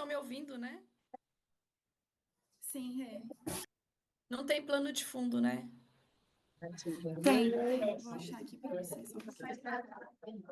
estão me ouvindo, né? Sim, é. Não tem plano de fundo, né? Tem. Vou achar aqui para vocês. Só um pouquinho.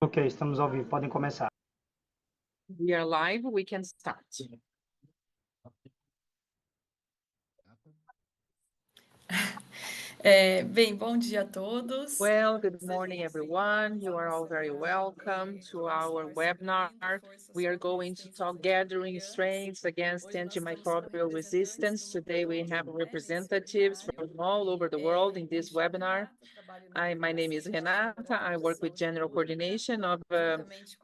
Ok, estamos ao vivo, podem começar. We are live, we can start. Bem, bom dia a todos. Well, good morning, everyone. You are all very welcome to our webinar. We are going to talk gathering strengths against antimicrobial resistance. Today, we have representatives from all over the world in this webinar. My name is Renata. I work with General Coordination of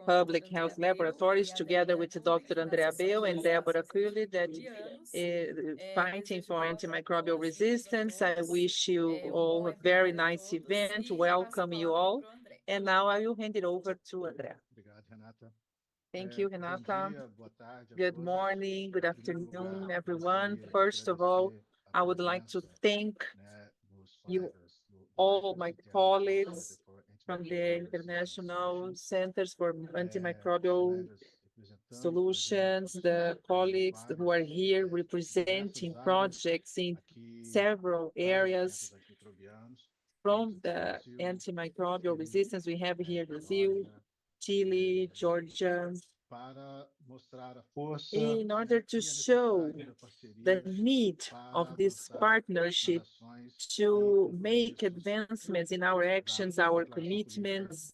Public Health Laboratories together with Dr. Andrea Bell and Deborah Cooley that fighting for antimicrobial resistance. I wish you all a very nice event. Welcome you all. And now I will hand it over to Andrea. Thank you, Renata. Good morning, good afternoon, everyone. First of all, I would like to thank you all, my colleagues from the International Centers for Antimicrobial Solutions, the colleagues who are here representing projects in several areas from the antimicrobial resistance. We have here Brazil, Chile, Georgia, in order to show the need of this partnership to make advancements in our actions, our commitments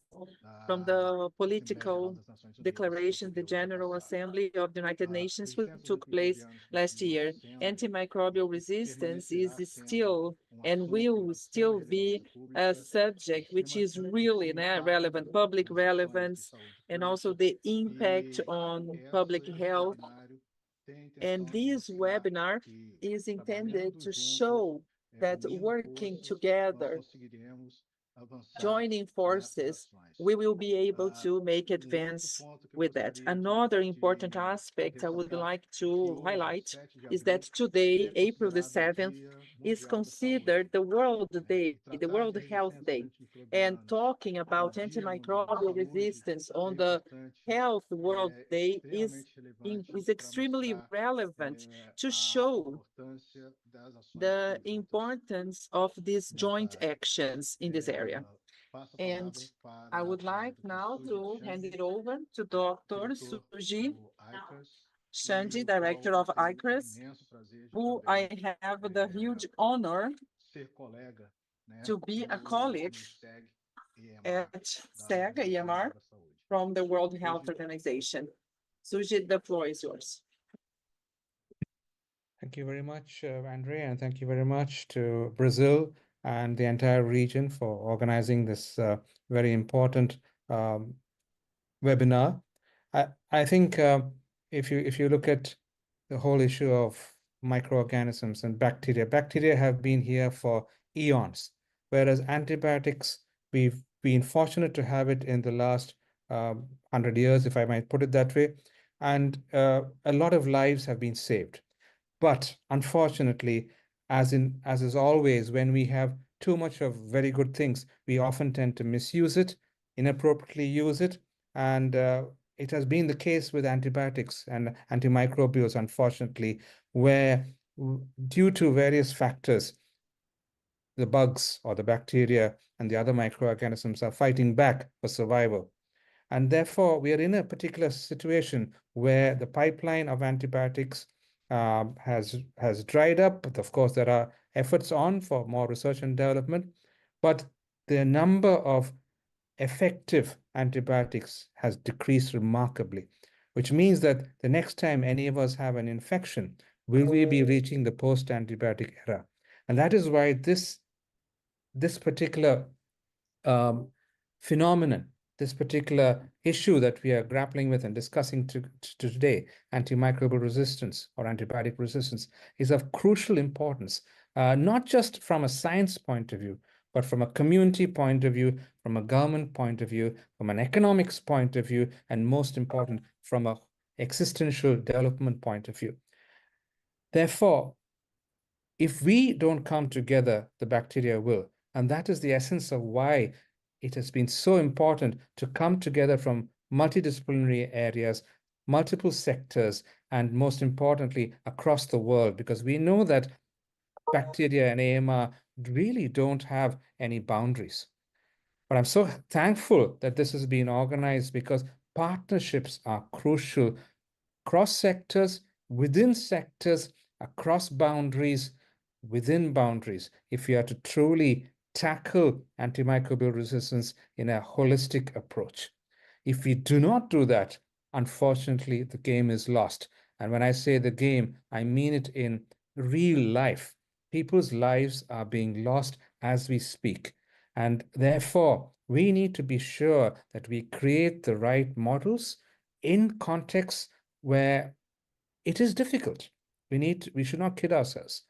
from the political declaration, the General Assembly of the United Nations, which took place last year. Antimicrobial resistance is still and will still be a subject which is really relevant, public relevance, and also the impact on public health. And this webinar is intended to show that working together, joining forces, we will be able to make advance with that. Another important aspect I would like to highlight is that today, April the 7th, is considered the World Day, the World Health Day. And talking about antimicrobial resistance on the Health World Day is extremely relevant to show the importance of these joint actions in this area. And I would like now to hand it over to Dr. Suji Shanji, Director of ICRAS, who I have the huge honor to be a colleague at SEG-EMR from the World Health Organization. Suji, the floor is yours. Thank you very much, Andrea, and thank you very much to Brazil and the entire region for organizing this very important webinar. I think if you look at the whole issue of microorganisms and bacteria have been here for eons, whereas antibiotics, we've been fortunate to have it in the last 100 years, if I might put it that way, and a lot of lives have been saved. But unfortunately, as is always, when we have too much of very good things, we often tend to misuse it, inappropriately use it. And it has been the case with antibiotics and antimicrobials, unfortunately, where due to various factors, the bugs or the bacteria and the other microorganisms are fighting back for survival. And therefore, we are in a particular situation where the pipeline of antibiotics has dried up. But of course, there are efforts on for more research and development, but the number of effective antibiotics has decreased remarkably, which means that the next time any of us have an infection, will we be reaching the post-antibiotic era? And that is why this particular phenomenon, this particular issue that we are grappling with and discussing today, antimicrobial resistance or antibiotic resistance, is of crucial importance, not just from a science point of view, but from a community point of view, from a government point of view, from an economics point of view, and most important, from a existential development point of view. Therefore, if we don't come together, the bacteria will. And that is the essence of why it has been so important to come together from multidisciplinary areas, multiple sectors, and most importantly, across the world, because we know that bacteria and AMR really don't have any boundaries. But I'm so thankful that this has been organized because partnerships are crucial cross sectors, within sectors, across boundaries, within boundaries, if we are to truly tackle antimicrobial resistance in a holistic approach. If we do not do that, unfortunately, the game is lost. And when I say the game, I mean it in real life. People's lives are being lost as we speak. And therefore, we need to be sure that we create the right models in contexts where it is difficult. We should not kid ourselves.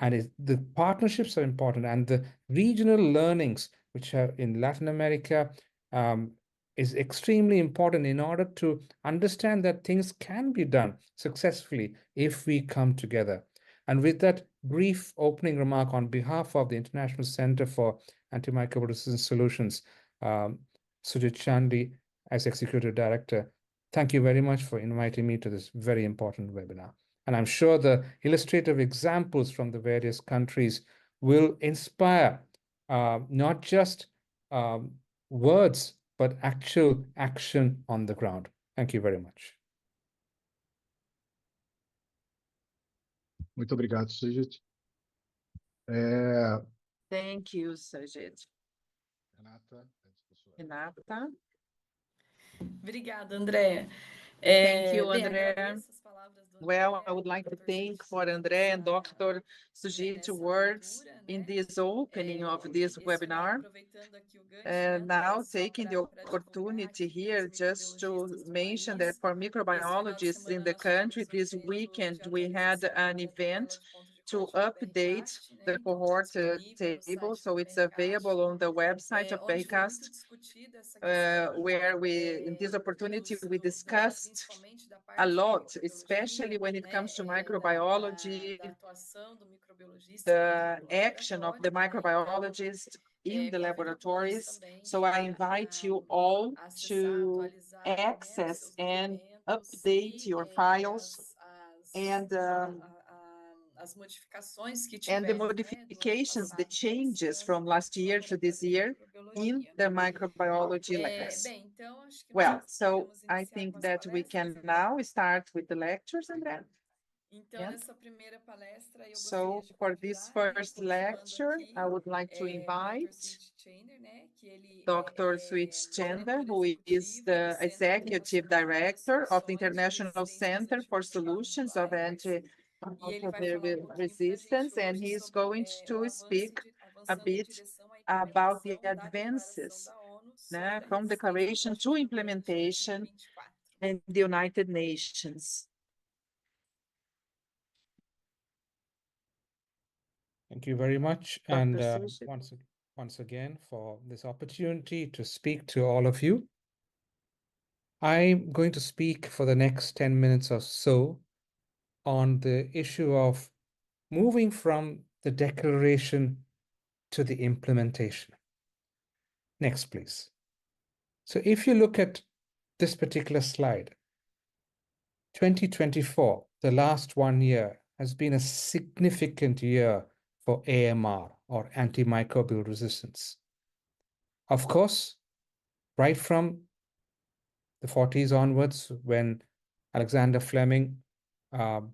And the partnerships are important, and the regional learnings, which are in Latin America, is extremely important in order to understand that things can be done successfully if we come together. And with that brief opening remark on behalf of the International Center for Antimicrobial Resistance Solutions, Sujit Chandy, as Executive Director, thank you very much for inviting me to this very important webinar. And I'm sure the illustrative examples from the various countries will inspire not just words, but actual action on the ground. Thank you very much. Muito obrigado, Sujit. Thank you, Sajid. Renata, Renata. Obrigada, André. Thank you, Bem, André. agradeço as palavras do Well, André, I would like to Dr. thank Sujit, for André and Dr. Sujit nessa words abertura, in né? this opening of this webinar. Aproveitando aqui o gancho, né, André, Now, só taking the para divulgar opportunity aqui para here os just to microbiologistas do mention país. that for Esse final de microbiologists in semana the nós tivemos country, um this evento weekend de we had atualização an da event tabela de ponto de to corte do update BRCast, né? the Então está cohort disponível no table, site do so it's BRCast, available on the website of onde foi muito BayCast, discutida essa questão where we, in this opportunity, we discussed principalmente da a parte de lot, microbiologia, especially when it né, comes to da microbiology, atuação do microbiologista the dentro do action of the laboratório, né? Então, microbiologist in the convido todos laboratories. também So I invite you all a acessar, to atualizar, né, os access seus and documentos update your files and as modificações que and the tiverem, né, do ano modifications, the passado para esse changes ano from dentro last do year to this laboratório de year in microbiologia. the microbiology labs. Bem, então acho que nós Well, so podemos I iniciar think com as that we can palestras, André. now start with the lectures, André. Então, Yeah. nessa primeira palestra, eu So gostaria de for this convidar, né, first continuando lecture, aqui, I would like to o Dr. invite Sujit Chandler, né, que ele Dr. Switchender, diretor who is executivo do the Centro Executive Internacional de Director of the Soluções de International Resistências Center for Solutions of Antimicrobiais. E ele vai falar um Antimicrobial pouquinho para a gente Resistance, and hoje he is sobre going o to speak a avançando em bit direção à about the implementação da Declaração advances da ONU sobre né, a from resistência declaration to antimicrobiana de implementation 2024. in the United Nations. Thank you very much. Dr. And Sushi. once again, for this opportunity to speak to all of you. I'm going to speak for the next 10 minutes or so on the issue of moving from the declaration to the implementation. Next, please. So if you look at this particular slide, 2024, the last 1 year, has been a significant year for AMR, or antimicrobial resistance. Of course, right from the 40s onwards, when Alexander Fleming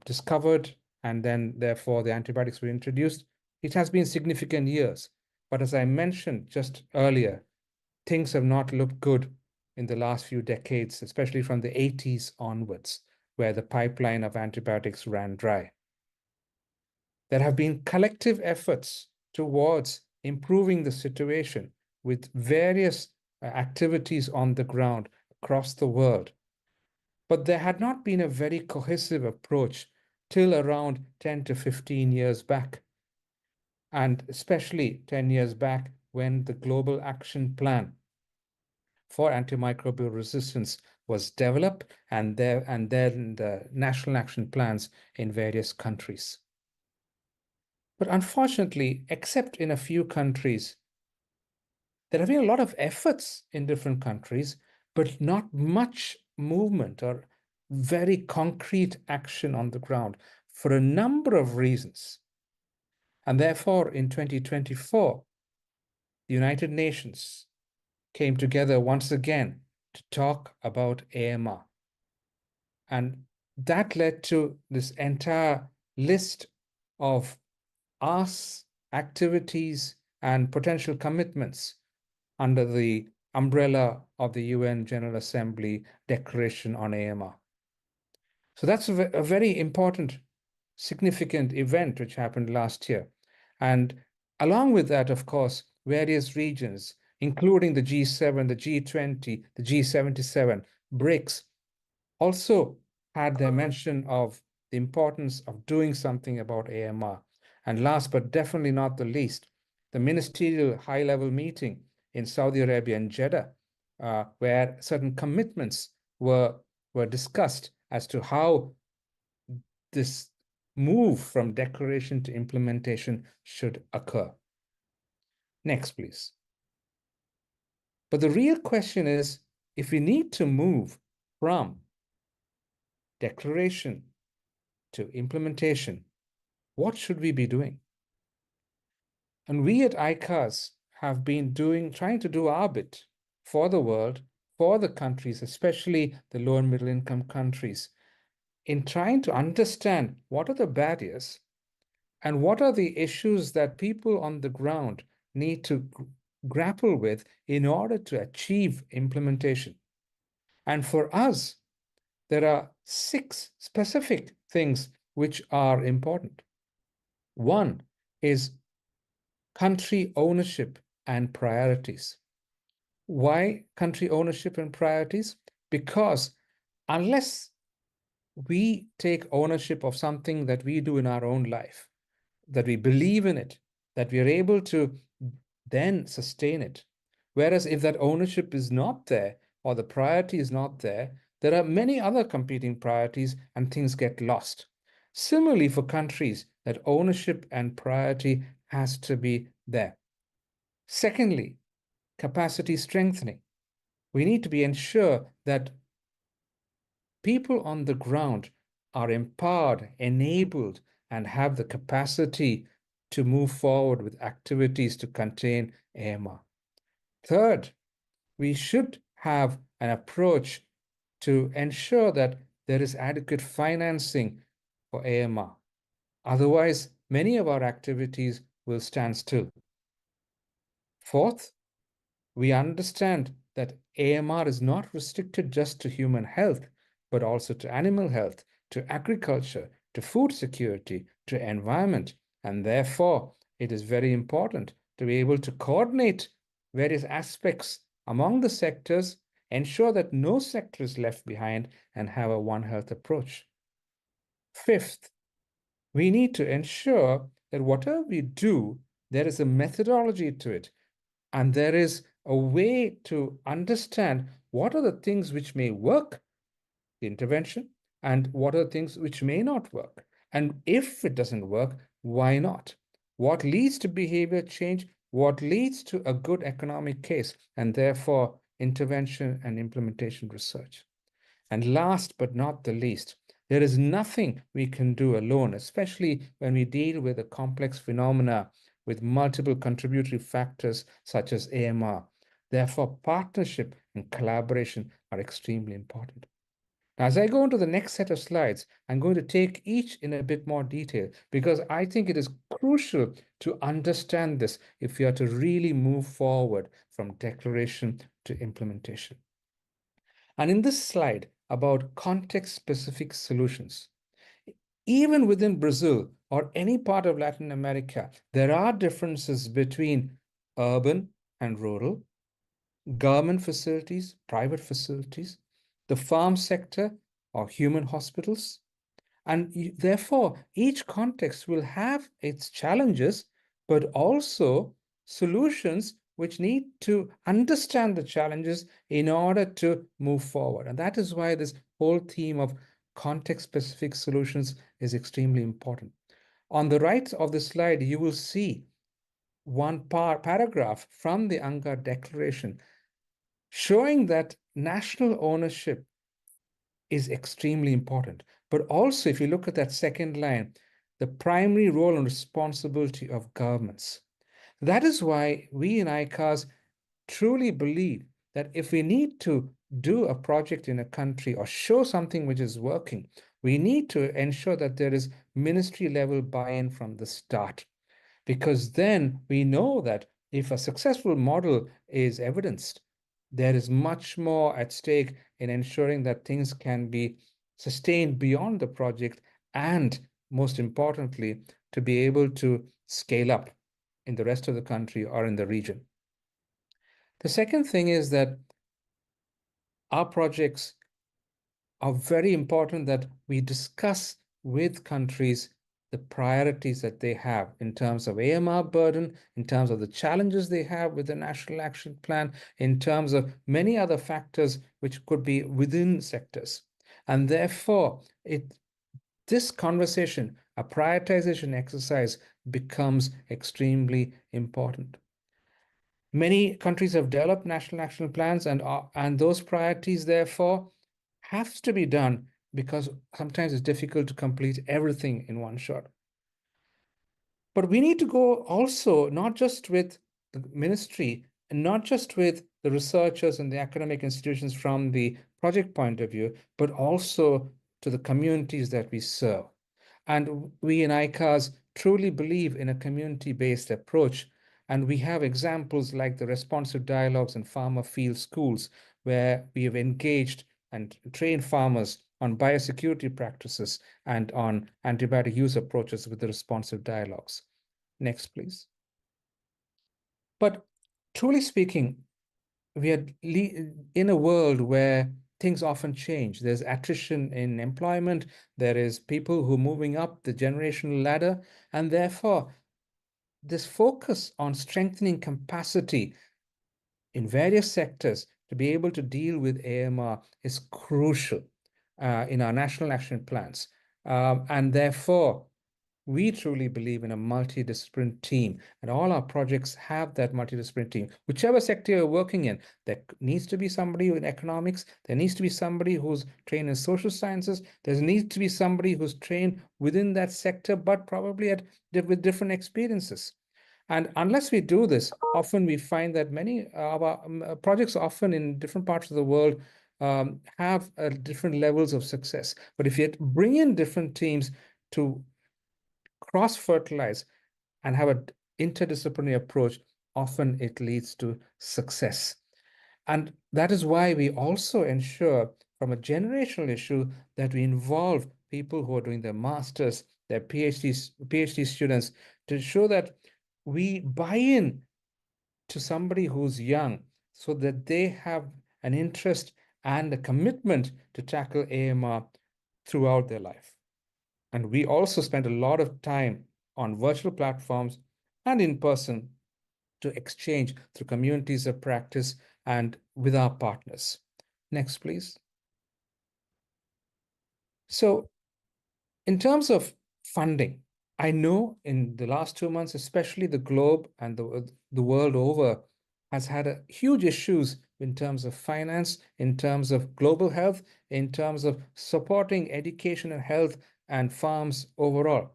discovered, and then therefore the antibiotics were introduced, it has been significant years. But as I mentioned just earlier, things have not looked good in the last few decades, especially from the 80s onwards, where the pipeline of antibiotics ran dry. There have been collective efforts towards improving the situation with various activities on the ground across the world. But there had not been a very cohesive approach till around 10 to 15 years back. And especially 10 years back, when the Global Action Plan for Antimicrobial Resistance was developed, and then the national action plans in various countries. But unfortunately, except in a few countries, there have been a lot of efforts in different countries, but not much movement or very concrete action on the ground for a number of reasons. And therefore, in 2024, the United Nations came together once again to talk about AMR. And that led to this entire list of asks, activities, and potential commitments under the umbrella of the UN General Assembly Declaration on AMR. So that's a very important, significant event which happened last year. And along with that, of course, various regions, including the G7, the G20, the G77, BRICS, also had their mention of the importance of doing something about AMR. And last but definitely not the least, the ministerial high-level meeting in Saudi Arabia and Jeddah, where certain commitments were discussed as to how this move from declaration to implementation should occur. Next, please. But the real question is, if we need to move from declaration to implementation, what should we be doing? And we at ICAS have been trying to do our bit for the world, for the countries, especially the low and middle income countries, in trying to understand what are the barriers and what are the issues that people on the ground need to grapple with in order to achieve implementation. And for us, there are 6 specific things which are important. One is country ownership and priorities. Why country ownership and priorities? Because unless we take ownership of something that we do in our own life, that we believe in it, that we are able to then sustain it. Whereas if that ownership is not there, or the priority is not there, there are many other competing priorities and things get lost. Similarly, for countries, that ownership and priority has to be there. Secondly, capacity strengthening. We need to be ensure that people on the ground are empowered, enabled, and have the capacity to move forward with activities to contain AMR. Third, we should have an approach to ensure that there is adequate financing for AMR. Otherwise, many of our activities will stand still. Fourth, we understand that AMR is not restricted just to human health, but also to animal health, to agriculture, to food security, to environment. And therefore, it is very important to be able to coordinate various aspects among the sectors, ensure that no sector is left behind, and have a One Health approach. Fifth, we need to ensure that whatever we do, there is a methodology to it, and there is a way to understand what are the things which may work, the intervention, and what are the things which may not work. And if it doesn't work, why not? What leads to behavior change? What leads to a good economic case? And therefore, intervention and implementation research. And last but not the least, there is nothing we can do alone, especially when we deal with a complex phenomena with multiple contributory factors such as AMR. Therefore, partnership and collaboration are extremely important. Now, as I go into the next set of slides, I'm going to take each in a bit more detail because I think it is crucial to understand this if we are to really move forward from declaration to implementation. And in this slide about context-specific solutions, even within Brazil or any part of Latin America, there are differences between urban and rural, government facilities, private facilities, the farm sector or human hospitals. And therefore, each context will have its challenges, but also solutions which need to understand the challenges in order to move forward. And that is why this whole theme of context-specific solutions is extremely important. On the right of the slide, you will see one paragraph from the UNGA Declaration showing that national ownership is extremely important. But also, if you look at that second line, the primary role and responsibility of governments. That is why we in ICAS truly believe that if we need to do a project in a country or show something which is working, we need to ensure that there is ministry level buy-in from the start. Because then we know that if a successful model is evidenced, there is much more at stake in ensuring that things can be sustained beyond the project and, most importantly, to be able to scale up in the rest of the country or in the region. The second thing is that our projects are very important that we discuss with countries the priorities that they have in terms of AMR burden, in terms of the challenges they have with the National Action Plan, in terms of many other factors which could be within sectors. And therefore, this conversation, a prioritization exercise, becomes extremely important. Many countries have developed national action plans, and those priorities, therefore, have to be done because sometimes it's difficult to complete everything in one shot. But we need to go also not just with the ministry and not just with the researchers and the academic institutions from the project point of view, but also to the communities that we serve. And we in ICAS truly believe in a community-based approach. And we have examples like the responsive dialogues in farmer field schools, where we have engaged and trained farmers on biosecurity practices and on antibiotic use approaches with the responsive dialogues. Next, please. But truly speaking, we are in a world where things often change. There's attrition in employment. There is people who are moving up the generational ladder. And therefore, this focus on strengthening capacity in various sectors to be able to deal with AMR is crucial in our national action plans. And therefore, we truly believe in a multidisciplinary team, and all our projects have that multidisciplinary team. Whichever sector you're working in, there needs to be somebody in economics, there needs to be somebody who's trained in social sciences, there needs to be somebody who's trained within that sector, but probably with different experiences. And unless we do this, often we find that many of our projects often in different parts of the world have different levels of success. But if you bring in different teams to cross-fertilize and have an interdisciplinary approach, often it leads to success. And that is why we also ensure from a generational issue that we involve people who are doing their masters, their PhD students, to show that we buy in to somebody who's young so that they have an interest and a commitment to tackle AMR throughout their life. And we also spend a lot of time on virtual platforms and in person to exchange through communities of practice and with our partners. Next, please. So in terms of funding, I know in the last 2 months, especially the globe and the world over has had huge issues in terms of finance, in terms of global health, in terms of supporting education and health and farms overall.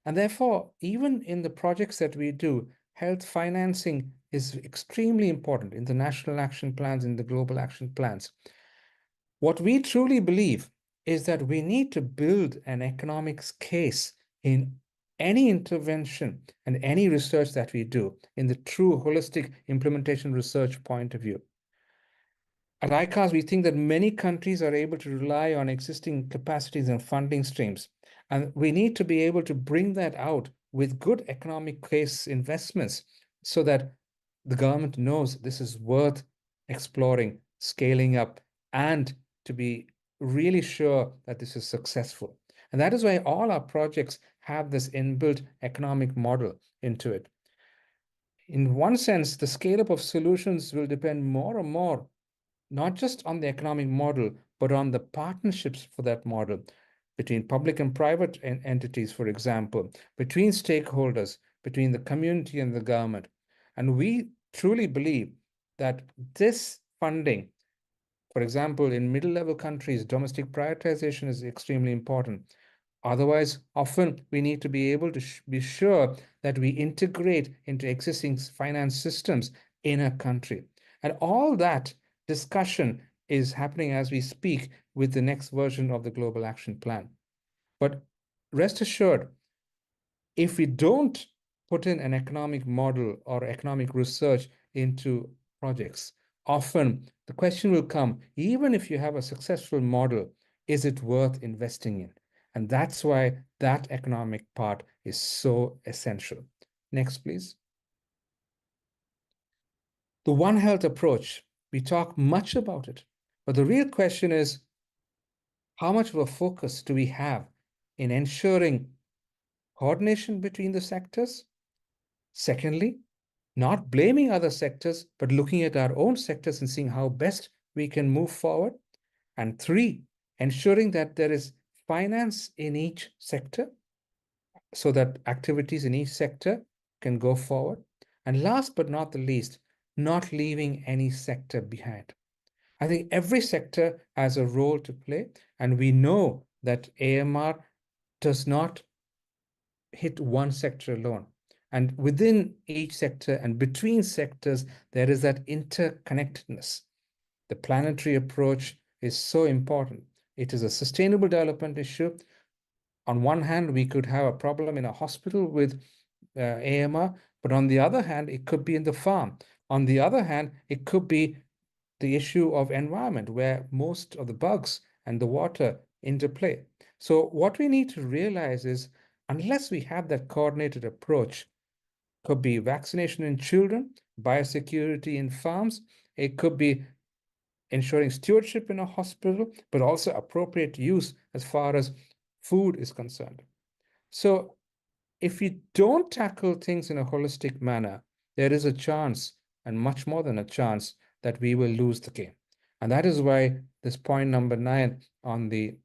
And therefore, even in the projects that we do, health financing is extremely important in the national action plans, in the global action plans. What we truly believe is that we need to build an economics case in any intervention and any research that we do in the true holistic implementation research point of view. At ICAS, we think that many countries are able to rely on existing capacities and funding streams. And we need to be able to bring that out with good economic case investments so that the government knows this is worth exploring, scaling up, and to be really sure that this is successful. And that is why all our projects have this inbuilt economic model into it. in one sense, the scale up of solutions will depend more and more, not just on the economic model, but on the partnerships for that model between public and private entities, for example, between stakeholders, between the community and the government. And we truly believe that this funding, for example, in middle-level countries, domestic prioritization is extremely important. Otherwise, often we need to be able to be sure that we integrate into existing finance systems in a country. And all that discussion is happening as we speak with the next version of the Global Action Plan. But rest assured, if we don't put in an economic model or economic research into projects, often the question will come, even if you have a successful model, is it worth investing in? And that's why that economic part is so essential. Next, please. The One Health approach, we talk much about it, but the real question is, how much of a focus do we have in ensuring coordination between the sectors? Secondly, not blaming other sectors, but looking at our own sectors and seeing how best we can move forward. And three, ensuring that there is finance in each sector so that activities in each sector can go forward. And last but not the least, not leaving any sector behind. I think every sector has a role to play, and we know that AMR does not hit one sector alone. And within each sector and between sectors, there is that interconnectedness. The planetary approach is so important. It is a sustainable development issue. On one hand, we could have a problem in a hospital with AMR, but on the other hand, it could be in the farm. On the other hand, it could be the issue of environment, where most of the bugs and the water interplay. So what we need to realize is, unless we have that coordinated approach, could be vaccination in children, biosecurity in farms, it could be ensuring stewardship in a hospital, but also appropriate use as far as food is concerned. So if we don't tackle things in a holistic manner, there is a chance, and much more than a chance, that we will lose the game. And that is why this point number 9 on the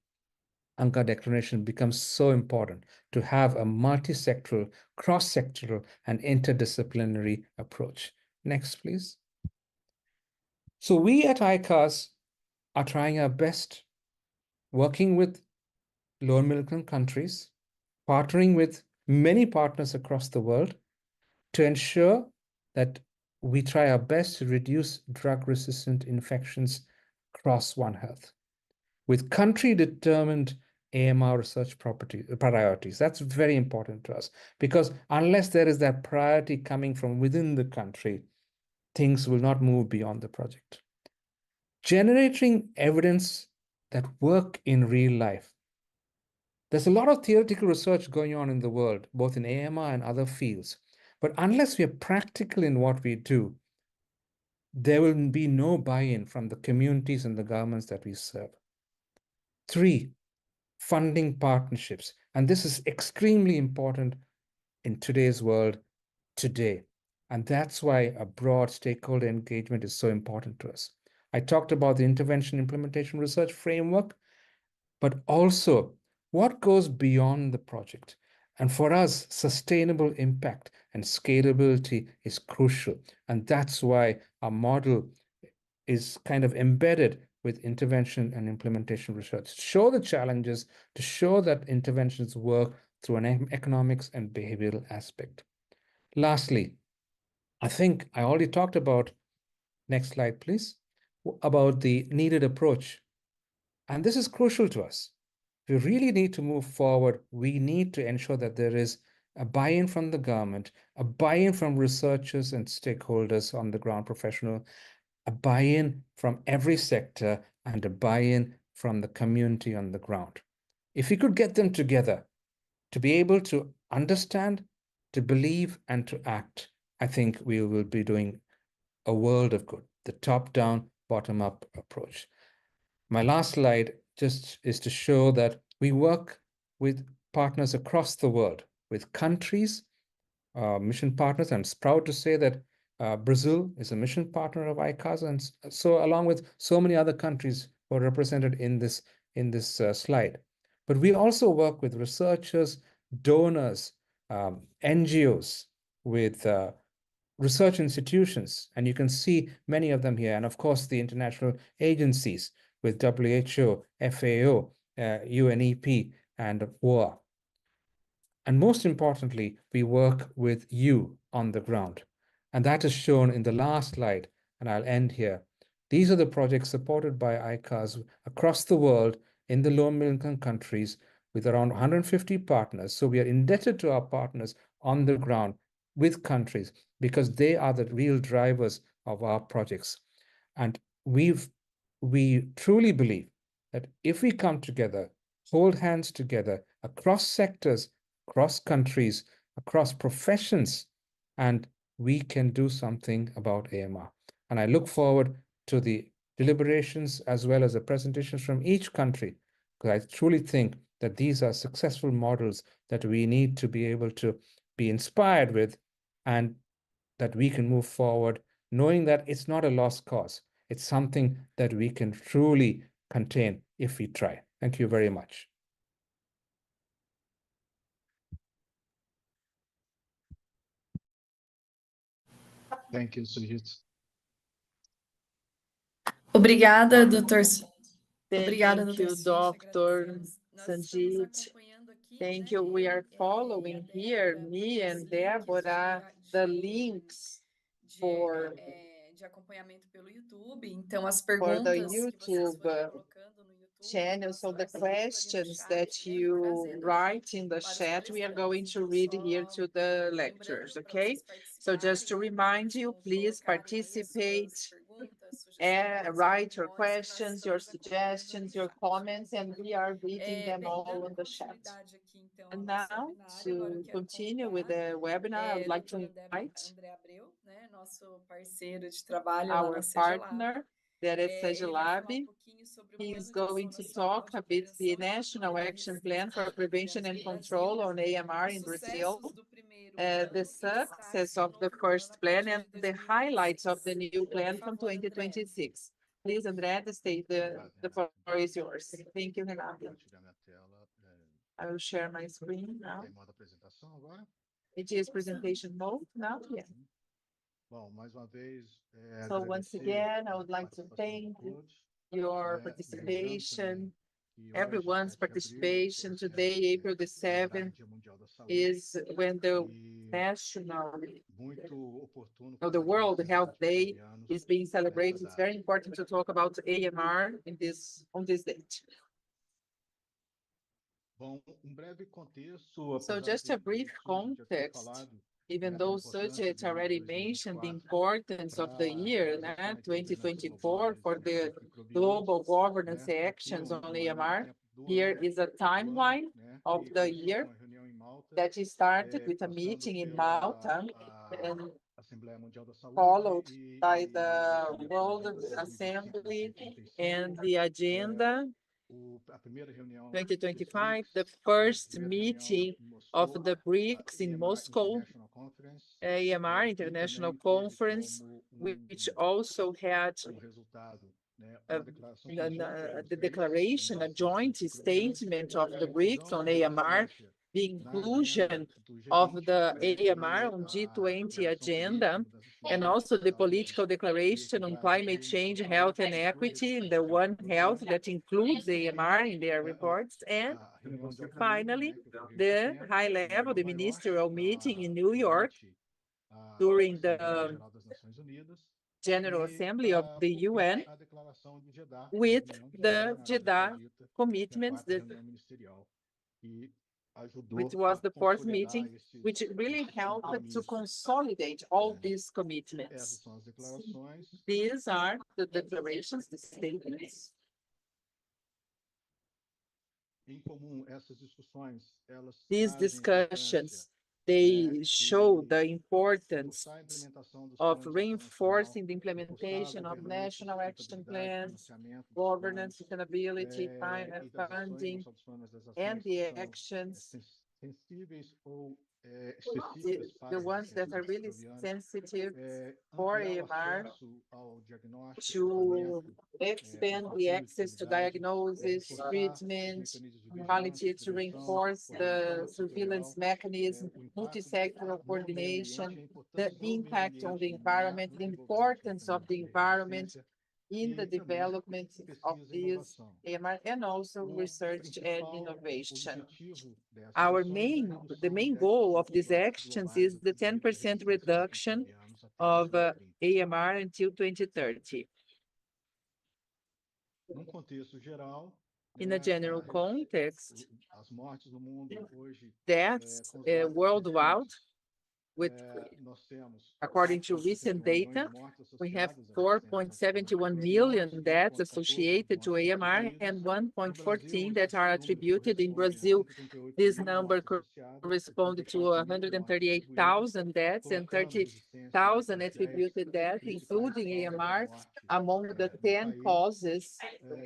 Anka Declaration becomes so important, to have a multi-sectoral, cross-sectoral, and interdisciplinary approach. Next, please. So we at ICAS are trying our best, working with low and middle income countries, partnering with many partners across the world to ensure that we try our best to reduce drug-resistant infections across One Health with country-determined AMR research priorities. That's very important to us, because unless there is that priority coming from within the country, things will not move beyond the project. Generating evidence that work in real life. There's a lot of theoretical research going on in the world, both in AMR and other fields. But unless we are practical in what we do, there will be no buy-in from the communities and the governments that we serve. 3, funding partnerships. And this is extremely important in today's world today. And that's why a broad stakeholder engagement is so important to us. I talked about the intervention implementation research framework, but also what goes beyond the project. And for us, sustainable impact and scalability is crucial. And that's why our model is kind of embedded with intervention and implementation research. To show the challenges, to show that interventions work through an economics and behavioral aspect. Lastly, I think I already talked about, next slide, please, about the needed approach. And this is crucial to us. If we really need to move forward, we need to ensure that there is a buy-in from the government, a buy-in from researchers and stakeholders on the ground professional, a buy-in from every sector, and a buy-in from the community on the ground. If we could get them together to be able to understand, to believe, and to act, I think we will be doing a world of good, the top-down, bottom-up approach. My last slide just is to show that we work with partners across the world, with countries, mission partners. I'm proud to say that Brazil is a mission partner of ICAS, and so along with so many other countries who are represented in this slide. But we also work with researchers, donors, NGOs, with research institutions, and you can see many of them here, and of course the international agencies with WHO, FAO, UNEP, and WOA. And most importantly, we work with you on the ground. And that is shown in the last slide, and I'll end here. These are the projects supported by ICAS across the world in the low middle income countries with around 150 partners. So we are indebted to our partners on the ground with countries because they are the real drivers of our projects. And we truly believe that if we come together, hold hands together across sectors, across countries, across professions, and we can do something about AMR. And I look forward to the deliberations as well as the presentations from each country, because I truly think that these are successful models that we need to be able to be inspired with, and that we can move forward knowing that it's not a lost cause. It's something that we can truly contain if we try. Thank you very much. Thank you, Sujit. Obrigada, doutor. Obrigada, Thank you, Dr. Sanjit. Thank you. We are following here, me and Débora, the links for de acompanhamento pelo YouTube. Então, as for the perguntas que vocês YouTube forem colocando no YouTube, channel. So the nós vamos sempre questions fazendo that chat, you trazendo write in the para os chat, we are going palestrantes. to Então, read here só to the lectures, lembrando para okay? vocês So just to participarem, remind you, please colocarem aí as participate, suas perguntas, sugestões, write your opiniões, que nós questions, your estamos acompanhando suggestions, no your chat. comments, and we are reading them Bem, all dando on the chat. continuidade aqui, então, ao And nosso now, webinário, agora eu to quero continue with convidar the webinar, I would like to Dr. invite André Abreu, né, nosso parceiro de trabalho lá na our CEGELAB. partner, that is Ele vai falar CEGELAB. pouquinho sobre o He's Plano de going Ação to Nacional talk de a bit the Prevenção National e Action Resistência Plan for a Prevention Antimicrobianos and no Control Brasil, on AMR os in Brazil, sucessos do primeiro plano the e destaques success do of the novo plano first a plan partir and de the highlights of the 2026. new plan Por from favor, André. 2026. Please, André, the floor is yours. Thank you, Renato. Compartilhar minha tela. I will share my screen now. Tá em modo apresentação agora? It is presentation mode now, yeah. Bom, mais uma vez, So once agradecer again, I a would like to participação de thank todos. your Lembrando participation, também que hoje, everyone's 7 de abril, participation. Today, April the comemorado o 7th, Dia Mundial da Saúde. is when the E national, muito oportuno or the falar de World vacinas Health Day antimicrobianos is being celebrated. nessa It's very data. important to talk about AMR on this date. Bom, breve contexto, So apesar just a de brief Sujit já ter context, falado, even né, da though importância Sujit do ano de already mentioned the 2024 importance of the para year, as ações de governança global da 2024, for resistência the antimicrobiana, global governance né? Aqui actions on uma linha do AMR, tempo do here ano, is a timeline né? of Que the começou year com a reunião em Malta, that started with a passando meeting in pela Malta and Assembleia Mundial da Saúde followed by e the a World Agenda 2025 Assembly 2035, and the agenda a primeira reunião desse 2025, BRICS, the né? A first primeira reunião meeting em of Moscou, the a BRICS in EMR Moscow, International Conference, AMR que International também teve Conference, como which also had como resultado, né, a, uma declaração conjunta dos the BRICS em declaration, a relação aos joint antimicrobianos, statement of a the BRICS inclusão da on AMR, resistência the na agenda inclusion do of G20, the né, AMR e on a G20 declaração agenda, política das and exclusões also de the saúde political e declaration on equidade climate no change, protocolo health, and controle e equity, resistência the one health antimicrobiana, that includes the AMR in their né, reports, and a reunião de alto nível, finally, né, que ocorreu em the setembro high em level, the Nova York, ministerial meeting in New York durante a during Assembleia the Geral das Nações Unidas, General e Assembly of the por fim UN a declaração de Jeddah, né, with reunião de the Jeddah na Arábia Jeddah Saudita, que é a commitments, quarta reunião ministerial, que which ajudou was a the fourth consolidar meeting, which really esses helped to compromissos. consolidate all Né? these Essas commitments. são as declarações. These are the declarations, the statements. Em comum, essas discussões, elas These trazem a importância, discussions, they né, show the de importance reforçar a implementação dos of planos de ação nacional, reinforcing the impulsar a implementation of governança, national action sustentabilidade, plans, financiamento dos governance, planos, sustainability, e das ações, não funding, só dos planos, mas das and ações que the são actions sensíveis ou específicas para the ones that are resistência really antimicrobiana, sensitive for ampliar o AMR, acesso ao diagnóstico, to tratamento, expand the controle de access to qualidade, diagnosis, reforçar os treatment, mecanismos de quality, vigilância, to prevenção, reinforce the coordenação surveillance setorial, mechanism, o impacto multi-sectoral no meio coordination, ambiente, a the importância do meio impact on the ambiente environment, no the desenvolvimento de importance of mecanismos the de environment resistência in the e também development of pesquisa e this inovação. AMR, and also O research and principal innovation. objetivo dessas Our ações é a the redução de main goal of 10% these dos riscos actions globais is the atribuídos à 10% resistência a reduction antimicrobianos até of 2030. AMR until 2030. Num contexto geral, In a né, general context, as mortes no mundo hoje, deaths com os dados worldwide, recentes, with, nós temos according to 4,71 recent milhões de data, mortes we have associadas à resistência 4.71 antimicrobiana, million deaths 1,14 das associated to mortes AMR and atribuídas. No Brasil, 1.14 that esse are número attributed. In corresponde a Brazil, 138 this mil number mortes associadas, corresponds to 34 mil mortes atribuídas, 138,000 deaths and colocando a resistência 30,000 entre as 10 attributed deaths, principais including causas de AMR, morte among the no 10 país. causes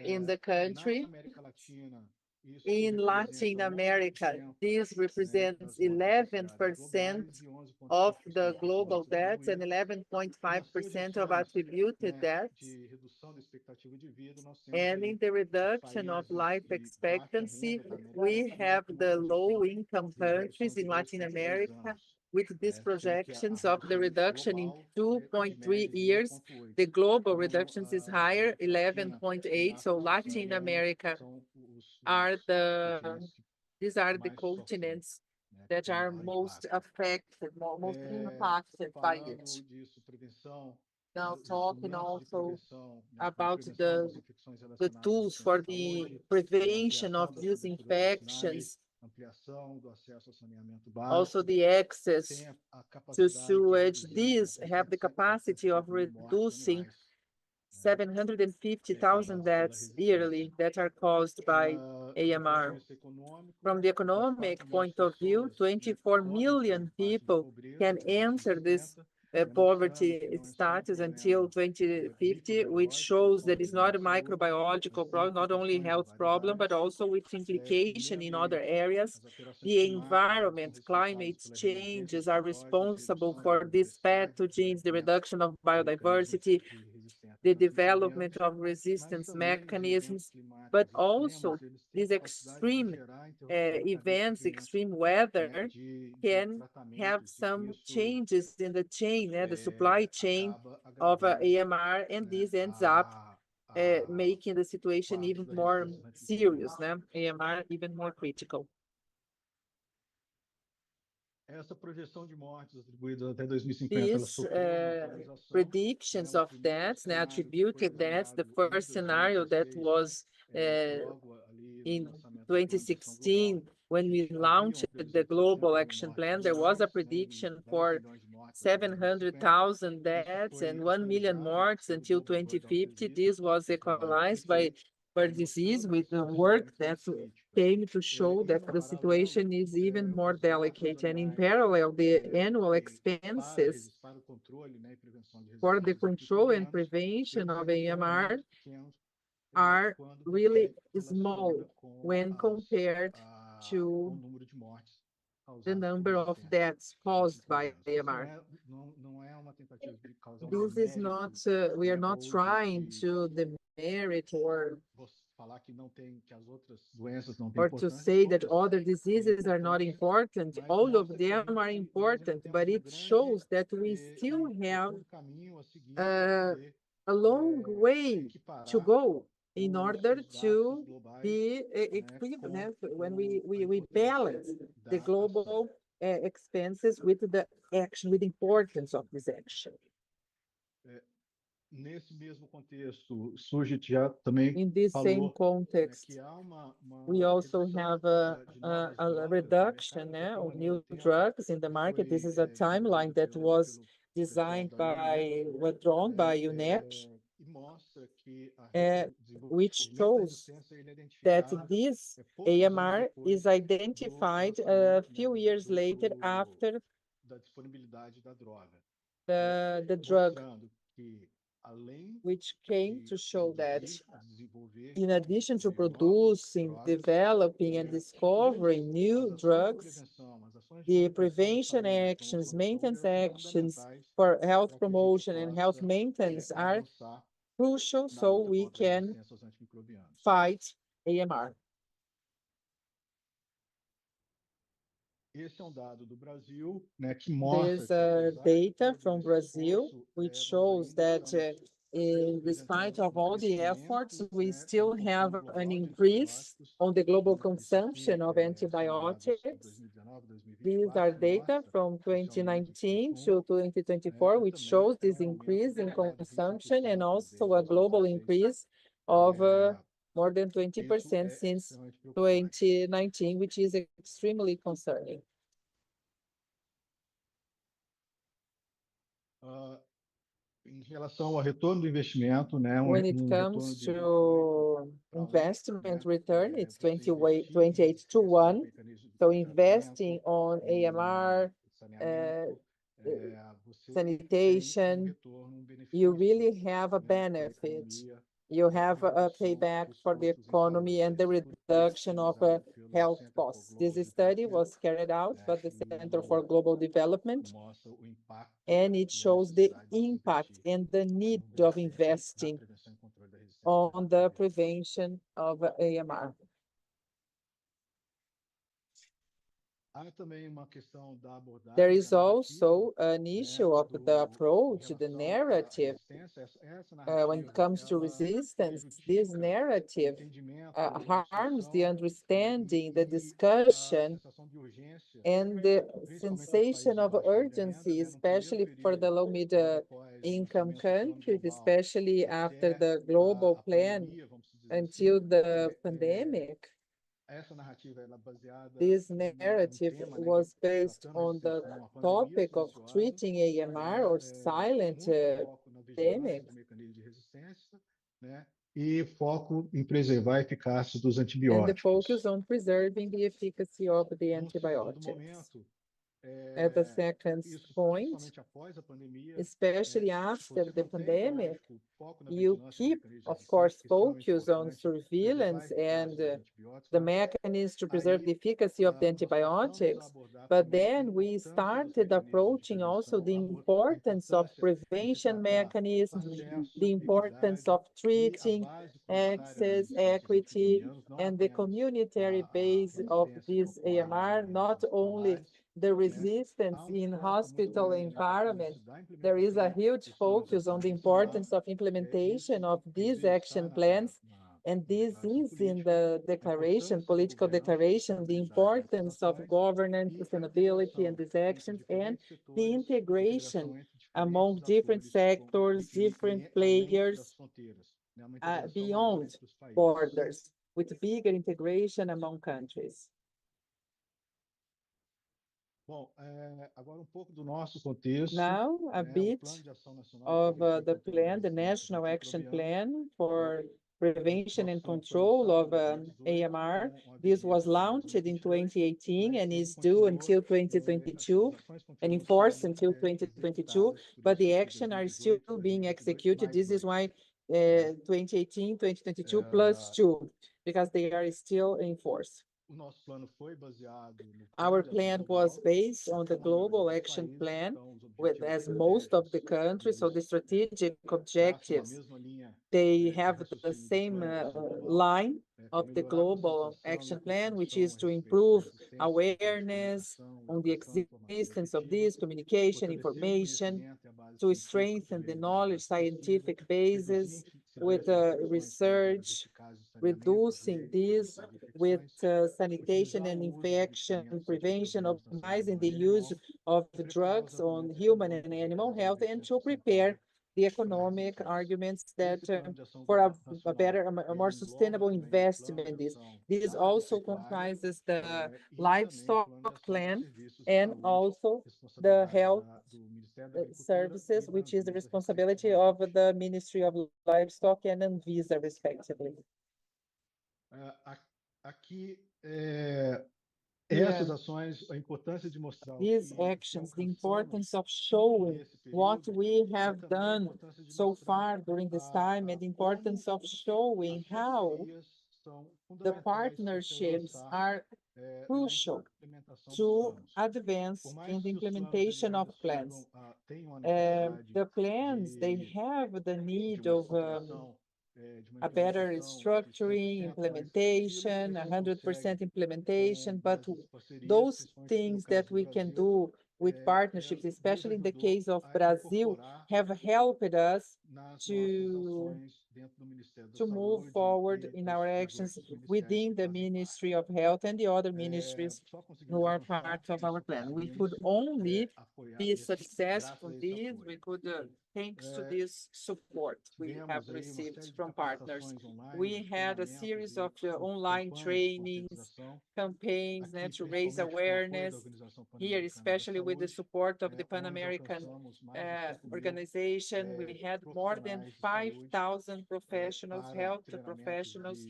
in the Na country. América Latina, isso In representa Latin America, 11%, this né, represents das mortes associadas 11% globais e of 11,5% the das global mortes deaths and atribuídas. E nas 11.5% of projeções, attributed né, deaths. de redução da expectativa de vida, nós temos And in aí the os reduction of países life de baixa expectancy, renda da América we Latina have com uma the projeção low-income de redução countries de in Latin 2,3 America anos, with these sendo que a projections of the redução reduction in global de 2.3 média de years. 2,8. The global Então, reductions is a higher, América Latina e 11.8. a So África Latin subsaariana America são are continentes que these are the mais sofrem, continents né, que that têm are maior most impacto. affected, most impacted by it. Falando disso, prevenção, Now dos talking instrumentos de also prevenção, né, como about prevenção das infecções the relacionadas à tools for assistência à the saúde, prevention ampliação of das these coberturas vacinais, infections, ampliação do acesso ao saneamento also básico, the access tem a to capacidade de sewage. reduzir These have the capacity of 750 mil mortes reducing anuais, né, 750,000 causadas pela deaths resistência. yearly that are caused by Do ponto de AMR. vista econômico, From the das economic 4 milhões de point of view, pessoas, né, 24 podem million fazer parte da people pobreza can até enter this 2050, mostrando que poverty não é só status until problema 2050, which microbiológico, shows that como it's problema not de a saúde, mas microbiological tem problem, not only implicações em health várias problem, áreas. but also with O implication meio in other ambiente, areas. as alterações The climáticas, elas são environment, responsáveis climate pela reemergência changes dos are patógenos, responsible redução de for these biodiversidade, pathogens, the desenvolvimento reduction of de mecanismos biodiversity, de resistência a the antimicrobianos, development of mas resistance também os eventos mechanisms, but climáticos also extremos, eles têm a these capacidade de extreme gerar interrupção events, significante, extreme né, weather de can have tratamentos e que some isso changes in the chain, the supply chain acaba of agravando, AMR, and né, this ends up making the o situation quadro even da more resistência serious, antimicrobiana. AMR even more critical. Essa projeção de mortes atribuídas até 2050, ela These sofreu uma atualização, né? predictions O of primeiro deaths, cenário que foi attributed deaths, the avaliado em first scenario that 2016, was logo ali no in lançamento do Plano de Ação Global, 2016, when we havia launched uma the previsão de Global 60 mil Action mortes Plan, there was a anuais, né, e prediction 10 for milhões de mortes até 2050. 700,000 Isso deaths and foi 1 million equalizado mortes pelo until Global Bird Health 2050. Disease, This was um trabalho que foi equalized by feito, disease, mostrando que a with the situação work realmente that mais crítica. came to show E, that no the paralelo, situation is even more os gastos delicate. And in anuais parallel, the annual para, expenses para o controle, né, e prevenção de for the resistências control and antimicrobianas, prevention eles of ainda são AMR muito pequenos are quando really você small relaciona com when compared com to o número de mortes the causadas por number of resistência deaths aos caused by antimicrobianos. Isso AMR. não é uma tentativa de causar um This is not, demérito, we are né, not ou trying de to demerit falar que não tem, que as outras doenças não têm or to importância, say that todas other têm diseases are not importância, important. mas All of mostra que a them are gente, nós ainda important, temos but um it grande shows that we still e have profundo caminho a seguir para uh, poder a long way to equiparar go in order os gastos to globais, be né, com when a we importância balance the da ação. global expenses with the action, with the importance of this action. Nesse mesmo contexto, surge já também In this same falou, né, context, que há we uma also redução have de novas a drogas no reduction mercado, já tem of uma linha do new tempo drugs in the que market. This foi is a timeline desenvolvida that was pelo pessoal designed da UNEP, drawn by né, UNEP, e mostra que o which desenvolvimento da shows resistência ele é that identificado this poucos anos AMR depois is do identified a lançamento, né, few years later after da disponibilidade da droga, the drug, mostrando que além which came de to show that produzir, desenvolver in addition to novas producing, drogas, developing, and discovering new as ações de drugs, prevenção, as ações the prevention actions, maintenance actions for health promotion and health maintenance are crucial so we can fight AMR. Esse é dado do Brasil, né, que There's mostra que, data from Brazil, which shows that in despite of all the efforts, we still have an increase on the global consumption of antibiotics. These are data from 2019 to 2024, which shows this increase in consumption and also a global increase of more than 20% since 2019, which is extremely concerning. Em relação ao retorno do investimento, né, When it retorno comes de to para um, investment né, return, it's você 28 to investir 1. mecanismo de So tratamento, investing on AMR, saneamento, você tem sanitation, retorno, benefício, you really have a né, para a benefit. economia, You have a redução payback dos for the custos em economy and the saúde. reduction of Pesquisado pelo health Center for costs. Global This study Development, was carried out by the né, Center for Global Development, mostra o impacto and it e a shows the necessidade de se impact investir and the need como of benefício na investing prevenção e controle da resistência on the antimicrobiana. prevention of AMR. Há também uma questão da There abordagem, is da also narrativa, an issue of the em approach, the relação à narrative. resistência. Essa When it narrativa, comes to ela resistance, this prejudica o narrative entendimento, a harms the discussão, understanding, the a discussion, sensação de urgência, and the principalmente nos países sensation de of baixa média renda, urgency, né, no primeiro especially for the período, low mid após o income lançamento do plano countries, global, especially after até the global a plan pandemia, vamos dizer until assim. the pandemic. Essa narrativa ela é baseada This no narrative tema, né, was de based tratando a on resistência the como uma pandemia topic of silenciosa, treating AMR or silent muito foco na vigilância pandemic, do mecanismo de resistência, né, e foco em preservar a eficácia dos and the antibióticos. focus on preserving the efficacy of the Num segundo antibiotics. momento, At the second isso point, principalmente após a pandemia, especially se after você the não tem pandemic, lógico foco na you vigilância do keep, mecanismo de of resistência, course, que é extremamente focus on importante, preservar a surveillance eficácia and dos antibióticos, the né? mechanisms to preserve the efficacy of the Nós passamos a antibiotics. abordar But também a then we importância dos started mecanismos de approaching also prevenção, the a importance of importância de se prevention tratar mechanisms, acesso, the importance equidade of e a treating base comunitária das access, resistências equity, antimicrobianas, não and the apenas community base of resistência que this ocorre AMR, em not only hospitalares, the né? resistance Há in foco muito hospital grande na environment. importância da There is a implementação huge dos planos de focus on ação the nacional, importance of implementation isso, of these inclusive, está action plans. And na this declaração is in política, the a declaration, importância da political governança, declaration, the sustentabilidade dessas importance of ações governance, e a sustainability, and integração these entre actions, and diferentes the setores e integration integração entre among diferentes different atores sectors, different além das players, fronteiras, né? Uma integração maior beyond entre os países. borders, with bigger integration among countries. Bom, agora pouco do nosso contexto, Now, a né? O bit Plano de Ação Nacional of para the Prevenção e Controle plan, da the Resistência National Action Antimicrobiana, Plan for Prevention and nosso plano foi Control lançado of em 2018 AMR. com a This vigência was até launched in 2022, 2018 and mas ele is due until continuou, as 2022 ações and continuam in force sendo until 2022, executadas, por but isso the que action are 2018, still being 2022, executed. mais This is 2, why né? 2018, 2022 plus 2, because they are still in force. O nosso plano foi baseado no Our plano de ação plan was global, based on the como a maioria global dos action países, plan, então os with objetivos as most of the estratégicos, countries, so the eles strategic traçam a objectives, mesma linha they de have the raciocínio do same plano de ação global, line que é of the melhorar a global conscientização e a action plan, which construção is a to respeito da improve resistência por meio de awareness comunicação, on the educação, informação e existence of efetiva, this, communication, fortalecer o information, conhecimento e a base to científica por strengthen the meio da knowledge, vigilância possível, scientific reduzir basis with infecções por medidas research, eficazes de saneamento reducing e this redução de with infecções, sanitation otimizar and o uso de infection medicamentos prevention, antimicrobianos na saúde optimizing the humana e use animal of e preparar os drugs on argumentos human and econômicos em animal caso de health, and to resistência prepare sanitária the para a economic resistência. arguments that Esse plano de ação for a nacional, better, a more ele engloba sustainable também o plano investment de in this. ação This also agropecuária comprises the e também o livestock plano de ação de plan serviços de and saúde, also the responsabilidade health do Ministério da Agricultura services, e da which is the Anvisa, responsibility of respectivamente. the Ministry of Livestock and Anvisa, respectively. Aqui, Yeah. essas ações, a importância de mostrar o These que actions, the importance alcançamos of showing nesse what período we e have também a done importância de so mostrar far during this time, and the importance como of showing as how parcerias são the fundamentais para se partnerships avançar are crucial to advance in the implementation of plans. The plans, they have the need of a better structuring, implementation, 100% implementation, but those things that we can do with partnerships, especially in the case of Brazil, have helped us to move forward in our actions within the Ministry of Health and the other ministries who are part of our plan. We could only be successful in this, we could, thanks to this support we have received from partners. We had a series of online trainings, campaigns, to raise awareness here, especially with the support of the Pan American organization. We had more than 5,000 professionals, health professionals,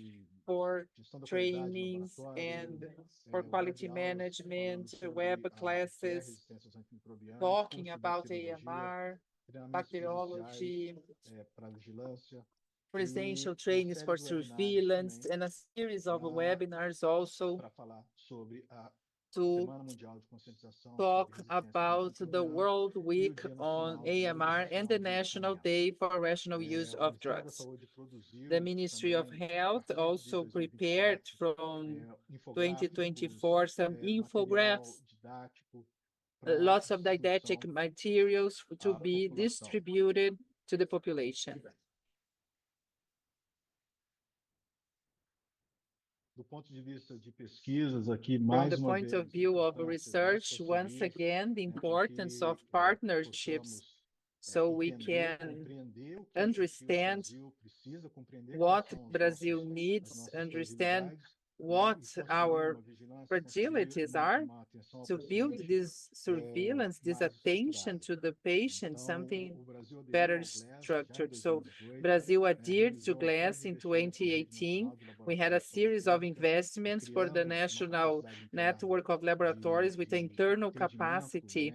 for trainings and for quality management, web classes, talking about AMR, bacteriology, presidential trainings for surveillance, and a series of webinars also to talk about the World Week on AMR and the National Day for Rational Use of Drugs. The Ministry of Health also prepared from 2024 some infographics, lots of didactic materials to be distributed to the population. From the point of view of research, once again, the importance of partnerships so we can understand what Brazil needs, understand what our fragilities are, to build this surveillance, this attention to the patient, something better structured. So Brazil adhered to GLASS in 2018. We had a series of investments for the national network of laboratories with internal capacity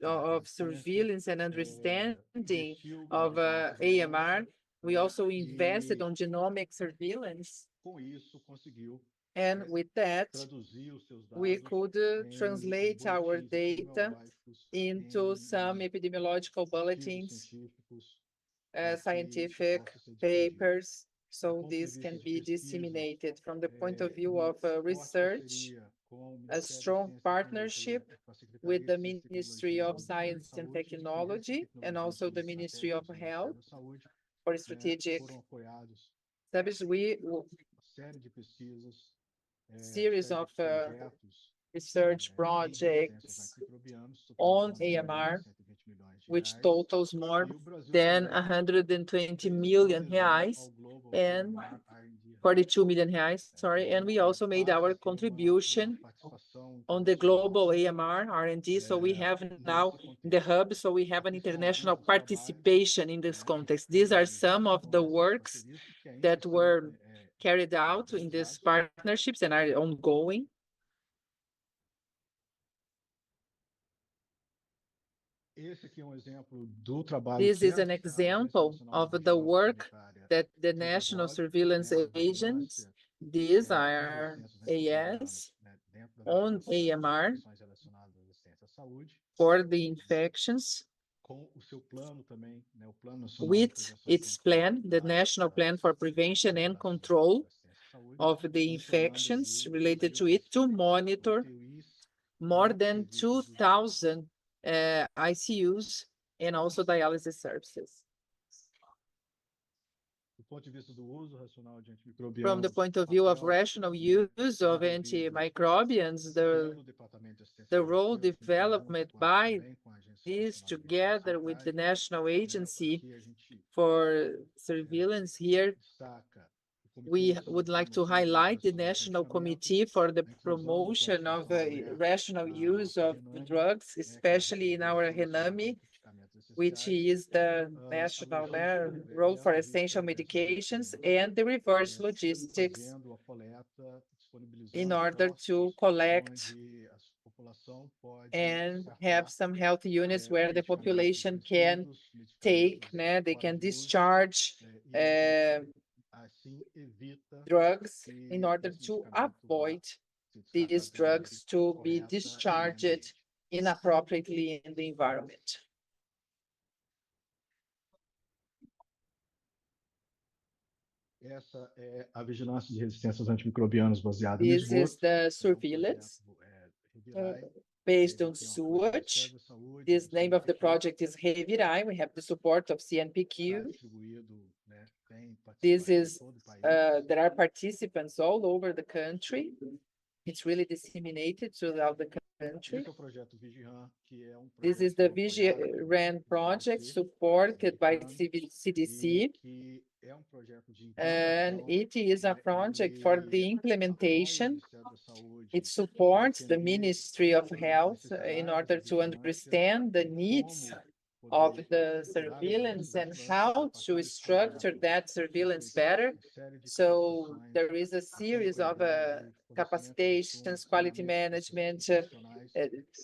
of surveillance and understanding of AMR. We also invested on genomic surveillance. And with that, we could translate our data into some epidemiological bulletins, scientific papers, so this can be disseminated. From the point of view of research, a strong partnership with the Ministry of Science and Technology and also the Ministry of Health for strategic service. We series of research projects on AMR, which totals more than 120 million reais and 42 million reais, sorry. And we also made our contribution on the global AMR R&D. So we have now the hub, so we have an international participation in this context. These are some of the works that were carried out in these partnerships and are ongoing. This is an example of the work that the National Surveillance Agents, these are AS, on AMR for the infections, with its plan, the National Plan for Prevention and Control of the infections related to it, to monitor more than 2,000 ICUs and also dialysis services. From the point of view of rational use of antimicrobials, the role development by this together with the National Agency for Surveillance here, we would like to highlight the National Committee for the Promotion of Rational Use of Drugs, especially in our RENAME, which is the national role for essential medications, and the reverse logistics in order to collect and have some health units where the population can take, they can discharge drugs in order to avoid these drugs to be discharged inappropriately in the environment. Essa é a vigilância de resistências antimicrobianas baseada no This esgoto. is the surveillance based on sewage. This name of the project is Revirai. We have the support of CNPq. This is, there are participants all over the country. It's really disseminated throughout the country. This is the VigiRAN project supported by CDC. And it is a project for the implementation. It supports the Ministry of Health in order to understand the needs of the surveillance and how to structure that surveillance better. So there is a series of capacitations, quality management,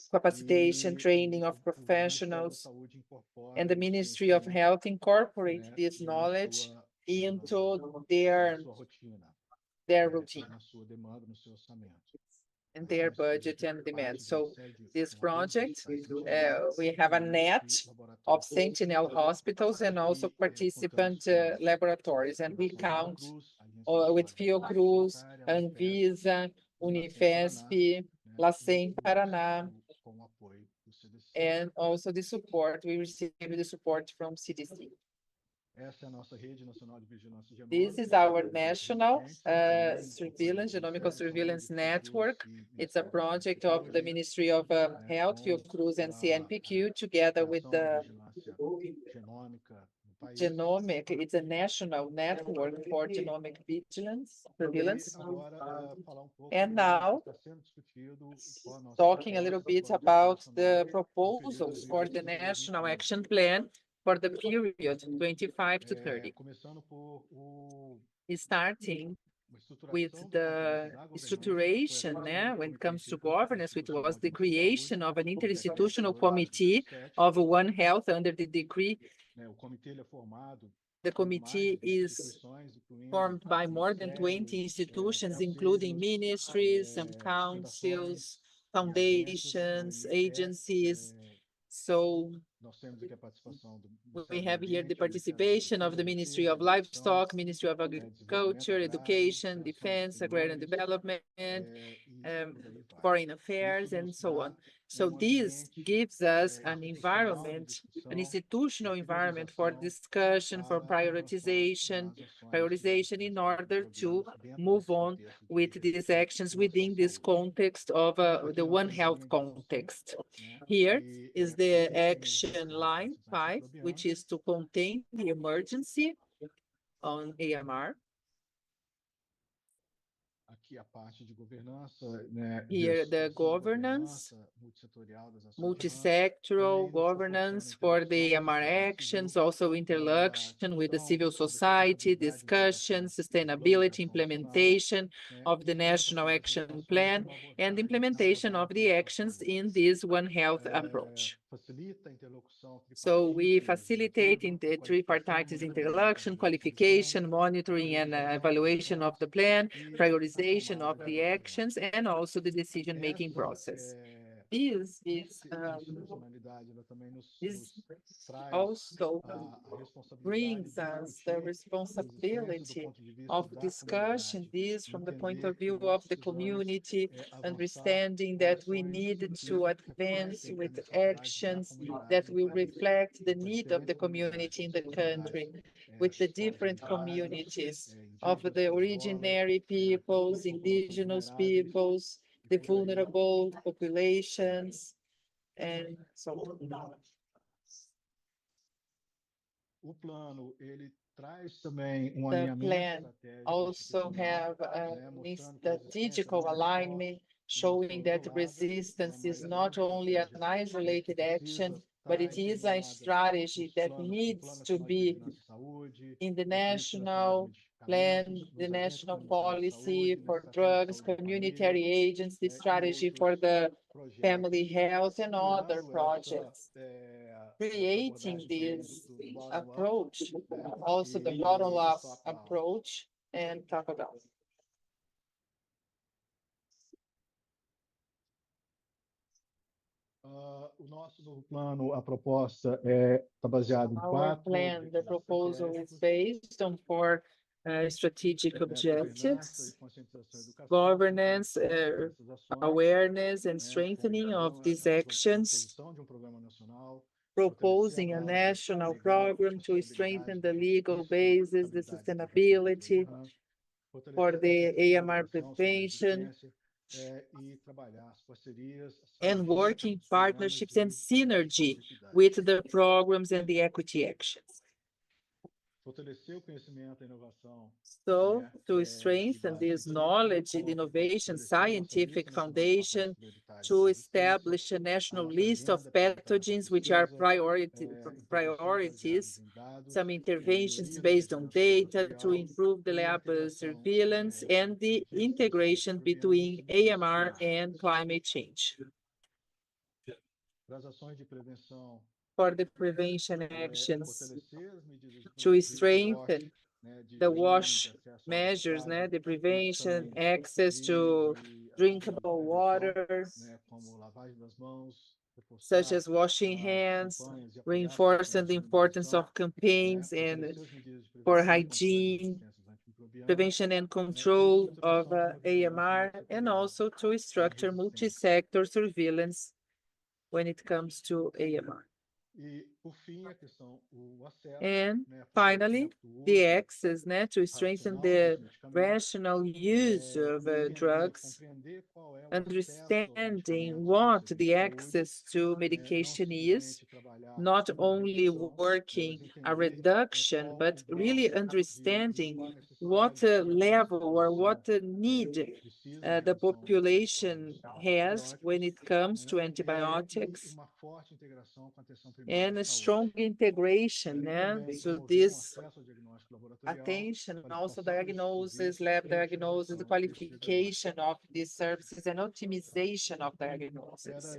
capacitation, training of professionals, and the Ministry of Health incorporate this knowledge into their routine and their budget and demand. So this project, we have a net of Sentinel hospitals and also participant laboratories, and we count with Fiocruz, Anvisa, Unifesp, LACEN Paraná, and also the support, we receive the support from CDC. This is our national surveillance, genomical surveillance network. It's a project of the Ministry of Health, Fiocruz, and CNPq, together with the genomic. It's a national network for genomic vigilance, surveillance. And now, talking a little bit about the proposals for the National Action Plan for the period 25 to 30. Starting with the structuration, when it comes to governance, which was the creation of an interinstitutional committee of One Health under the decree. The committee is formed by more than 20 institutions, including ministries, some councils, foundations, agencies. So we have here the participation of the Ministry of Livestock, Ministry of Agriculture, Education, Defense, Agrarian Development, Foreign Affairs, and so on. So this gives us an environment, an institutional environment for discussion, for prioritization in order to move on with these actions within this context of the One Health context. Here is the action line 5, which is to contain the emergency on AMR. Here, the governance, multi-sectoral governance for the AMR actions, also interlocution with the civil society, discussion, sustainability, implementation of the National Action Plan, and implementation of the actions in this One Health approach. So we facilitate in the tripartite interlocution, qualification, monitoring, and evaluation of the plan, prioritization of the actions, and also the decision-making process. This also brings us the responsibility of discussion this from the point of view of the community, understanding that we need to advance with actions that will reflect the need of the community in the country, with the different communities of the originary peoples, indigenous peoples, the vulnerable populations, and so on. The plan also have a strategical alignment, showing that resistance is not only an isolated action, but it is a strategy that needs to be in the national plan, the national policy for drugs, community agency strategy for the family health, and other projects. Creating this approach, also the bottom-up approach, and talk about. O nosso novo plano, a proposta está baseada em Our plan, the proposal is based on four strategic objectives: governance, awareness, and strengthening of these actions, proposing a national program to strengthen the legal basis, the sustainability for the AMR prevention, and working partnerships and synergy with the programs and the equity actions. So, to strengthen this knowledge and innovation scientific foundation, to establish a national list of pathogens which are priorities, some interventions based on data to improve the lab surveillance and the integration between AMR and climate change. For the prevention actions, to strengthen the wash measures, the prevention, access to drinkable water, such as washing hands, reinforcing the importance of campaigns and for hygiene, prevention and control of AMR, and also to structure multi-sector surveillance when it comes to AMR. And finally, the access to strengthen the rational use of drugs, understanding what the access to medication is, not only working a reduction, but really understanding what level or what need the population has when it comes to antibiotics, and a strong integration. So this attention, also diagnosis, lab diagnosis, the qualification of these services and optimization of diagnosis.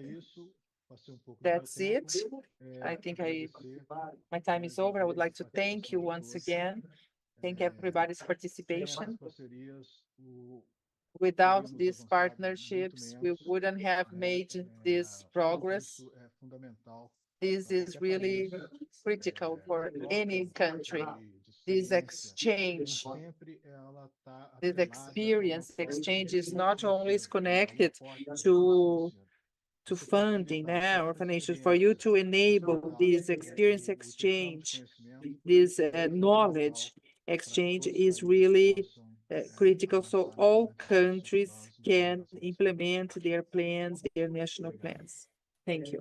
That's it. I think my time is over. I would like to thank you once again. Thank everybody's participation. Without these partnerships, we wouldn't have made this progress. This is really critical for any country. This exchange, this experience exchange is not only connected to funding or financial, for you to enable this experience exchange, this knowledge exchange is really critical, so all countries can implement their plans, their national plans. Thank you.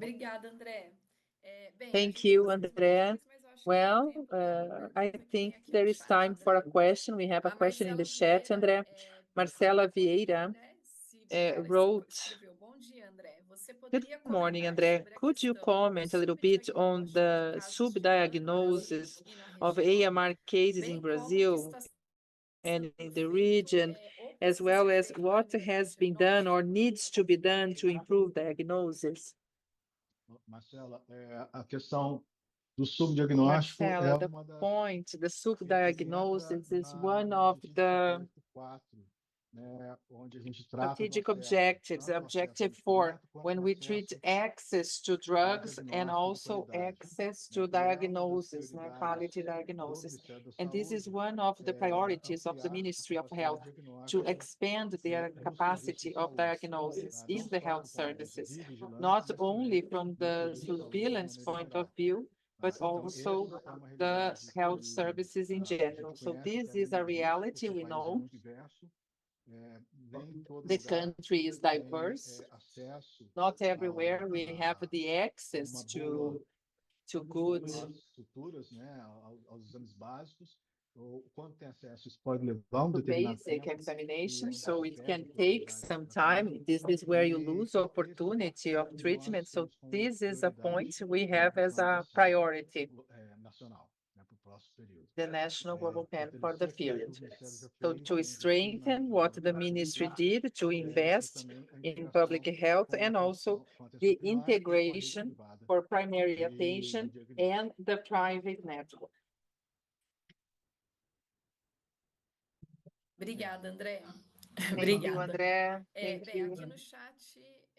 Thank you, Andrea. Well, I think there is time for a question. We have a question in the chat, Andrea. Marcela Vieira wrote, "Good morning, André. Could you comment a little bit on the subdiagnosis of AMR cases in Brazil and in the region, as well as what has been done or needs to be done to improve diagnosis?" Marcela, a questão do subdiagnóstico Marcela, the point, the subdiagnosis is one of the strategic objectives, objective 4, when we treat access to drugs and also access to diagnosis, quality diagnosis. And this is one of the priorities of the Ministry of Health, to expand their capacity of diagnosis in the health services, not only from the surveillance point of view, but also the health services in general. So this is a reality we know. The country is diverse. Not everywhere we have the access to good basic examination, so it can take some time. This is where you lose opportunity of treatment. So this is a point we have as a priority, the national global plan for the period. So to strengthen what the ministry did to invest in public health, and also the integration for primary attention and the private network. Obrigada, André. Thank you, André. Thank Bem, you. aqui no chat,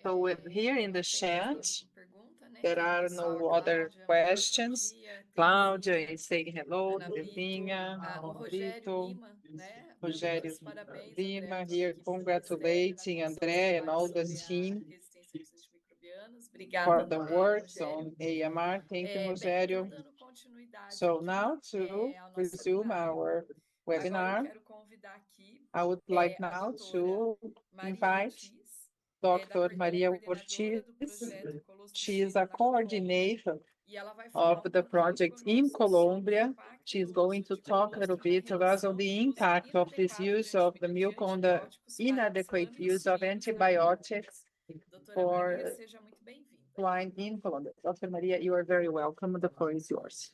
So here in não the tem mais chat, nenhuma pergunta, né? there Então, are pessoal, no a other Cláudia, bom questions. dia, Cláudia Terezinha, is saying hello, Ana Brito, Terezinha, o Rogério Brito, Lima, né? Dando Rogério aqui os parabéns, André, a Lima toda a here equipe do Ministério na congratulating condução dos André and all trabalhos the sobre a team resistência aos antimicrobianos. Obrigada, for the works Rogério. on AMR. Thank you, Bem, então, Rogério. dando continuidade So aqui now to ao nosso resume webinar. our Agora eu webinar, quero convidar aqui I would like a now doutora to Maria invite Ortiz, ela é Dr. Maria coordenadora do Ortiz. projeto Colostro She is a na Colômbia, coordinator e ela vai of falar um the pouquinho project in conosco sobre o Colombia. impacto She's do going uso to de talk a little colostro na bit to us on redução the do uso impact of this inadequado use of the de milk on the antibióticos para os inadequate use of mamíferos suínos na Colômbia. antibiotics Doutora Maria, for seja muito bem-vinda. swine in Colombia. Dr. Maria, you are very welcome. The floor is yours.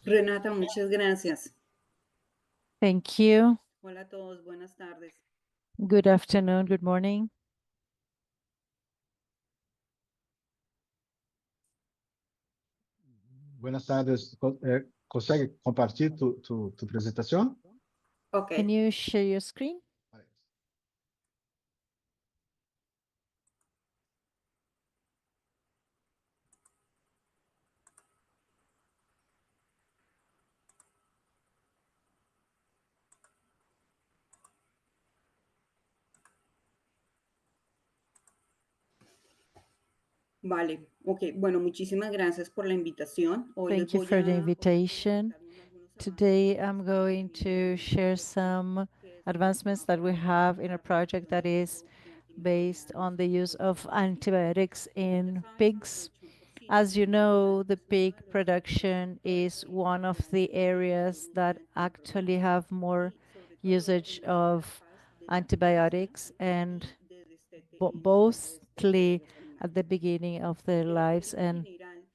Renata, muchas gracias. Thank you. Hola a todos, buenas tardes. Good afternoon, good morning. Buenas tardes. Consegue compartilhar tu apresentação? Ok, Can you share your screen? vale. Ok, bueno, muchísimas gracias por la invitación. Hoy les Thank you voy for the a invitation. presentarles algunos avances Today, que I'm estamos going to teniendo en share nuestro some proyecto, que es advancements relacionado that con we el uso have in de a la project reducción that de is uso de based antimicrobianos on the en use of producción porcina. antibiotics Como ya in saben, la pigs. producción porcina As you en general know, the es uno pig de los production sectores is que one of consideran the que tiene areas mayor uso de that actually antimicrobianos have more y sobre todo usage en las of etapas de lactancia antibiotics and y de destete y después de destete de mostly los at the animales. beginning of their El lives. objetivo And general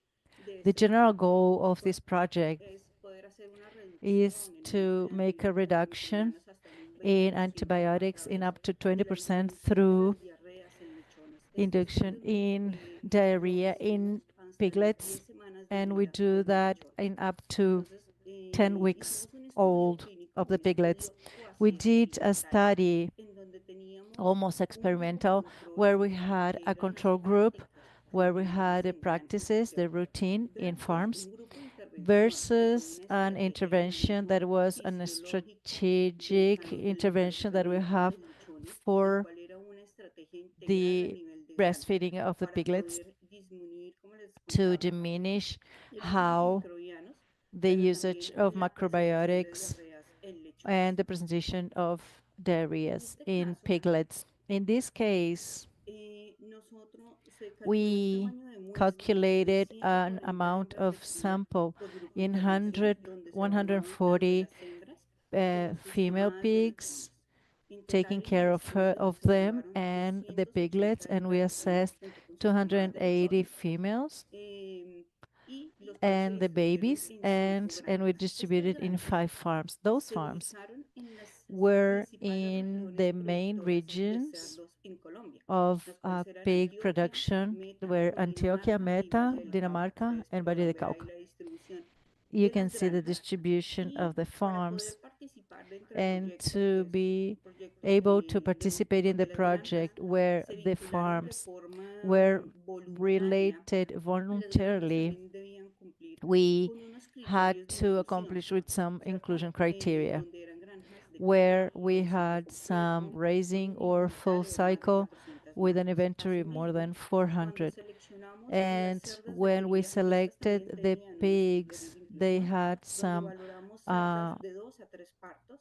de the este general proyecto goal of this pues, project es poder hacer una is reducción en el uso to de make a reduction antimicrobianos hasta en un in 20% a antibiotics in través up to de la 20% disminución de through las diarreas en lechones. Este induction estudio in lo diarrhea in hicimos hasta las piglets, 10 semanas de and we vida do de los that lechones. in up to Entonces, 10 weeks hicimos un estudio old of clínico the piglets. estudio We cuasi did a experimental study, en donde teníamos almost un grupo experimental, control where we had que a eran las control group, prácticas where we cotidianas had the en granjas, practices, the ¿cierto? routine in Versus farms, un grupo de intervención que fue versus una an estrategia de intervention that intervención was a fisiológica de strategic salud intervention that we bucal have de lechones, el for cual era una estrategia integral a the nivel de granja breastfeeding of the para piglets poder disminuir, como les to contaba, diminish el uso de how antimicrobianos, the pero usage también of la presentación de macrobiotics diarreas en and lechones. the presentation of En diarrheas este in caso, piglets. In this case, nosotros se calculó el we tamaño de muestra de calculated an 140 amount hembras de of cría sample por grupo de in intervención, donde se evaluaban tanto 140 las hembras como sus female camadas de pigs, lechones. En taking total, en el care estudio of se them evaluaron and the 280 piglets, and we hembras de cría assessed junto con sus camadas de 280 lechones, females y los cuales se and the distribuyeron babies, en 5 and we granjas. Estas distributed in granjas 5 farms. Those se farms ubicaron en las were principales in regiones the main productoras de regions cerdos en Colombia, of las cuales eran pig Antioquia, production, Meta, were Antioquia, Cundinamarca y Meta, Valle del Cauca. Dinamarca, Ustedes and Valle podrán del ver ahí Cauca. la distribución You de can las see the granjas. distribution Y of the para poder farms, participar dentro del and proyecto, que to es un be proyecto able to participate in donde the las granjas project where se the vincularon de farms forma were voluntaria, related las granjas voluntarily, también debían cumplir we con unos had criterios de to inclusión, accomplish with some ¿cierto? inclusion criteria, Donde eran granjas de where cría o we de ciclo had some completo, con raising un or full inventario de más de cycle 400 with an madres. inventory more Asimismo, than cuando 400. seleccionamos las And cerdas de when we cría, estas selected también the tenían unos criterios pigs, de they inclusión, had donde some, valoramos uh, cerdas de 2 a 3 partos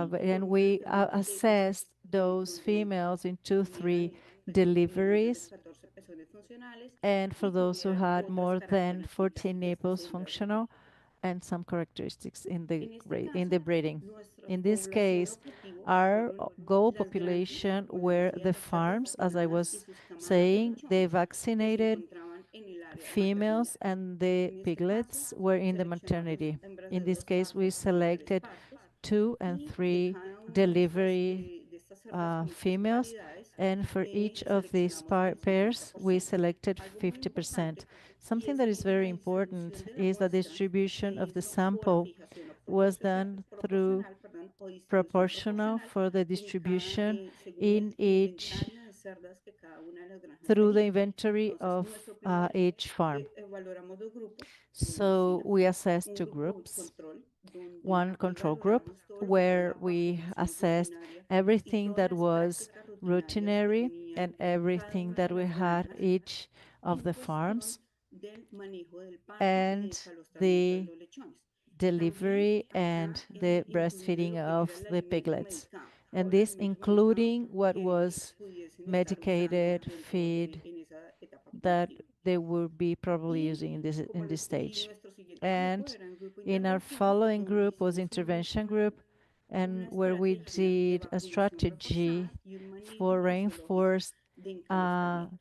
y con and un we abdomen de assessed pezones those donde females in 2-3 tenían mayores de deliveries. 14 pezones funcionales And for y those who tuvieran had otras more than características 14 estas nipples hembras de functional cría. and some characteristics in En este the caso, breeding. nuestra In this población case, objetivo our fueron goal las granjas population donde were nacían the las cerdas farms, as I vacunadas y was sus camadas de saying, the lechones que se vaccinated encontraban en el área de females maternidad. and the En este caso, piglets were in the seleccionamos maternity. hembras In de this 2 case, we partos y de 3 selected partos 2 and y de 3 cada una delivery de estas cerdas con estas females, paridades and for each of these seleccionamos el pairs, we 50%. selected Algo muy 50%. importante y Something es that is que very la distribución important de la is the muestra distribution se of the hizo por sample fijación was done through proporcional, perdón, o distribución proportional proporcional for the en cada, distribution según el in each inventario de cerdas que cada una de las granjas through the tenía. inventory Entonces, of nuestro primer, each farm. evaluamos dos grupos, como So decía, we assessed un two grupo groups, control, donde one ahí control group valorábamos todo lo que era where la we vacunación assessed rutinaria y everything todas that las was prácticas rutinarias que routinary and tenían cada everything una de that we las had granjas each of en the farms cuestión del manejo del parto y del and calostramiento de the los lechones. También delivery and acá the incluido breastfeeding lo que of era el the alimento piglets. medicado, todo And el this alimento medicado including what que was pudiesen estar usando medicated dentro feed en esa etapa that prenatal. they would be probably Y, using in this y stage. nuestro siguiente grupo And era un grupo in our interventivo, following donde group was hicimos intervention group, and una where we estrategia de did a vacunación strategy reforzada y un manejo for fisiológico reinforced de uh, encalostramiento.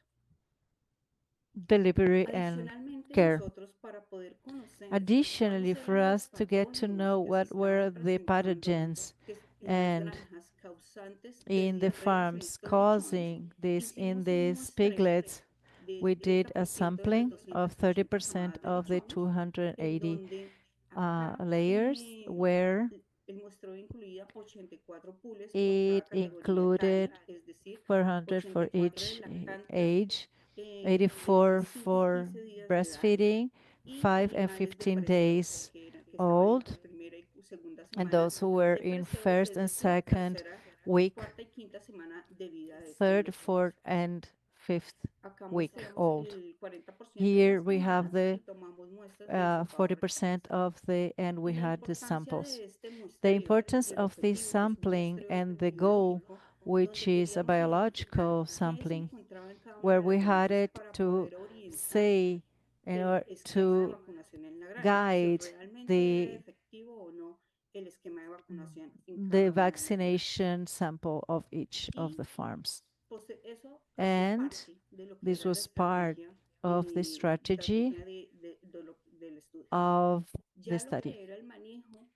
delivery and Adicionalmente, care. nosotros para poder conocer Additionally, cuáles for eran los us to get to patógenos know que se what estaban were the presentando pathogens en las and granjas causantes de in the diarreas en farms estos lechones, causing this in hicimos un these muestreo piglets, de we did a 30% de las sampling of 280 30% camadas de of the lechones, en 280 donde acá layers, where el muestreo incluía 84 pules por it cada categoría included etárea, es decir, 400 for 84 de each lactantes age, entre 84 5 y for 15 días de edad breastfeeding, y 5 and animales de 15 precio, o sea, days que estaban entre old, primera y segunda and semana those who were de in precio, first es and decir, second tercera, week, cuarta y quinta semana de vida de estos third, lechones. fourth, and fifth Acá week mostramos old. el 40% de Here las we have camadas the y tomamos muestras de desopador 40% rectal. of the, and we La had the importancia samples. de este The muestreo importance y el of this objetivo es un sampling muestreo and the goal, epidemiológico which donde is a queríamos identificar biological qué se sampling, encontraba en cada una where de las we had granjas it para to poder orientar say in el order esquema de to vacunación en la granja, si guide realmente era the efectivo o no el esquema de vacunación en the cada una de las granjas. vaccination sample of each of the Y farms. pues eso hacía And parte de lo que this era la was part of the strategy estrategia del estudio. of the Ya lo study. que era el manejo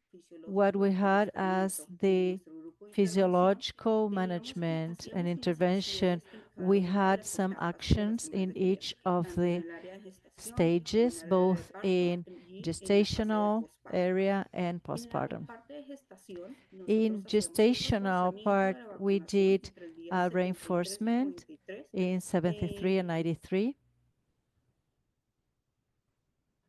What fisiológico we del had as calostramiento de the nuestro grupo de intervención, physiological management and hacíamos unas intervention, acciones en cada we una de had las some etapas de la actions semana in de cría, each of tanto en the el área de gestación como en stages, el área de both parto in y en la fase de gestational posparto. area and En la postpartum. parte de gestación, In nosotros hacíamos un gestational reforzamiento part, de la we vacunación did entre el día a 73 y reinforcement 93, in 73 and 93,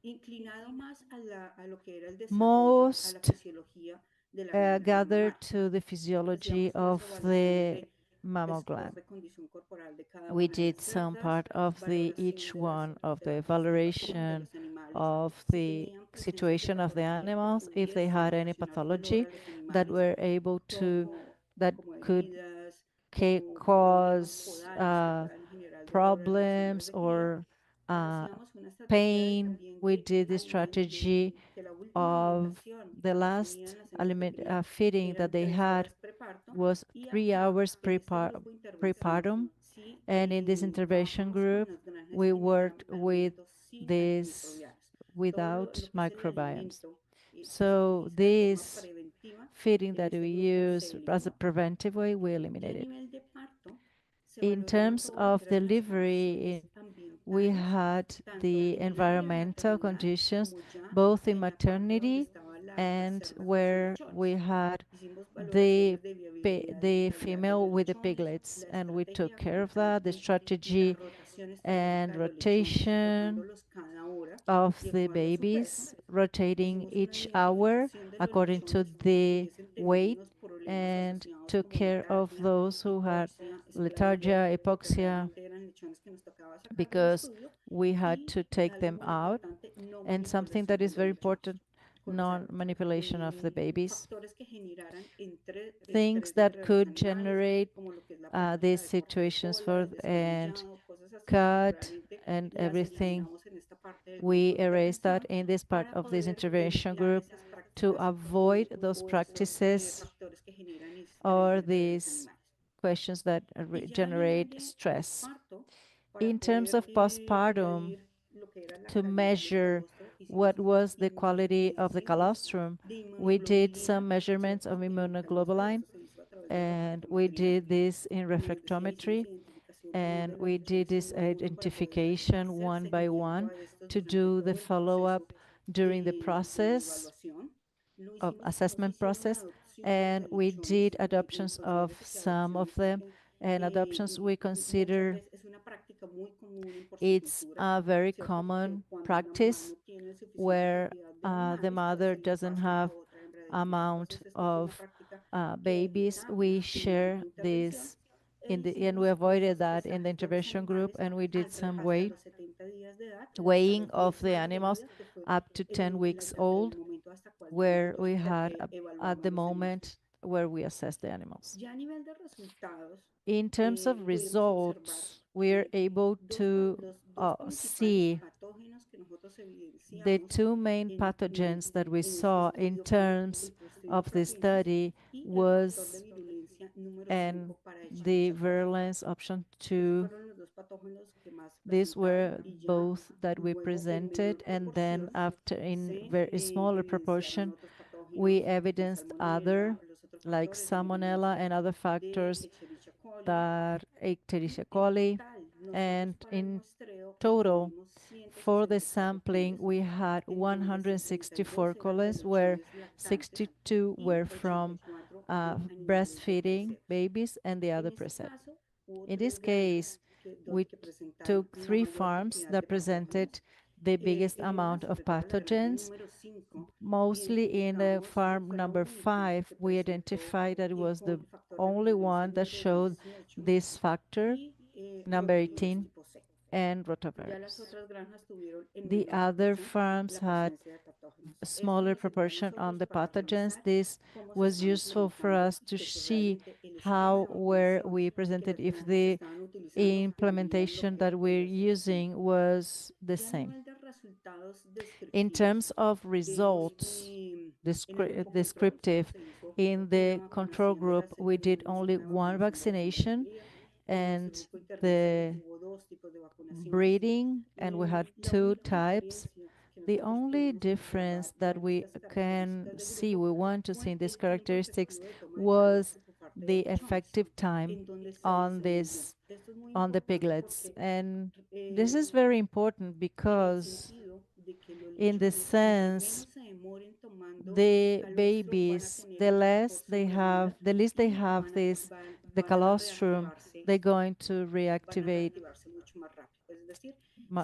inclinado más a lo que era el desarrollo, a la most fisiología de la glándula gathered mamaria. to the physiology Hacíamos unas of evaluaciones the de mammal scores gland. de condición corporal de cada We una de las did some cerdas, part of the each valoración one of de la the conservación de evaluation los animales, of si the tenían presencias de situation of the patología que animals, if they pudiesen had any ocasionar dolor pathology a los that animales, were able to, como, that como could heridas, como problemas cause podales que puedan generar dolor a las hembras problems de cría. or Hacíamos una estrategia de pain. también We did the strategy que la última of alimentación the que consumían last las hembras de cría feeding that eran they 3 horas had preparto was y 3 hours acá en este grupo intervención prepartum. sí And in this intervention trabajamos con group, las granjas we que generan worked with alimentos sin this antimicrobianos. Todo without lo que es el microbiomes. alimento que se So utiliza de forma this preventiva feeding en that we este grupo se use as a eliminó. preventive way, we Ya a eliminated. nivel de parto, se In valoraron terms todo lo que of eran las condiciones delivery, we ambientales, had tanto the en el área de environmental maternidad conditions, como ya both in en la parte donde maternity estaban las and cerdas con sus where we lechones. had Hicimos the valoraciones de viabilidad y the vitalidad de los female with the lechones, piglets, la and we took estrategia care con of cada that, the pul y la strategy rotación estratégica and de los lechones, rotation rotándolos cada hora of de the acuerdo a su peso. babies, rotating Hicimos una each hour identificación de los according to lechones que the pudiesen tener weight, unos problemas and asociados took como care of letargia, those who had hipoxia, esclavitud, lethargia, porque hypoxia, realmente eran lechones que nos tocaba sacar del because estudio. we had Y to take algo them muy out. importante, no And something that manipulación de is los very lechones important, con cerdas. non-manipulation of the babies. Factores que generaran Things estrés that entre los could animales, generate como lo que es la práctica these de corte de situations cola, for el and descabellado, cosas así, pues cut realmente and las everything. eliminamos en esta parte del We grupo de erase that intervención in this part para of this poder intervention evitar group esas to prácticas avoid those o esos practices factores que generan estrés or entre los these animales. questions that Y ya a nivel generate de stress. posparto, para In terms poder of postpartum, medir lo que era la to calidad del measure calostro, hicimos what unas was the quality of the mediciones colostrum, de we did inmunoglobulina, some measurements of ¿cierto? En el calostro, immunoglobulin, esto se hizo a través de and we refractometría. did this in Como les decía, hicimos refractometry, identificación también and de los we did lechones this uno a uno para poder identification hacer one by seguimiento one a estos to durante do the todo el proceso follow-up during the de process. evaluación. Lo of hicimos, assessment hicieron process, adopciones de and we did adopciones adoptions of proceedimientos de some of adopciones them. And adoptions, we muchas consider veces es una práctica muy común en it's porcicultura, a very ¿cierto? Que common cuando una mamá practice no tiene suficiente where cantidad de the animales, pues mother se los doesn't pasan a have otra hembra de lidia. amount Entonces, esta es una of práctica que babies. We evitamos en el grupo share de intervención this e and we hicimos avoided that in the pesajes de los intervention group, animales and we did some hasta los 70 días de edad, hasta weighing los of 10 the años de animals vida, que fue up to 10 weeks el old, momento hasta cual where nosotros we had at evaluamos the los animales. moment where we assess the animals. Ya a nivel de resultados, In terms of pudimos observar results, we're able to dos principales see patógenos que nosotros the evidenciamos two main pathogens that we en este saw in estudio fue el terms Clostridium of the perfringens study y el factor de was virulencia número and 5 para the Echerichia coli. virulence option Esos 2. fueron los dos patógenos que más These presentaron were y ya both that we luego en menor presented, and then proporción after in se very smaller evidenciaron proportion, otros we patógenos, la evidenced other salmonela, los otros like factores de salmonella virulencia and other de factors Echerichia coli that y Ictericia en coli. total nosotros And para el in muestreo total, obtuvimos for the 164 sampling, coles we had en donde 164 62 eran de coles, where adopciones lactantes 62 y were from 84 de animales ya breastfeeding pareceros. babies, and the En other este present. caso, hubo In this tres granjas case, we que presentaron took la 3 mayor farms cantidad de that patógenos. presented the biggest amount Sobre of todo la granja pathogens. número 5, Mostly in the identificamos y farm fue la number única 5, que we presentó identified that it was the con factor de only virulencia one that número showed 18 this factor, y number rotavirus 18, tipo C. and Ya las rotavirus. otras granjas tuvieron en The menor other proporción farms la had presencia de patógenos. a Esto smaller nos sirvió a proportion on nosotros the para pathogens. revisar This cómo se was estaba useful for implementando us to de si see realmente el esquema how de where vacunación we que presented las if granjas the estaban utilizando cubrían lo implementation que that we're debía ser using estimado. was the Ya a same. nivel de resultados In descriptivos, terms of vemos results, en el grupo control solo descriptive, se hizo in una the control vacunación de la group, we did only una one vacunación de la vaccination, cría. En nuestro and grupo de intervención the hubo dos tipos de vacunaciones. breeding, and we had La 2 única types. diferencia que The nosotros only pudimos difference observar that ya en we estas can características de see, grupo we want to see fue in these el tiempo characteristics, efectivo de toma de was calostro por parte de the pichones, effective time en donde se on disminuyó. this, Esto es muy on the importante piglets. porque And this is very important en el because sentido de que los in the lechones, entre sense menos se demoren tomando the calostro, van a babies, tener the más less precoz su they have, movilidad the least they y have this, the van a colostrum, reactivarse, they're going to reactivate mucho más rápido. Es decir,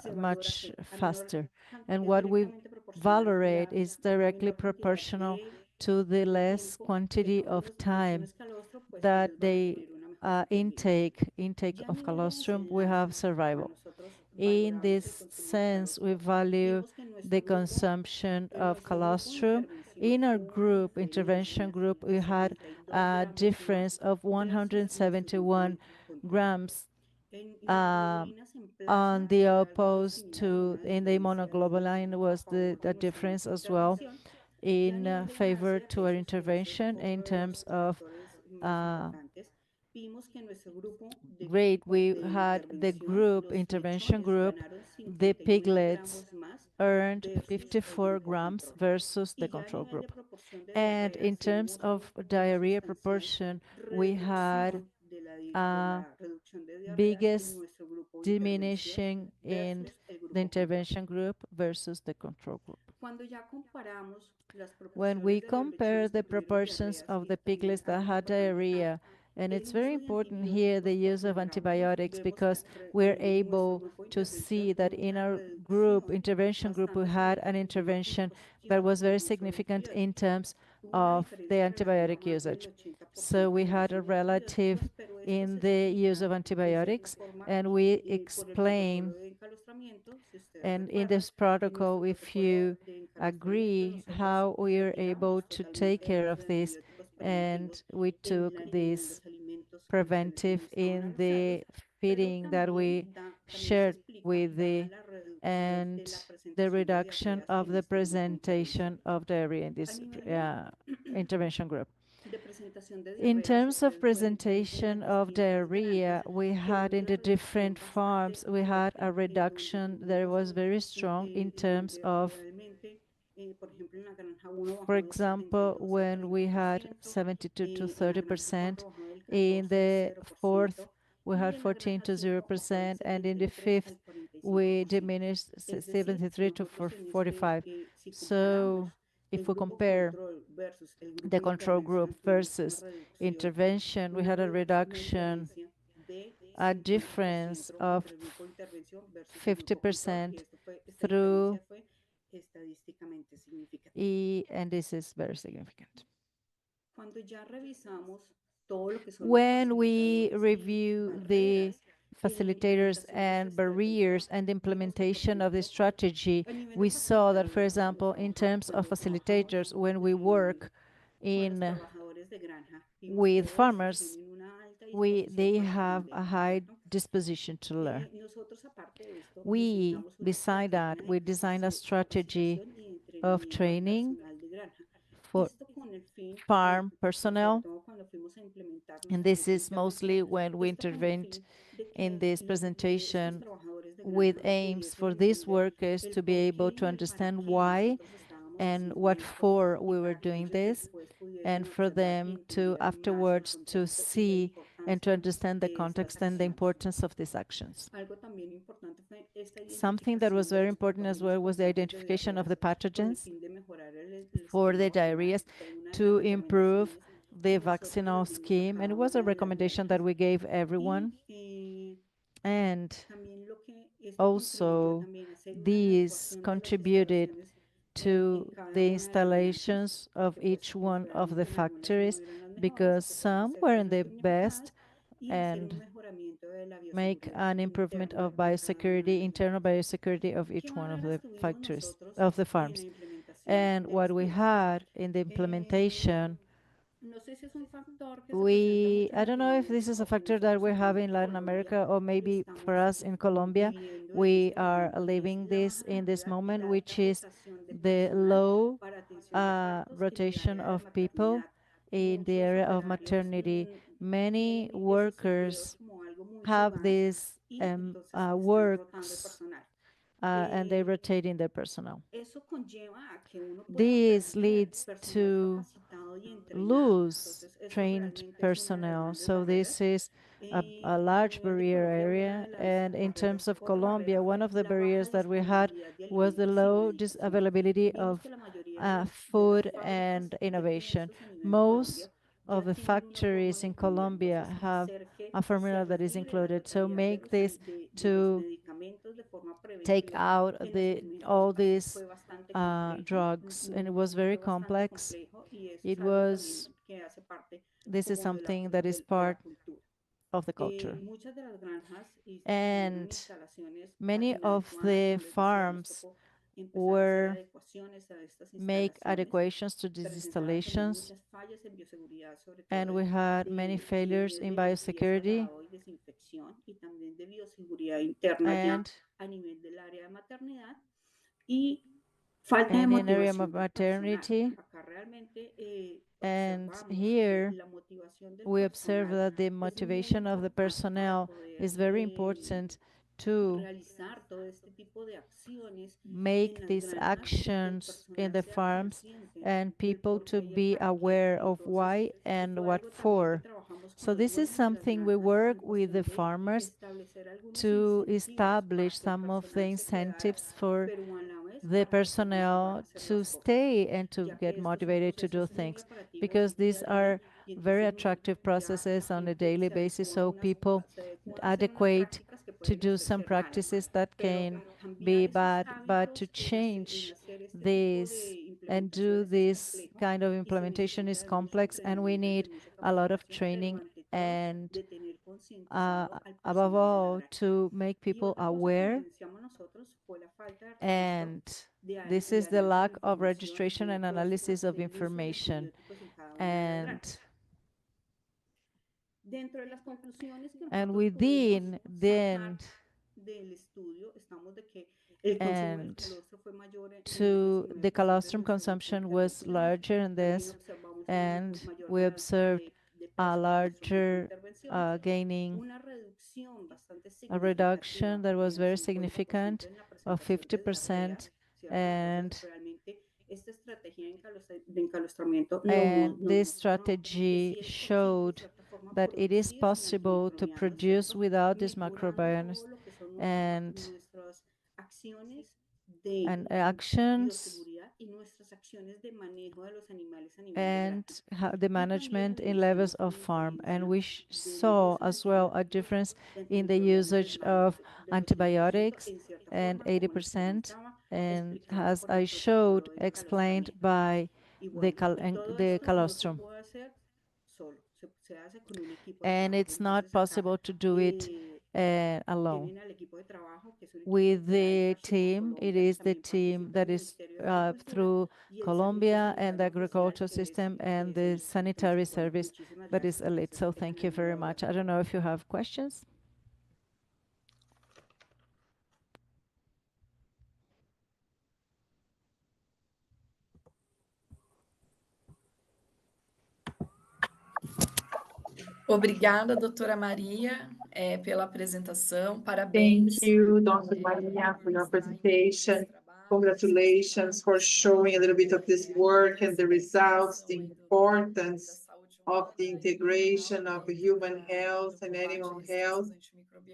se valora much que a menor faster. And what we directamente proporcional valorate is a directly menor cantidad proportional to the less tiempo que le quantity tomen of los time lechones calostro, pues that ellos van a they tener una mejor supervivencia. intake Ya a of nivel de colostrum, we have desenlace, cuando survival. nosotros In valoramos el this consumo de sense, we calostro, value vimos que the consumption of de colostrum. intervención In our hubo una group, diferencia en intervention la group, we de had 72 a gramos difference más of versus nuestro grupo 171 en control. grams En um, inmunoglobulinas en on plasma the era algo opposed similar, to una in the diferencia immunoglobulin a was favor de the nuestro difference grupo de as well intervención. Ya a in nivel de favor ganancia de to our peso, que ese es intervention otro in de los terms of factores más uh, importantes, vimos que en nuestro grupo grade. We de had the intervención, group, los intervention lechones group, ganaron the 59 piglets gramos más earned versus el 54 grupo grams control. versus the Y ya a control nivel de group. proporción de And diarrea, in sí terms vimos of una diarrhea sustancial proportion, we had reducción de a la reducción de diarreas en biggest nuestro grupo de intervención diminishing in versus el the grupo control. intervention group versus the control group. Cuando ya comparamos las When proporciones we de los compare lechones que the tuvieron proportions diarreas of y the también piglets that had diarrhea, and el it's very uso de important here the antibióticos por use of kilogramo, antibiotics vemos que because we're en nuestro able grupo de to intervención see that hubo in una our group, reducción intervention group, we bastante had an significativa en intervention that exposición was very al uso de significant in antibióticos. terms Hubo una of the diferencia relativa antibiotic más del usage. 80% So we en el had uso a de antibióticos, relative pero esto in se the use explica of de cierta antibiotics, forma and we por el protocolo explain, de encalostramiento, si ustedes and in recuerdan, this en nuestro protocol, if protocolo you de encalostramiento agree nosotros how we are able retiramos to take totalmente el care uso of de this, antibióticos and preventivos we took en this los alimentos en los cuales preventive estaban in the anexados, pero feeding that we también se shared explica, with dada the la reducción de and la the presentación de reduction diarreas of en the este grupo de intervención. presentation of dairy in A this nivel de, intervention group. de presentación de In diarreas, terms of ustedes pueden ver en las presentation of distintas diarrhea, granjas we que had hubo in una the reducción different bastante farms, we had a fuerte en donde reduction that tuvimos was very strong in en terms donde of, realmente, por ejemplo, en la granja 1 for bajó de example, 72 a when we had 30%, 72 to en la granja 30%, 4 bajó del in 14 al the fourth 0% we y had en la 14 granja to 5 bajó del 0%, and in the 73 fifth al we 45%. diminished Es decir, 73 to nosotros en 45. si So comparamos if we compare the control group versus intervention, we had a reduction, a difference of 50% through E, and this is very significant. When we review the facilitators and barriers and implementation of the strategy, we saw that, for example, in terms of facilitators, when we work with farmers, they have a high disposition to learn. Beside that, we designed a strategy of training for farm personnel, and this is mostly when we intervened in this presentation with aims for these workers to be able to understand why and what for we were doing this, and for them to afterwards to see and to understand the context and the importance of these actions. Something that was very important as well was the identification of the pathogens for the diarrheas to improve the vaccinal scheme, and it was a recommendation that we gave everyone. And also, these contributed to the installations of each one of the factories, because some weren't the best, and make an improvement of biosecurity, internal biosecurity of each one of the factories, of the farms. And what we had in the implementation, I don't know if this is a factor that we have in Latin America, or maybe for us in Colombia, we are living this in this moment, which is the low rotation of people in the area of maternity. Many workers have these works and they rotate in their personnel. This leads to lose trained personnel. So this is a large barrier area. And in terms of Colombia, one of the barriers that we had was the low availability of food and innovation. Most of the factories in Colombia have a formula that is included. So make this to take out all these drugs, and it was very complex. This is something that is part of the culture. And many of the farms make adequations to these installations, and we had many failures in biosecurity and in area of maternity. And here we observe that the motivation of the personnel is very important to make these actions in the farms and people to be aware of why and what for. So this is something we work with the farmers to establish some of the incentives for the personnel to stay and to get motivated to do things, because these are very attractive processes on a daily basis. So people adequate to do some practices that can be bad, but to change this and do this kind of implementation is complex, and we need a lot of training and above all to make people aware. And this is the lack of registration and analysis of information. And within then the colostrum consumption was larger in this, and we observed a larger gaining, a reduction that was very significant of 50%, and this strategy showed that it is possible to produce without these microbiomes, and actions and the management in levels of farm. And we saw as well a difference in the usage of antibiotics and 80%, and as I showed, explained by the colostrum. And it's not possible to do it alone. With the team, it is the team that is through Colombia and the agricultural system and the sanitary service that is elite. So thank you very much. I don't know if you have questions. Obrigada, doutora Maria, pela apresentação. Parabéns. Thank you, Dr. Maria, for your presentation. Congratulations for showing a little bit of this work and the results, the importance of the integration of human health and animal health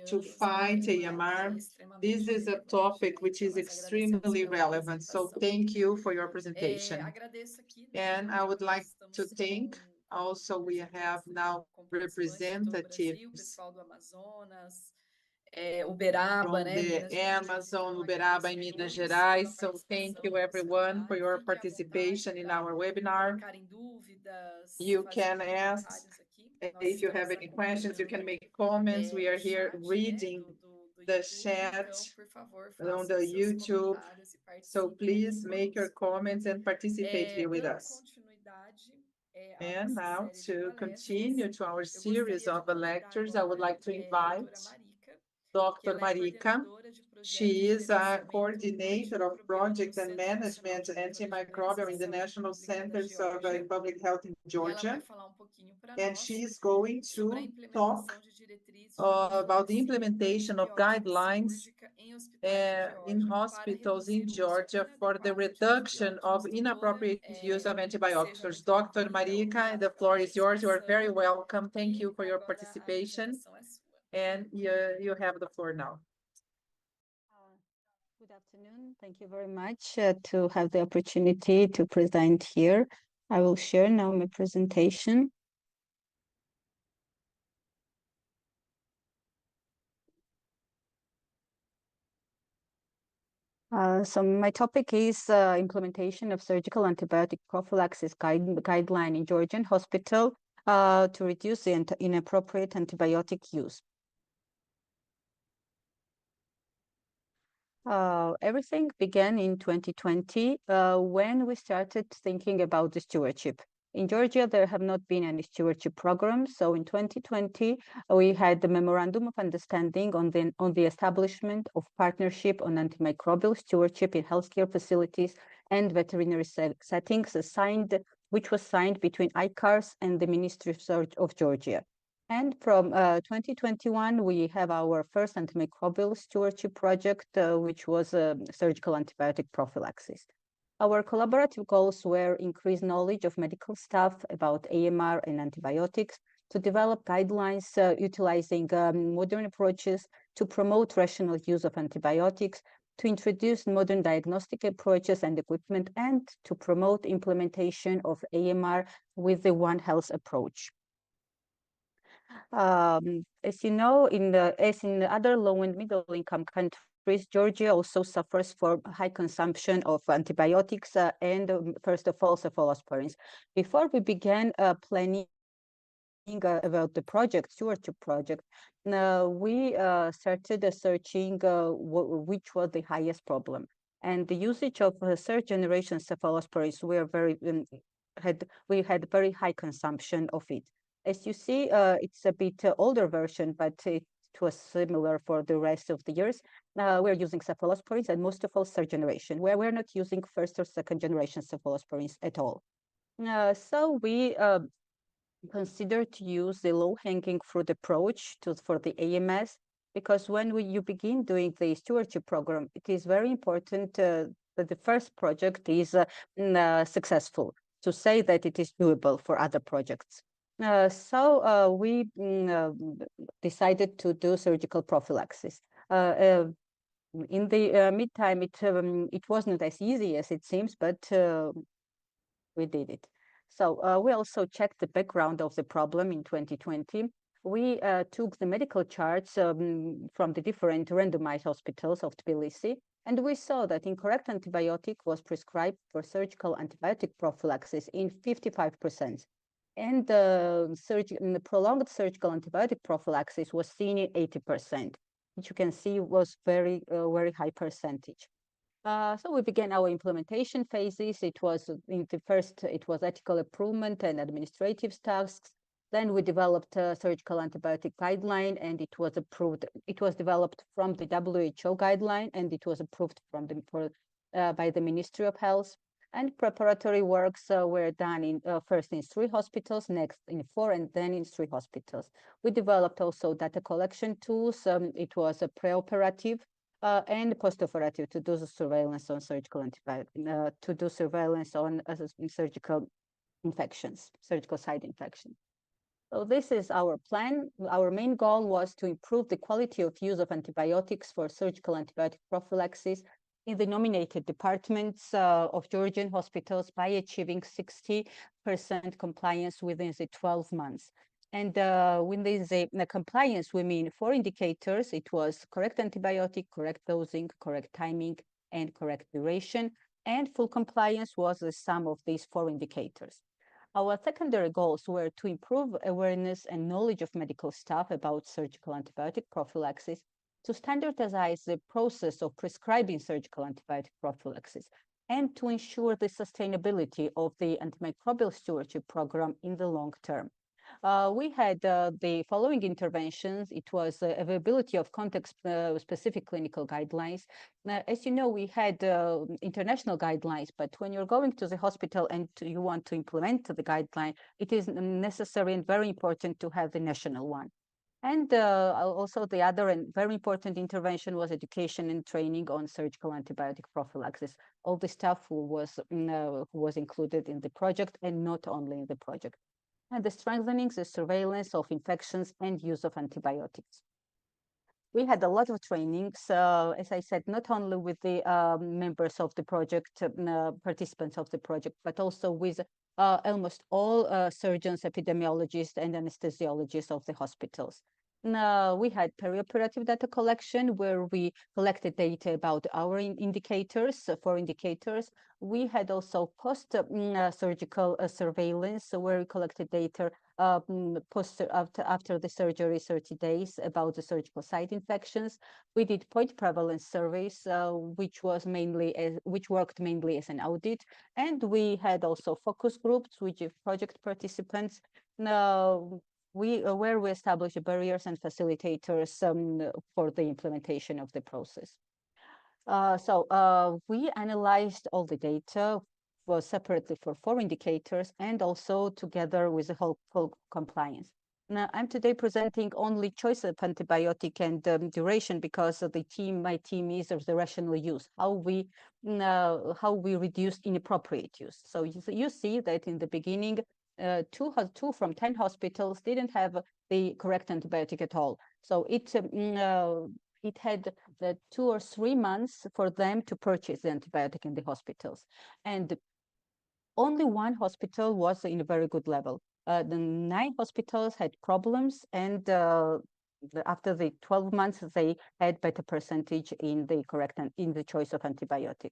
to fight AMR. This is a topic which is extremely relevant. So thank you for your presentation. And I would like to thank also we have now representatives Uberaba, from the Amazon, Uberaba, in Minas Gerais. So thank you everyone for your participation in our webinar. You can ask if you have any questions, you can make comments. We are here reading the chat on the YouTube. So please make your comments and participate here with us. And now to continue to our series of lectures, I would like to invite Dr. Marika. She is a coordinator of project and management antimicrobial in the National Centers of Public Health in Georgia. And she is going to talk about the implementation of guidelines in hospitals in Georgia for the reduction of inappropriate use of antibiotics. Dr. Marika, the floor is yours. You are very welcome. Thank you for your participation. And you have the floor now. Good afternoon. Thank you very much to have the opportunity to present here. I will share now my presentation. So my topic is implementation of surgical antibiotic prophylaxis guideline in Georgian hospital to reduce the inappropriate antibiotic use. Everything began in 2020 when we started thinking about the stewardship. In Georgia, there have not been any stewardship programs. So in 2020, we had the Memorandum of Understanding on the establishment of partnership on antimicrobial stewardship in healthcare facilities and veterinary settings, which was signed between ICARS and the Ministry of Georgia. And from 2021, we have our first antimicrobial stewardship project, which was surgical antibiotic prophylaxis. Our collaborative goals were increase knowledge of medical staff about AMR and antibiotics, to develop guidelines utilizing modern approaches to promote rational use of antibiotics, to introduce modern diagnostic approaches and equipment, and to promote implementation of AMR with the One Health approach. As you know, as in other low and middle income countries, Georgia also suffers from high consumption of antibiotics and first of all, cephalosporins. Before we began planning about the stewardship project, we started searching which was the highest problem. And the usage of third generation cephalosporins, we had very high consumption of it. As you see, it's a bit older version, but it was similar for the rest of the years. We're using cephalosporins and most of all third generation, where we're not using first or second generation cephalosporins at all. So we considered to use the low-hanging fruit approach for the AMS, because when you begin doing the stewardship program, it is very important that the first project is successful, to say that it is doable for other projects. So we decided to do surgical prophylaxis. In the meantime, it wasn't as easy as it seems, but we did it. So we also checked the background of the problem in 2020. We took the medical charts from the different randomized hospitals of Tbilisi, and we saw that incorrect antibiotic was prescribed for surgical antibiotic prophylaxis in 55%. And the prolonged surgical antibiotic prophylaxis was seen in 80%, which you can see was very high percentage. So we began our implementation phases. It was it was ethical improvement and administrative tasks. Then we developed a surgical antibiotic guideline, and it was approved. It was developed from the WHO guideline, and it was approved by the Ministry of Health. And preparatory works were done first in 3 hospitals, next in 4, and then in 3 hospitals. We developed also data collection tools. It was a preoperative and post-operative to do the surveillance on surgical antibiotic, to do surveillance on surgical infections, surgical site infections. So this is our plan. Our main goal was to improve the quality of use of antibiotics for surgical antibiotic prophylaxis in the nominated departments of Georgian hospitals by achieving 60% compliance within the 12 months. And when there's a compliance, we mean 4 indicators. It was correct antibiotic, correct dosing, correct timing, and correct duration. And full compliance was the sum of these 4 indicators. Our secondary goals were to improve awareness and knowledge of medical staff about surgical antibiotic prophylaxis, to standardize the process of prescribing surgical antibiotic prophylaxis, and to ensure the sustainability of the antimicrobial stewardship program in the long term. We had the following interventions. It was availability of context-specific clinical guidelines. As you know, we had international guidelines, but when you're going to the hospital and you want to implement the guideline, it is necessary and very important to have the national one. And also the other and very important intervention was education and training on surgical antibiotic prophylaxis. All the staff who was included in the project, and not only in the project. And the strengthening the surveillance of infections and use of antibiotics. We had a lot of trainings, as I said, not only with the members of the project, participants of the project, but also with almost all surgeons, epidemiologists, and anesthesiologists of the hospitals. We had perioperative data collection, where we collected data about our indicators, 4 indicators. We had also post-surgical surveillance, where we collected data after the surgery, 30 days, about the surgical site infections. We did point prevalence surveys, which worked mainly as an audit, and we had also focus groups, which project participants. Where we established barriers and facilitators for the implementation of the process. We analyzed all the data separately for 4 indicators, and also together with the whole full compliance. Now, I'm today presenting only choice of antibiotic and duration, because of my team is of the rational use, how we reduce inappropriate use. So you see that in the beginning, 2 from 10 hospitals didn't have the correct antibiotic at all. So it had 2 or 3 months for them to purchase the antibiotic in the hospitals. And only 1 hospital was in a very good level. The 9 hospitals had problems, and after the 12 months, they had better percentage in the choice of antibiotic.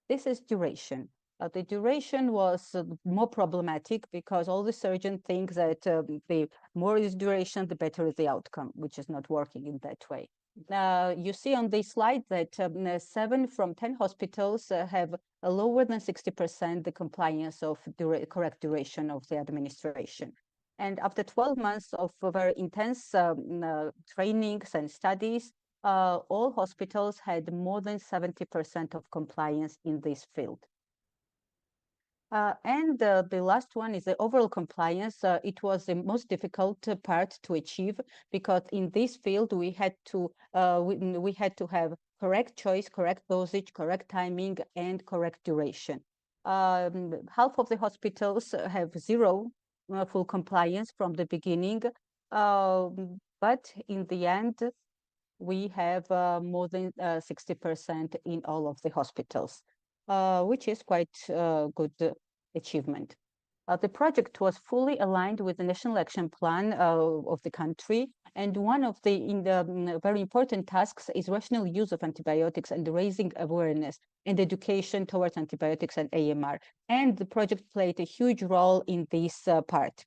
This is duration. The duration was more problematic, because all the surgeons think that the more is duration, the better is the outcome, which is not working in that way. You see on this slide that 7 from 10 hospitals have a lower than 60% the compliance of correct duration of the administration. And after 12 months of very intense trainings and studies, all hospitals had more than 70% of compliance in this field. And the last one is the overall compliance. It was the most difficult part to achieve, because in this field we had to have correct choice, correct dosage, correct timing, and correct duration. Half of the hospitals have 0 full compliance from the beginning, but in the end, we have more than 60% in all of the hospitals, which is quite a good achievement. The project was fully aligned with the National Action Plan of the country, and one of the very important tasks is rational use of antibiotics and raising awareness and education towards antibiotics and AMR. And the project played a huge role in this part.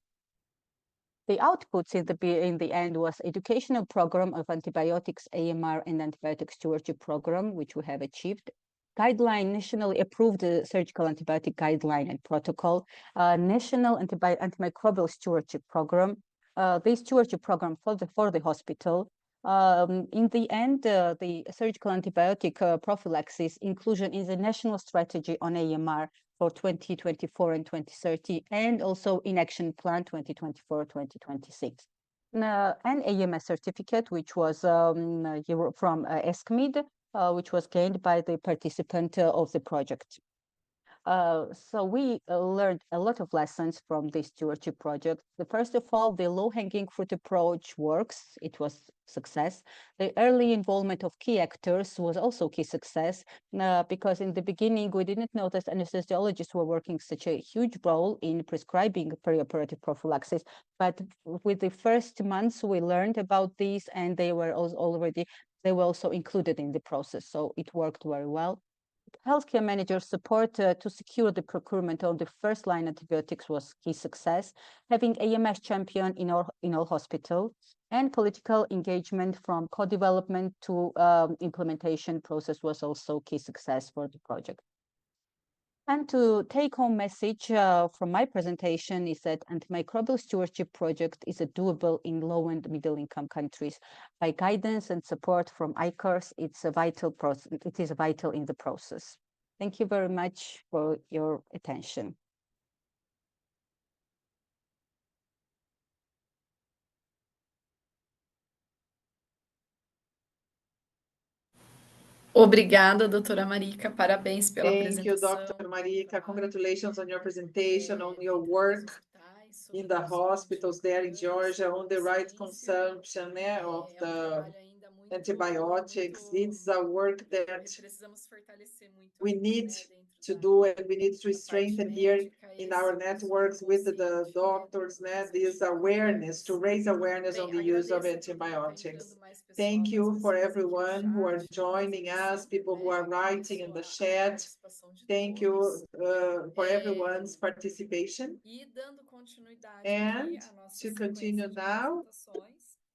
The outputs in the end was educational program of antibiotics, AMR, and antibiotic stewardship program, which we have achieved. Guideline, nationally approved surgical antibiotic guideline and protocol, national antimicrobial stewardship program, the stewardship program for the hospital. In the end, the surgical antibiotic prophylaxis inclusion in the national strategy on AMR for 2024 and 2030, and also in action plan 2024-2026. An AMS certificate, which was from ESCMID, which was gained by the participant of the project. So we learned a lot of lessons from this stewardship project. First of all, the low-hanging fruit approach works. It was success. The early involvement of key actors was also key success because in the beginning, we didn't know that anesthesiologists were working such a huge role in prescribing perioperative prophylaxis. But with the first months, we learned about these and they were also included in the process. So it worked very well. Healthcare manager support to secure the procurement of the first line antibiotics was key success. Having AMS champion in all hospitals, and political engagement from co-development to implementation process was also key success for the project. And to take home message from my presentation is that antimicrobial stewardship project is a doable in low and middle income countries. By guidance and support from ICARS, it's a vital process. It is vital in the process. Thank you very much for your attention. Obrigada, doutora Marica. Parabéns pela Thank you, apresentação. Dr. Marica. Congratulations on your presentation, on your work in the hospitals there in Georgia, on the right consumption of the antibiotics. It's a work that we need to do, and we need to strengthen here in our networks with the doctors, this awareness, to raise awareness on the use of antibiotics. Thank you for everyone who are joining us, people who are writing in the chat. Thank you for everyone's participation. And to continue now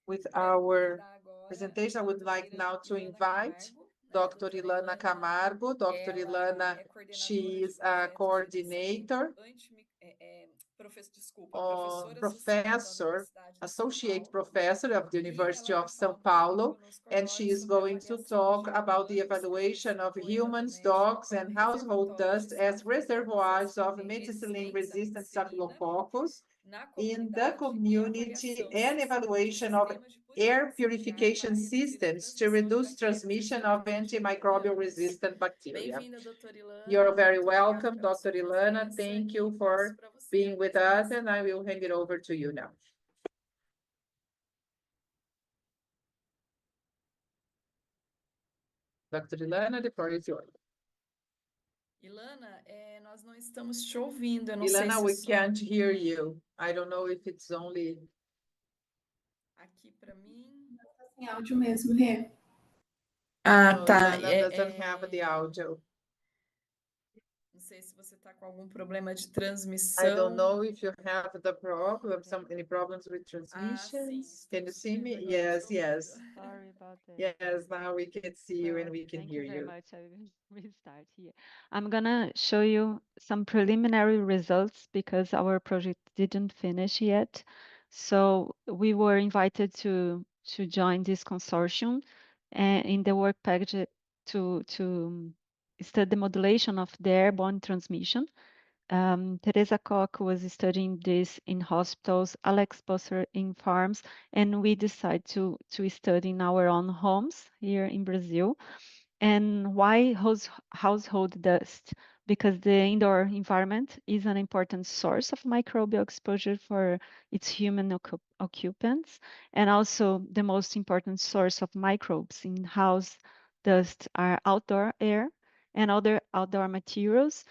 with our presentation, I would like now to invite Dr. Ilana Camargo. Dr. Ilana, she is a coordinator, associate professor of the University of São Paulo, and she is going to talk about the evaluation of humans, dogs, and household dust as reservoirs of methicillin-resistant staphylococcus in the community and evaluation of air purification systems to reduce transmission of antimicrobial resistant bacteria. You're very welcome, Dr. Ilana. Thank you for being with us, and I will hand it over to you now. Dr. Ilana, the floor is yours. Ilana, nós não estamos te ouvindo. Eu não Ilana, sei we se can't hear you. I don't know if it's only... Aqui para mim... Tá sem áudio mesmo, Rê. Ah, No, tá. Ilana doesn't have the audio. Não sei se você está com algum problema de I transmissão. don't know if you have the problem, any problems with transmissions. Sim, Can you see me? agora Yes, estou yes. ouvindo. Sorry about that. Yes, now we can see you and we can Thank hear you very you. much. I will restart here. I'm gonna show you some preliminary results because our project didn't finish yet. So we were invited to join this consortium in the work package to study the modulation of the airborne transmission. Teresa Koch was studying this in hospitals, Alex Bosser in farms, and we decided to study in our own homes here in Brazil. And why household dust? because the indoor environment is an important source of microbial exposure for its human occupants, and also the most important source of microbes in house dust are outdoor air and other outdoor materials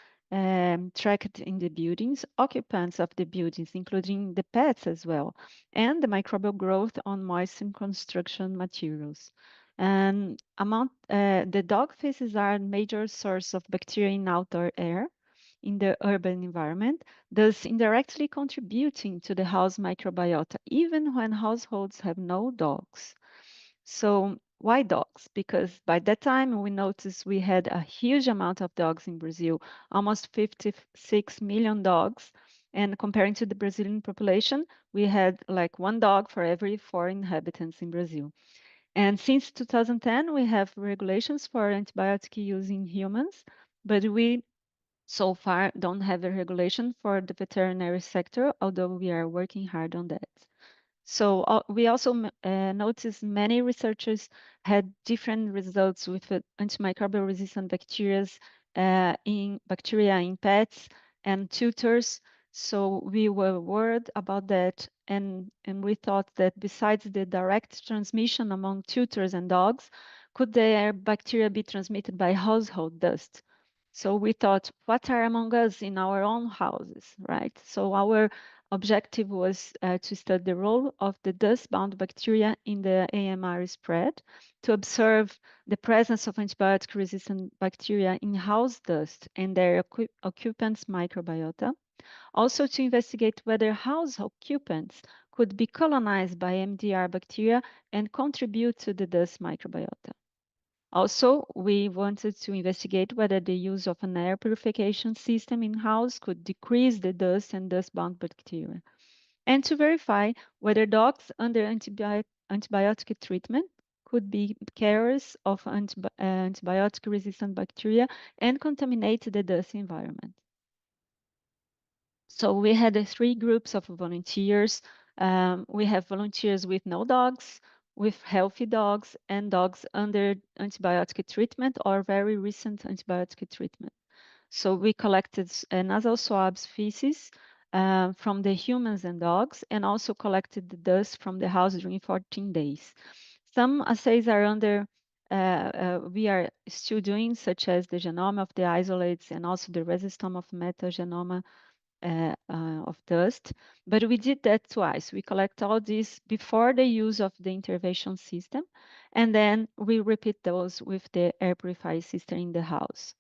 tracked in the buildings, occupants of the buildings, including the pets as well, and the microbial growth on moist and construction materials. And among the dog feces are a major source of bacteria in outdoor air in the urban environment, thus indirectly contributing to the house microbiota, even when households have no dogs. So why dogs? Because by that time we noticed we had a huge amount of dogs in Brazil, almost 56 million dogs. And comparing to the Brazilian population, we had like 1 dog for every 4 inhabitants in Brazil. And since 2010, we have regulations for antibiotic use in humans, but we so far don't have a regulation for the veterinary sector, although we are working hard on that. So we also noticed many researchers had different results with antimicrobial resistant bacteria in pets and tutors. So we were worried about that, and we thought that besides the direct transmission among tutors and dogs, could their bacteria be transmitted by household dust? So we thought, what are among us in our own houses, right? So our objective was to study the role of the dust-bound bacteria in the AMR spread, to observe the presence of antibiotic-resistant bacteria in house dust and their occupants' microbiota. Also to investigate whether house occupants could be colonized by MDR bacteria and contribute to the dust microbiota. Also, we wanted to investigate whether the use of an air purification system in-house could decrease the dust and dust-bound bacteria, and to verify whether dogs under antibiotic treatment could be carriers of antibiotic-resistant bacteria and contaminate the dust environment. So we had 3 groups of volunteers. We have volunteers with no dogs, with healthy dogs, and dogs under antibiotic treatment or very recent antibiotic treatment. So we collected nasal swabs feces from the humans and dogs, and also collected the dust from the house during 14 days. Some assays are we are still doing, such as the genome of the isolates and also the resistome of metagenome of dust, but we did that twice. We collect all these before the use of the intervention system, and then we repeat those with the air purifier system in the house.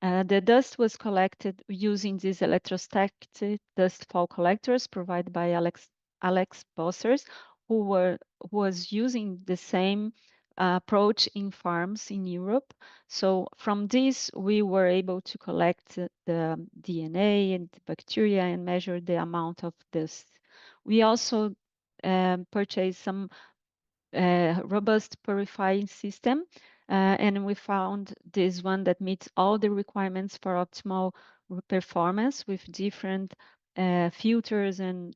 The dust was collected using these electrostatic dust fall collectors provided by Alex Bossers, who was using the same approach in farms in Europe. So from this, we were able to collect the DNA and the bacteria and measure the amount of dust. We also purchased some robust purifying system, and we found this one that meets all the requirements for optimal performance with different filters and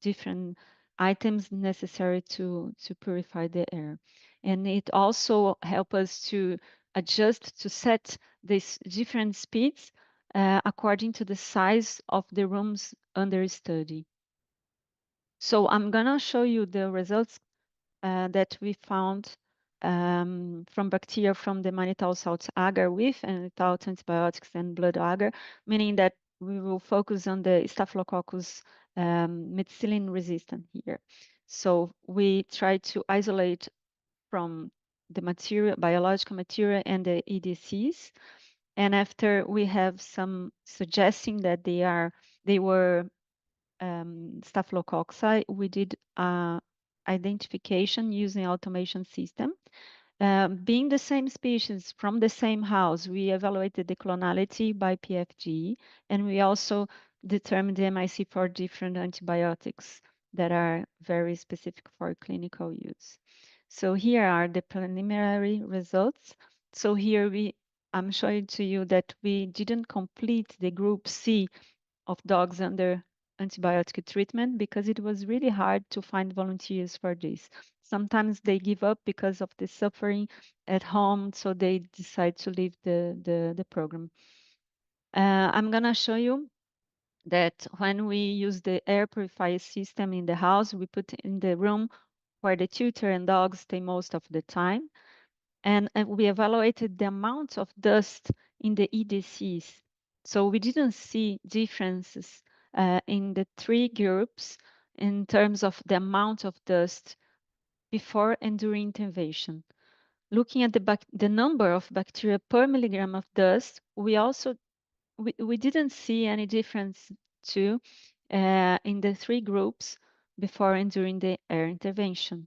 different items necessary to purify the air. And it also helps us to adjust, to set these different speeds according to the size of the rooms under study. So I'm gonna show you the results that we found from bacteria from the mannitol salt agar with and without antibiotics and blood agar, meaning that we will focus on the Staphylococcus methicillin resistant here. So we try to isolate from the material, biological material and the EDCs. And after we have some suggesting that they were staphylococci, we did identification using automation system. Being the same species from the same house, we evaluated the clonality by PFG, and we also determined the MIC for different antibiotics that are very specific for clinical use. So here are the preliminary results. So here I'm showing to you that we didn't complete the group C of dogs under antibiotic treatment because it was really hard to find volunteers for this. Sometimes they give up because of the suffering at home, so they decide to leave the program. I'm gonna show you that when we use the air purifier system in the house, we put in the room where the tutor and dogs stay most of the time. And we evaluated the amount of dust in the EDCs. So we didn't see differences in the three groups in terms of the amount of dust before and during intervention. Looking at the number of bacteria per milligram of dust, we didn't see any difference too in the three groups before and during the air intervention.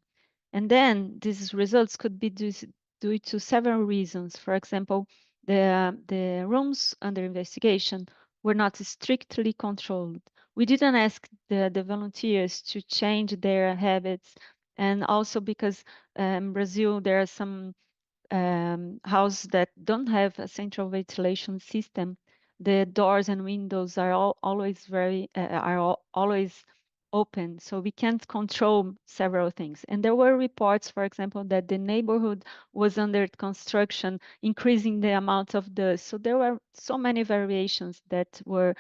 And then these results could be due to several reasons. For example, the rooms under investigation were not strictly controlled. We didn't ask the volunteers to change their habits. And also because in Brazil, there are some houses that don't have a central ventilation system. The doors and windows are always open, so we can't control several things. And there were reports, for example, that the neighborhood was under construction, increasing the amount of dust. So there were so many variations that were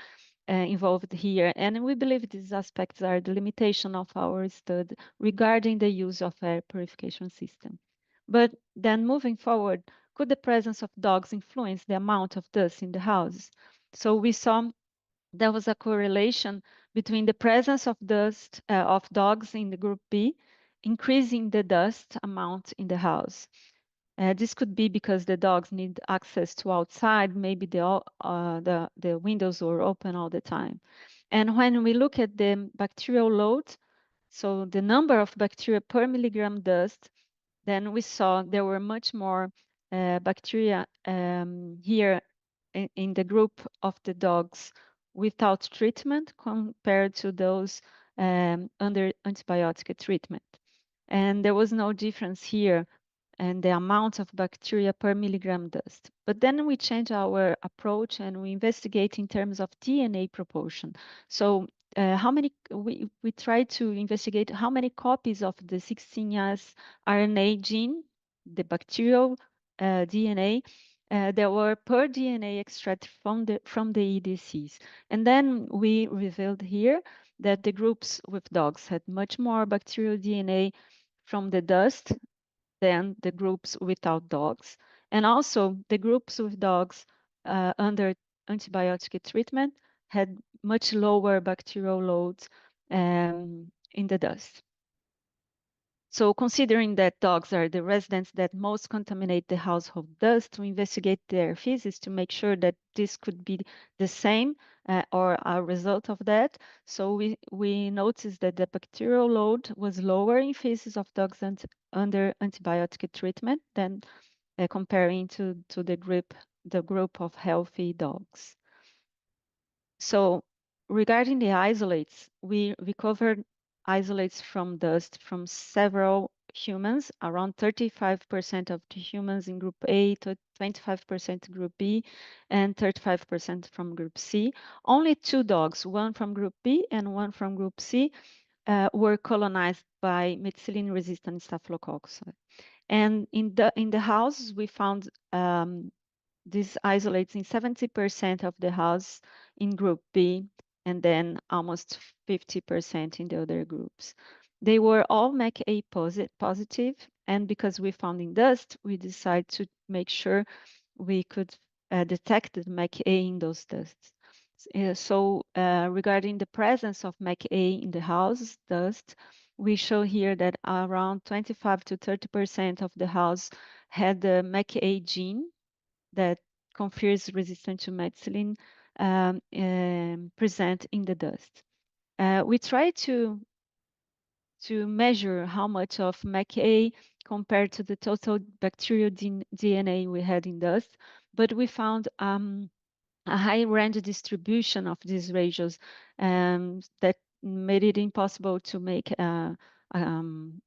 involved here. And we believe these aspects are the limitation of our study regarding the use of air purification system. But then moving forward, could the presence of dogs influence the amount of dust in the house? So we saw there was a correlation between the presence of dust of dogs in the group B, increasing the dust amount in the house. This could be because the dogs need access to outside. Maybe the windows were open all the time. And when we look at the bacterial load, so the number of bacteria per milligram dust, then we saw there were much more bacteria here in the group of the dogs without treatment compared to those under antibiotic treatment. And there was no difference here and the amount of bacteria per milligram dust. But then we change our approach and we investigate in terms of DNA proportion. So how many, we try to investigate how many copies of the 16S RNA gene, the bacterial DNA, there were per DNA extracted from the EDCs. And then we revealed here that the groups with dogs had much more bacterial DNA from the dust than the groups without dogs. And also the groups with dogs under antibiotic treatment had much lower bacterial loads in the dust. So considering that dogs are the residents that most contaminate the household dust, we investigate their feces to make sure that this could be the same or a result of that. So we noticed that the bacterial load was lower in feces of dogs under antibiotic treatment than comparing to the group of healthy dogs. So regarding the isolates, we recovered isolates from dust from several humans, around 35% of the humans in group A, to 25% group B, and 35% from group C. Only two dogs, one from group B and one from group C, were colonized by methicillin-resistant Staphylococcus. And in the house, we found these isolates in 70% of the house in group B, and then almost 50% in the other groups. They were all MAC-A positive, and because we found in dust, we decided to make sure we could detect the MAC-A in those dusts. So regarding the presence of MAC-A in the house dust, we show here that around 25 to 30% of the house had the MAC-A gene that confers resistance to methicillin present in the dust. We try to measure how much of MAC-A compared to the total bacterial DNA we had in dust, but we found a high range distribution of these ratios that made it impossible to make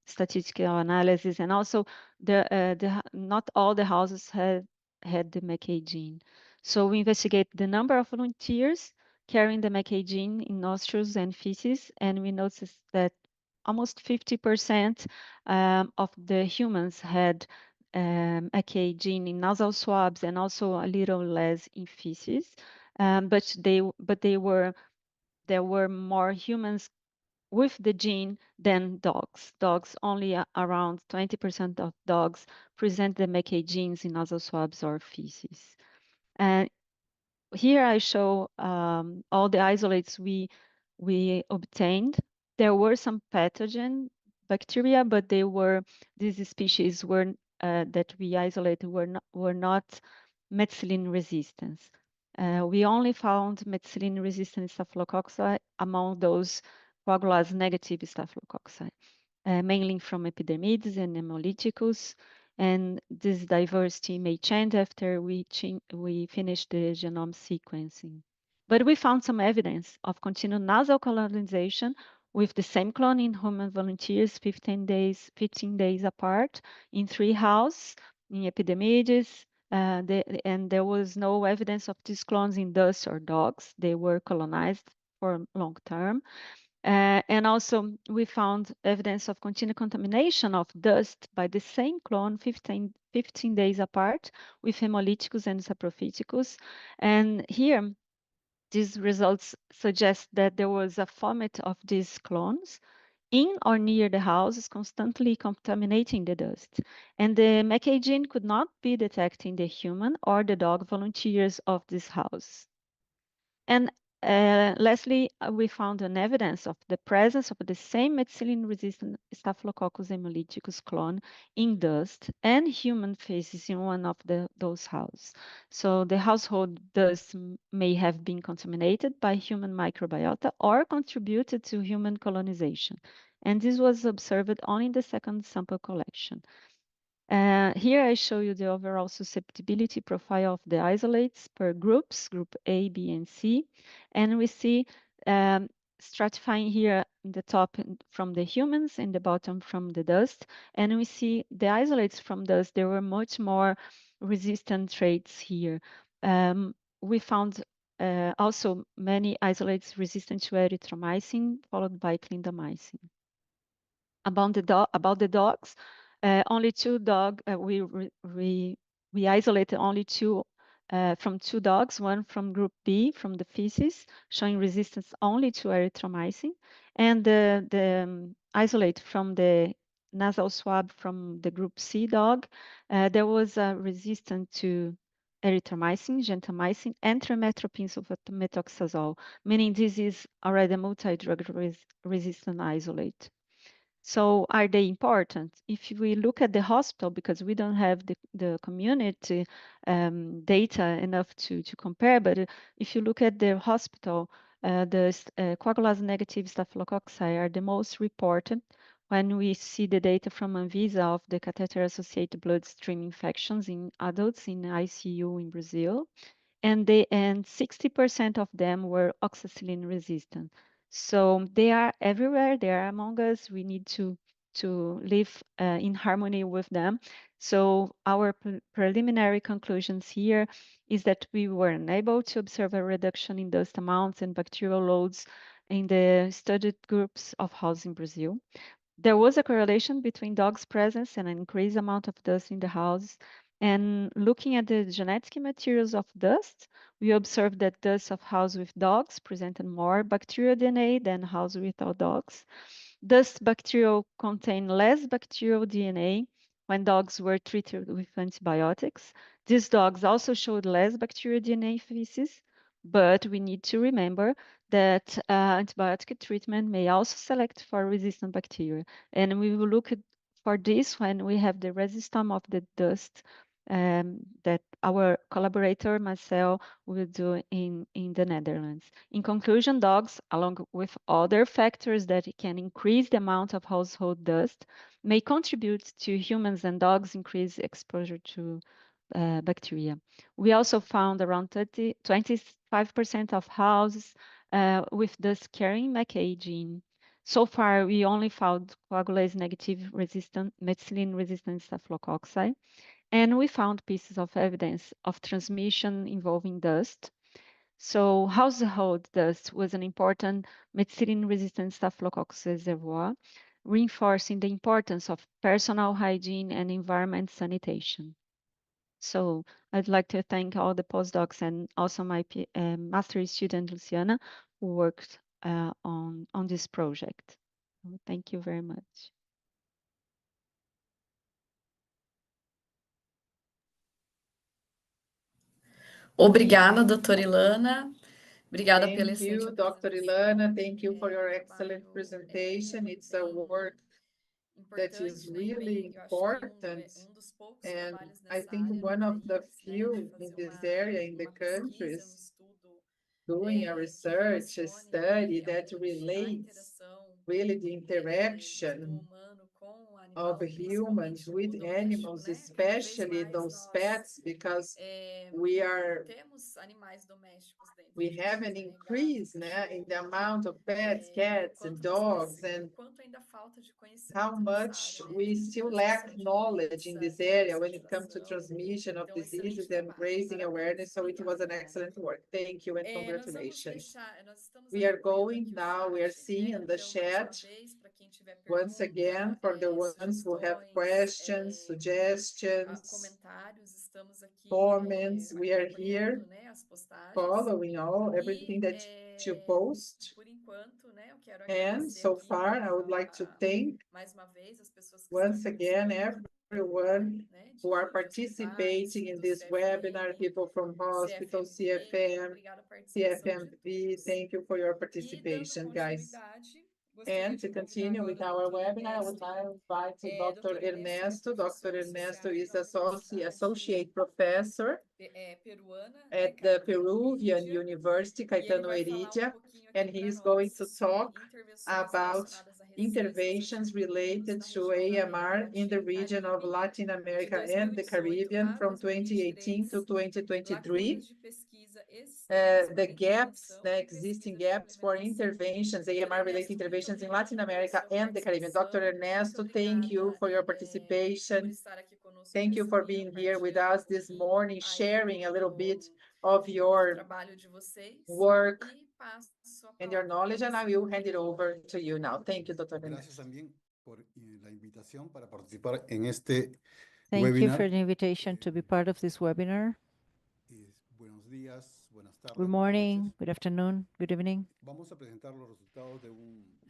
statistical analysis. And also, not all the houses had the MAC-A gene. So we investigate the number of volunteers carrying the MAC-A gene in nostrils and feces, and we noticed that almost 50% of the humans had MAC-A gene in nasal swabs and also a little less in feces. but there were more humans with the gene than dogs. Dogs only around 20% of dogs present the MACA genes in nasal swabs or feces. And here I show all the isolates we obtained. There were some pathogen bacteria, but these species were that we isolated were not methicillin resistance. We only found methicillin resistant staphylococci among those coagulase negative staphylococci, mainly from epidermides and hemolyticus. And this diversity may change after we finish the genome sequencing. But we found some evidence of continued nasal colonization with the same clone in human volunteers 15 days apart in 3 houses in epidermides. And there was no evidence of these clones in dust or dogs. They were colonized for long term. And also we found evidence of continued contamination of dust by the same clone 15 days apart with hemolyticus and saprophyticus. And here, these results suggest that there was a vomit of these clones in or near the houses, constantly contaminating the dust. And the MACA gene could not be detected in the human or the dog volunteers of this house. And lastly, we found an evidence of the presence of the same methicillin-resistant Staphylococcus hemolyticus clone in dust and human feces in one of those houses. So the household dust may have been contaminated by human microbiota or contributed to human colonization. And this was observed only in the second sample collection. Here I show you the overall susceptibility profile of the isolates per groups, group A, B, and C. And we see stratifying here in the top from the humans and the bottom from the dust. And we see the isolates from dust, there were much more resistant traits here. We found also many isolates resistant to erythromycin, followed by clindamycin. About the dogs, only 2 dogs. We isolated only 2 from 2 dogs. One from group B from the feces, showing resistance only to erythromycin, and the isolate from the nasal swab from the group C dog. There was a resistance to erythromycin, gentamicin, and trimethoprim sulfamethoxazole, meaning this is already a multi-drug resistant isolate. So are they important? If we look at the hospital, because we don't have the community data enough to compare, but if you look at the hospital, the coagulase negative staphylococci are the most reported when we see the data from Anvisa of the catheter-associated bloodstream infections in adults in ICU in Brazil. And 60% of them were oxacillin resistant. So they are everywhere. They are among us. We need to live in harmony with them. So our preliminary conclusions here is that we were unable to observe a reduction in dust amounts and bacterial loads in the studied groups of houses in Brazil. There was a correlation between dogs' presence and an increased amount of dust in the house. And looking at the genetic materials of dust, we observed that dust of houses with dogs presented more bacterial DNA than houses without dogs. Dust bacterial contain less bacterial DNA when dogs were treated with antibiotics. These dogs also showed less bacterial DNA feces, but we need to remember that antibiotic treatment may also select for resistant bacteria. And we will look for this when we have the resistome of the dust that our collaborator Marcel will do in the Netherlands. In conclusion, dogs, along with other factors that can increase the amount of household dust, may contribute to humans and dogs' increased exposure to bacteria. We also found around 25% of houses with dust carrying MACA gene. So far, we only found coagulase negative resistant, methicillin resistant staphylococci, and we found pieces of evidence of transmission involving dust. So household dust was an important methicillin resistant staphylococcus reservoir, reinforcing the importance of personal hygiene and environment sanitation. So I'd like to thank all the postdocs and also my master's student, Luciana, who worked on this project. So thank you very much. Obrigada, doutora Ilana. Obrigada pela Thank excelente you, Dr. Ilana. Thank you for your excellent trabalho, presentation. It's a bem work that is importante, né? really Eu acho que important. dos poucos And trabalhos I nessa think área no one of the país, né, de few in fazer this area in the uma pesquisa, countries estudo doing a que research, a relacione study that realmente a relates interação really the do interaction humano com o of animal, humans principalmente no with mundo doméstico, animals, né? Cada vez especially mais those nós pets, because we are temos animais domésticos dentro we de have an casa, né? Gato, increase in the cachorro, amount of pets, e o cats, and quanto dogs, and o quanto ainda falta de how conhecimento nessa much área, né? we De still transmissão lack de knowledge in doença, this de area when it comes to conscientização. transmission of Então, diseases excelente and trabalho, raising parabéns, awareness. So it was obrigada. an excellent work. Thank you and Nós vamos congratulations. deixar, nós estamos We are acompanhando going aqui o now, we are chat, seeing né? in the Então, mais uma chat, vez, para quem tiver once again, pergunta, for the ones who have sugestões, questions, suggestions, comentários, estamos aqui comments, we are here acompanhando, né, as postagens. following everything that you post. Por enquanto, né, eu quero And agradecer so aqui far, I would like to thank mais uma vez as pessoas que once estão again participando, everyone né, who are de hospitais, participating in do this webinar, CFM, people from hospitals, CFMV, CFM, obrigada a participação de CFMV. todos. Thank you for your E dando participation, guys. continuidade, gostaria And de to convidar continue with agora o our Dr. webinar, I would Ernesto. like to invite Dr. Dr. Ernesto, Ernesto. ele é professor Dr. Ernesto associado is da Universidade associate professor peruana, né, at the Caetano Peruvian Heredia, University, e ele Caetano vai falar Heredia, pouquinho and aqui he para is going nós to sobre talk intervenções about relacionadas à resistência aos interventions antimicrobianos related na to região da América AMR in the Latina e region of Caribe Latin de America and the 2018 Caribbean a from 2018 to 2023, 2023. lacunas de pesquisa existentes The para gaps, intervenção the em existing pesquisa de gaps for implementação. interventions, Doutor AMR-related Ernesto, muito interventions in Latin obrigada pela America sua and the Caribbean. Dr. participação, muito Ernesto, thank you obrigada for your por participation. estar aqui conosco Thank you nessa for manhã, being here with partilhando us this pouquinho morning, aí sharing a little bit do of your trabalho de vocês work e passo a and your palavra para knowledge, and I você. will hand it over to you now. Thank you, Dr. Gracias Ernesto. también por la invitación para participar en este Thank you for webinar. the invitation to be part of this webinar. Buenos días, buenas tardes, Good buenas morning, noches. good afternoon, good evening. Vamos a presentar los resultados de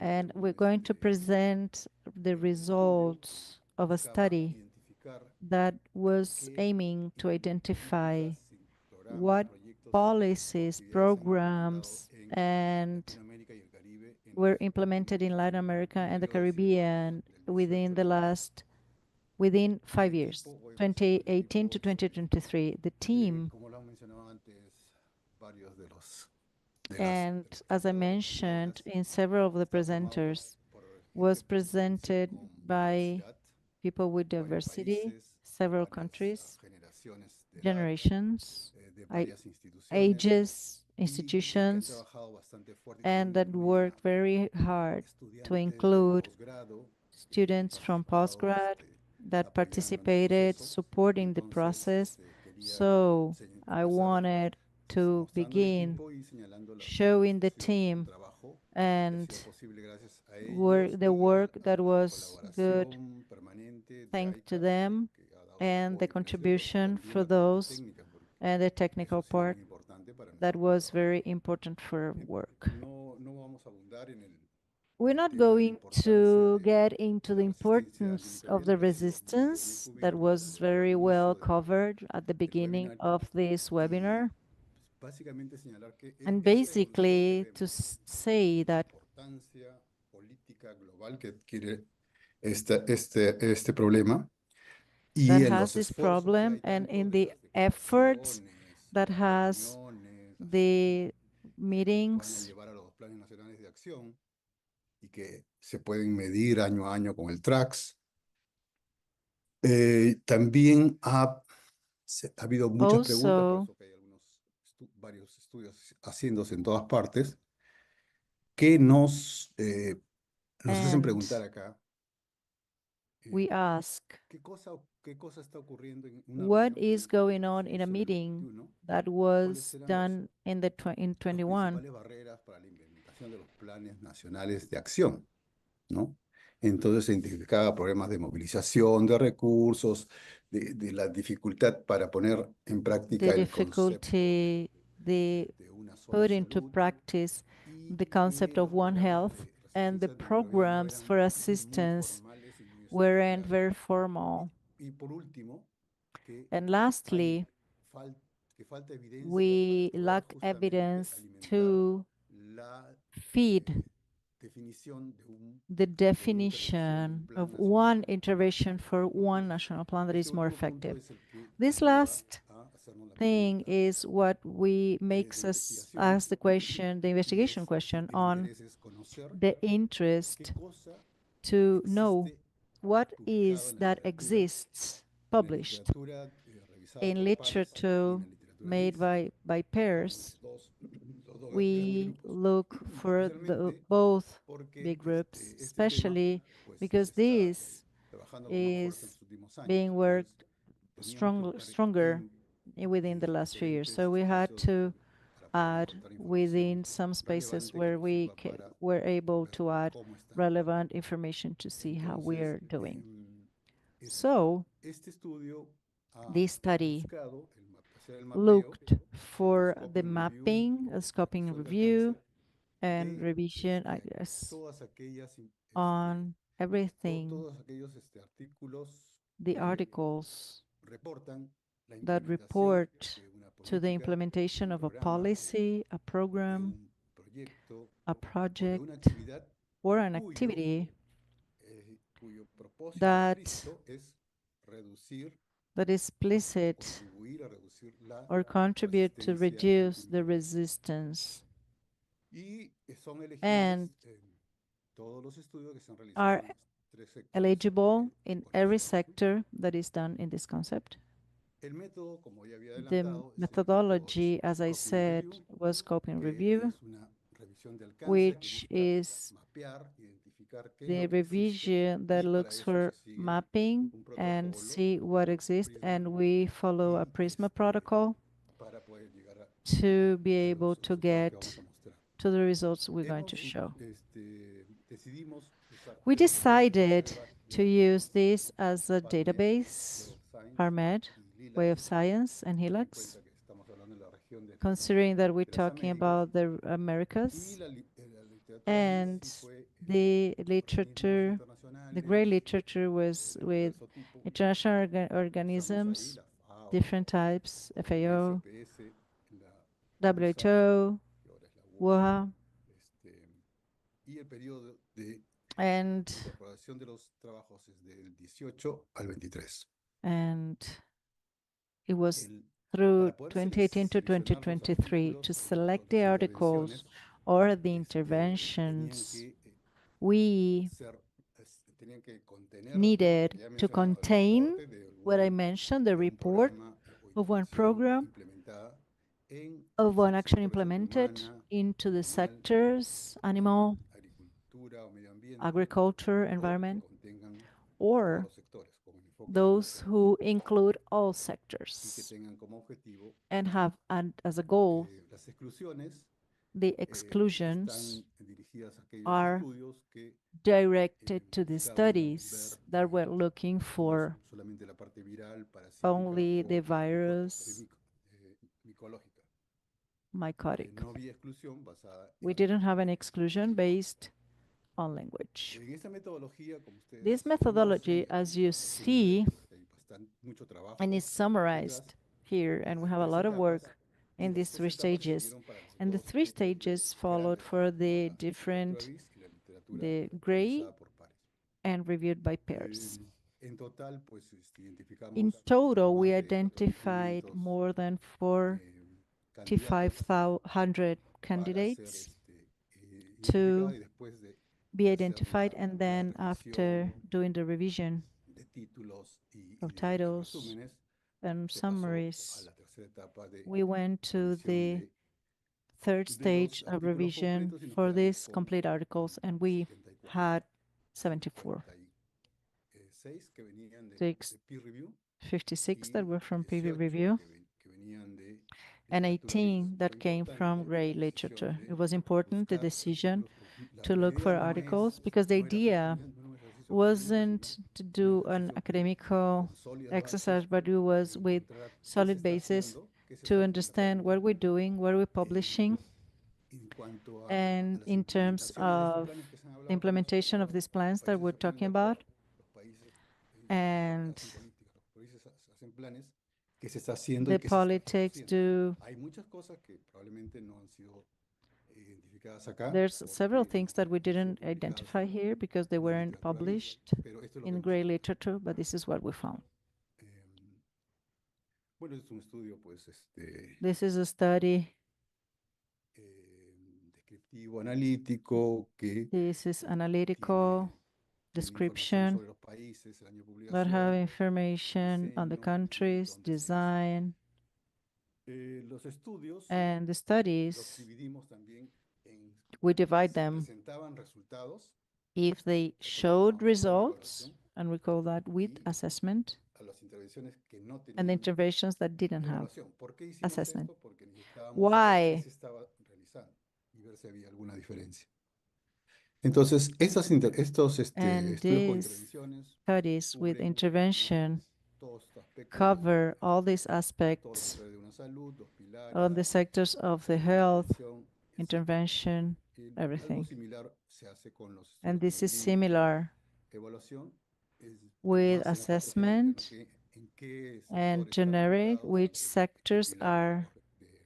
And we're going to present the results of a study that was aiming to identify what policies, programs, and were implemented in Latin America and the Caribbean within 5 years, 2018 to 2023. The team, como lo han mencionado antes varios de los and as I mentioned in several of the presenters, was presented by people with diversity, several countries, generations, ages, institutions, and that worked very hard to include students from postgrad that participated supporting the process. So I wanted to begin showing the team and the work that was good, thanks to them, and the contribution for those, and the technical part that was very important for work. We're not going to get into the importance of the resistance that was very well covered at the beginning of this webinar. And basically to say that este problema that has this problem, and in the efforts that has the meetings y que se pueden medir año a año con el TRAX. También ha habido muchas preguntas, por eso que hay varios estudios haciéndose en todas partes, que nos hacen preguntar acá. We ask, ¿Qué cosa está ocurriendo en una what reunión is going on in a se hizo en el meeting 21? that was done in Las 21? principales barreras para la implementación de los planes nacionales de acción, ¿no? Entonces se identificaba problemas de movilización de recursos, de la dificultad para poner en práctica the el concepto difficulty, the de una sola put into salud practice y the concept of los One programas Health, de and the asistencia antimicrobiana no programs eran for muy assistance formales y muy weren't estructurados. very formal. Y por último, que And hay lastly, que falta evidencia we para poder lack justamente evidence alimentar to la feed definición the de una intervención, un definition plan of nacional one para el COVID. intervention for one national plan that Este is more último punto effective. es el que This nos lleva last a hacernos la thing pregunta is what we de makes us investigación ask the question, the y investigation es question el on interés es conocer the qué interest cosa to know existe what publicado is en la that literatura, exists published revisada in por pares y en literature la literatura made gris. by Tomamos peers. los dos grandes We grupos, look for the especialmente both porque big groups, este tema especially pues se because está this trabajando con más fuerza en is los últimos años. being Entonces worked teníamos que buscar stronger within the last few years. diferentes So we had espacios to para poder add encontrar información within some spaces relevante que where nos we sirva para were able ver to add cómo están. relevant information to see how we Entonces, are doing. es, So este estudio ha this study buscado hacer el mapeo, looked for el the scoping review mapping, o scoping revisión de review, alcance and de revision, I guess, todas aquellas on everything, todos aquellos artículos the que articles reportan la that implementación report de una to the política, de implementation un of a programa, policy, a de program, un proyecto a o de una project, actividad or an cuyo, activity cuyo propósito that explícito es reducir that is o explicit contribuir a reducir la or contribute to resistencia reduce the antimicrobiana. resistance, Y son elegibles and todos los estudios que se han realizado are en los tres sectores eligible in por every mencionar. sector that is done in this concept. El método, como ya había The adelantado, es el methodology, método as I scoping said, review, was scoping que review, es una revisión de alcance que which busca is mapear, identificar qué es the lo que existe revision that y para looks eso se for sigue mapping un and protocolo, see what exists, PRISMA, and we follow a y PRISMA protocol para poder llegar to be a able los to resultados que vamos get a mostrar. to the results we're going to Hemos, show. decidimos usar We tres fuentes decided de to use this as a PubMed, database, Web of Science PubMed, y Way of Lilacs, Science, and teniendo en HELIX, cuenta que estamos hablando de la región considering that we're de las talking Américas, about the y Americas, la literatura gris and sí fue the organismos literature, the gray internacionales literature was de with diverso tipo. international Usamos ahí organisms, la FAO, different types, el FAO, CPS, la USA, WHO, que ahora es la WOA, WOHA, y el periodo de and incorporación de los trabajos es del 18 al 23. and it was El, through para poder 2018 to seleccionar los 2023 artículos to o select las the intervenciones, articles or the tenían interventions que we tenían que contener lo needed que ya he to mencionado, el contain reporte de, what I mentioned, the de un report programa o of one intervención program, implementada en of one action sectores salud implemented humana, into the animal, sectors, animal, agricultura o medio ambiente, agriculture, o que environment, contengan todos or los sectores con enfoque those integral who include all y que sectors tengan como objetivo and have as a goal las exclusiones the exclusions están dirigidas a aquellos are estudios que directed to the buscaban studies ver that were looking for solamente la parte viral, parasítica only o the virus micológica. mycotic. No había exclusión basada We en didn't have an exclusion based on language. en esta metodología, como ustedes This methodology, conocen, as you resumible, see, porque hay mucho trabajo and is summarized here, and we have a tres lot of etapas, work y in las these tres three etapas stages. sirvieron para los And the dos three grupos stages followed grandes, for como the la literatura different, gris y la literatura the gray revisada por pares. and reviewed by pairs. En total, pues In identificamos total, we más de identified 4.500 more than candidatos 4,500 para ser candidates identificada to y después de be hacer identified, and la then after revisión doing the revision de títulos y of de titles resúmenes, and se pasó a summaries, la tercera etapa de we went to revisión the third de los stage of artículos revision completos y nos for quedamos these con complete articles, and we 74. had 74, 46 que venían de six, peer review 56 that y were from preview 18 review, que venían de and literatura gris. 18 Fue that came from importante gray la decisión literature. de It was important, the buscar decision artículos. La to look idea for no articles, because the no era idea no era wasn't to do an academical exercise, but it was with solid basis to understand what we're doing, what we're publishing, and in terms of the implementation of these plans that we're talking about. And the politics do. There's several things that we didn't identify here because they weren't published in gray literature, but this is what we found. This is a study. This is analytical description that have information on the countries, design, and the studies. We divide them if they showed results, and we call that with assessment, and the interventions that didn't have assessment. Why? Entonces, estos And estudios con these intervenciones studies with cubren, intervention todos estos aspectos cover all these todos los aspects sectores de una salud, los on the pilares, sectors of the health, prevención, etc. intervention, Algo everything. similar se hace con los And estudios this is clínicos. similar Evaluación es with más en la parte genérica, assessment ¿no? En qué and sectores están generic, ubicados, which qué sectors pilar are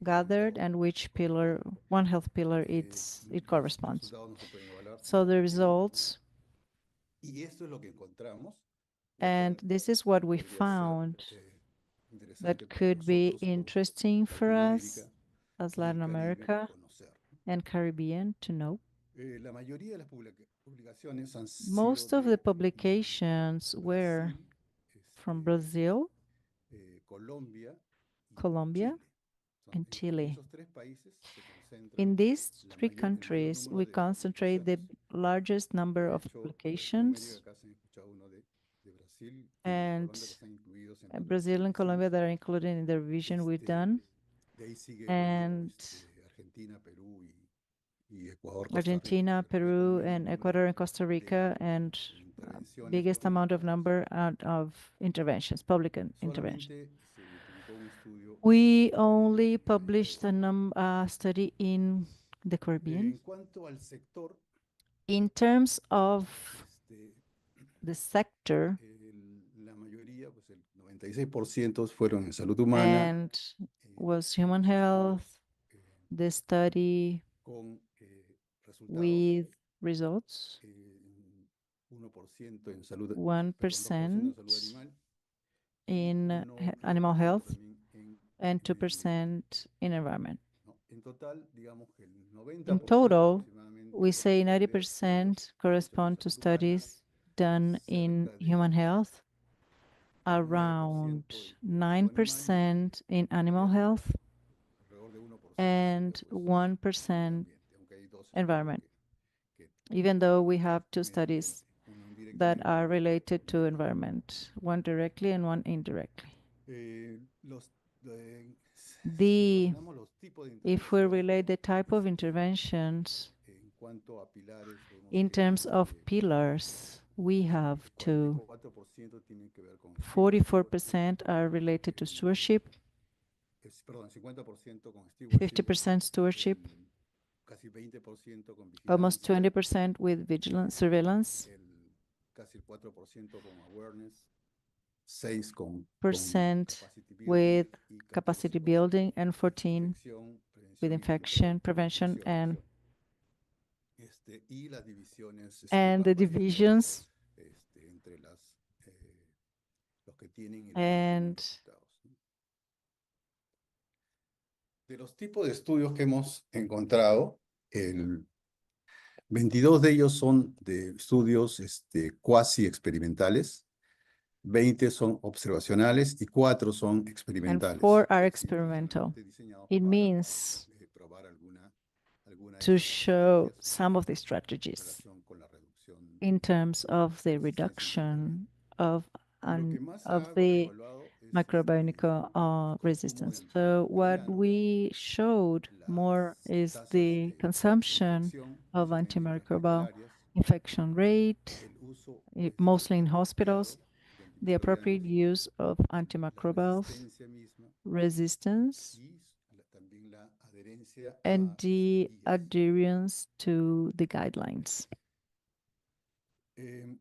gathered and which pillar, one health pillar it corresponds. resultados no se pueden evaluar. So the results, Y esto es lo que encontramos, lo and cual this is what we podría ser, found interesante that para could be nosotros como interesting for us Latinoamérica as y el Latin Caribe America conocer. and Caribbean to know. La mayoría de las publicaciones han Most sido of the de publications were from Brazil, Colombia y Colombia, Chile. and En Chile. esos tres países se concentra In these la three el mayor countries, número we de concentrate the publicaciones. largest number De of hecho, publications, Latinoamérica, acá se han escuchado uno de Brasil y and Colombia que están incluidos en las Brazil and Colombia revisiones. that are included in the revision we've done, De ahí sigue, and Argentina, Perú y Ecuador, Costa Rica, Argentina, que Peru, recorren el and número Ecuador and Costa de Rica, and intervenciones biggest amount of publicadas. number out of interventions, public interventions. Solamente se publicó un estudio We en only Caribe y published a study in the Caribbean. En cuanto al sector, In terms of the sector, la mayoría, pues el 96% fueron en salud humana, and was human health, the study con resultados with results, 1% en salud, 1% en salud animal, in no animal health, también en and medio 2% in environment. ¿no? En total, digamos que el 90% In total, aproximadamente we say corresponde a 90% estudios correspond hechos to en salud humana, studies done in cerca de human health, 9% around en salud 9% in animal health, alrededor de 1% and pues, 1% ambiente, aunque hay dos environment, que even though we have two medio studies ambiente, uno that indirectamente, are otro related to directamente. environment, one directly and one indirectly. Los, The, relacionamos los tipos de if we intervención relate the type of interventions en cuanto a pilares, vemos in que terms of pillars, we have el to 44% tienen que ver con 44% are related to stewardship, perdón, 50% con stewardship, 50% stewardship, casi 20% con almost vigilancia, 20% with vigilance, surveillance, casi el 4% con awareness, 6 con percent capacity with building y capacity 14% building, and 14 infección, with prevención y infection control, prevention, prevención. Y las divisiones and the van variando, divisions, entre los que tienen y los que no tienen and resultados, ¿no? De los tipos de estudios que hemos encontrado, 22 de ellos son de estudios cuasi experimentales, 20 son observacionales y 4 son and experimentales. 4 are Es decir, experimental. especialmente diseñados It para means probar alguna de to estas show estrategias some of the en strategies relación con la reducción in terms of the de resistencia reduction of antimicrobiana. Lo que más of ha the evaluado es microbiological consumo resistance. de So what antimicrobianos, we showed more las is tasas the de consumption infección of y agentes antimicrobial hospitalarias, infection rate, el mostly in hospitals, the appropriate use of antimicrobials, resistance, and the adherence to the guidelines. The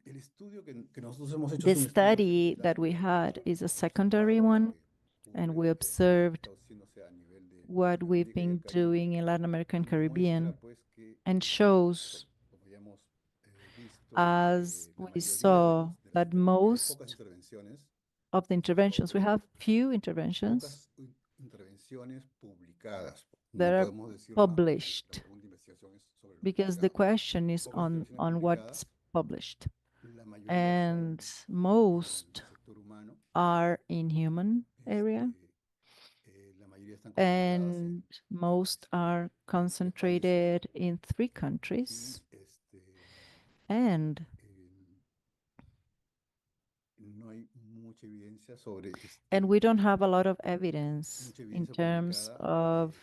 study that we had is a secondary one, and we observed what we've been doing in Latin America and Caribbean, and shows, as we saw, that most of the interventions, we have few interventions that are published, because the question is on what's published. And most are in human area, and most are concentrated in 3 countries, and we don't have a lot of evidence in terms of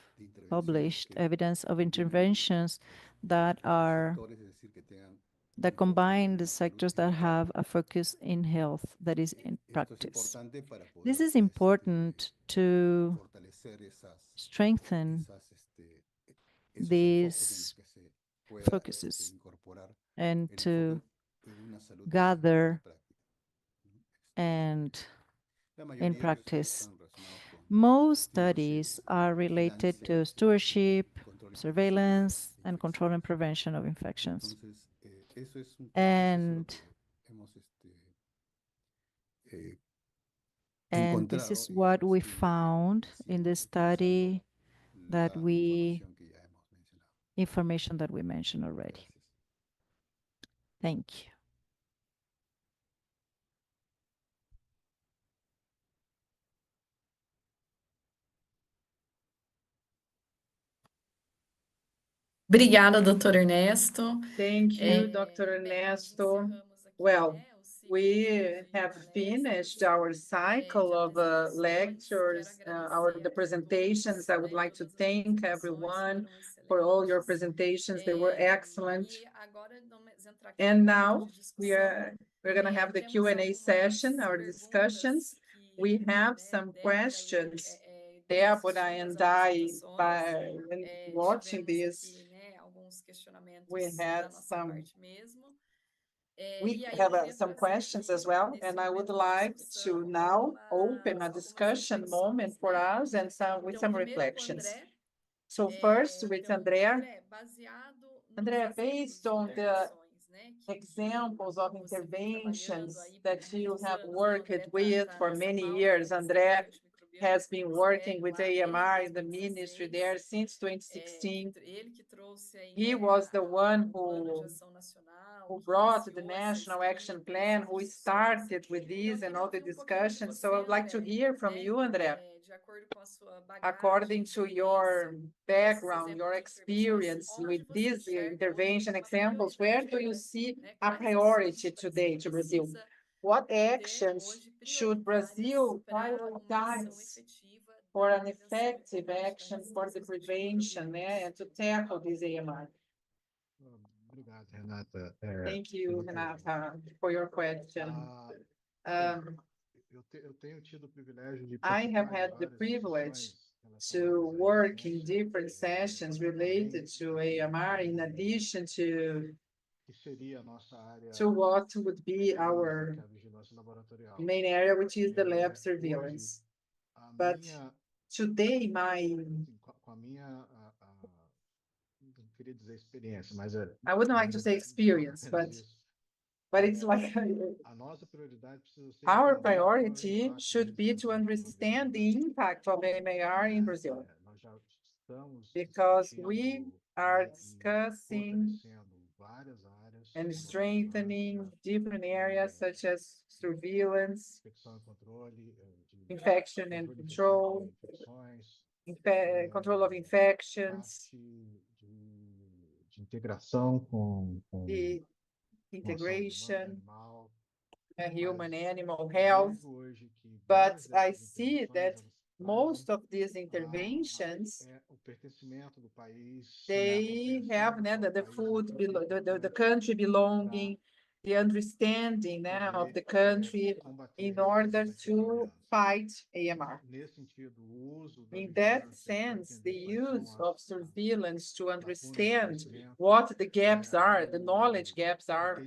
published evidence of interventions that combine the sectors that have a focus in health, that is in practice. This is important to strengthen these focuses and to gather and in practice. Most studies are related to stewardship, surveillance, and control and prevention of infections. And this is what we found in the study information that we mentioned already. Thank you. Obrigada, doutor Ernesto. Thank you, Dr. Ernesto. Well, we have finished our cycle of lectures, the presentations. I would like to thank everyone for all your presentations. They were excellent. And now we're going to have the Q&A session, our discussions. We have some questions. Deborah and I, by watching this, we had some some questions as well, and I would like to now open a discussion moment for us and with some reflections. So first with Andrea. Andrea, based on the examples of interventions that you have worked with for many years, Andrea has been working with AMR in the ministry there since 2016. He was the one who brought the National Action Plan, who started with this and all the discussions. So I would like to hear from you, Andrea. According to your background, your experience with these intervention examples, where do you see a priority today to Brazil? What actions should Brazil prioritize for an effective action for the prevention and to tackle this AMR? Thank you, Renata, for your question. I have had the privilege to work in different sessions related to AMR, in addition to what would be our main area, which is the lab surveillance. But today, I wouldn't like to say experience, but it's like our priority should be to understand the impact of AMR in Brazil, because we are discussing and strengthening different areas such as surveillance, infection and control, control of infections, the integration, human-animal health. But I see that most of these interventions, they have the food, the country belonging, the understanding of the country in order to fight AMR. In that sense, the use of surveillance to understand what the gaps are, the knowledge gaps are,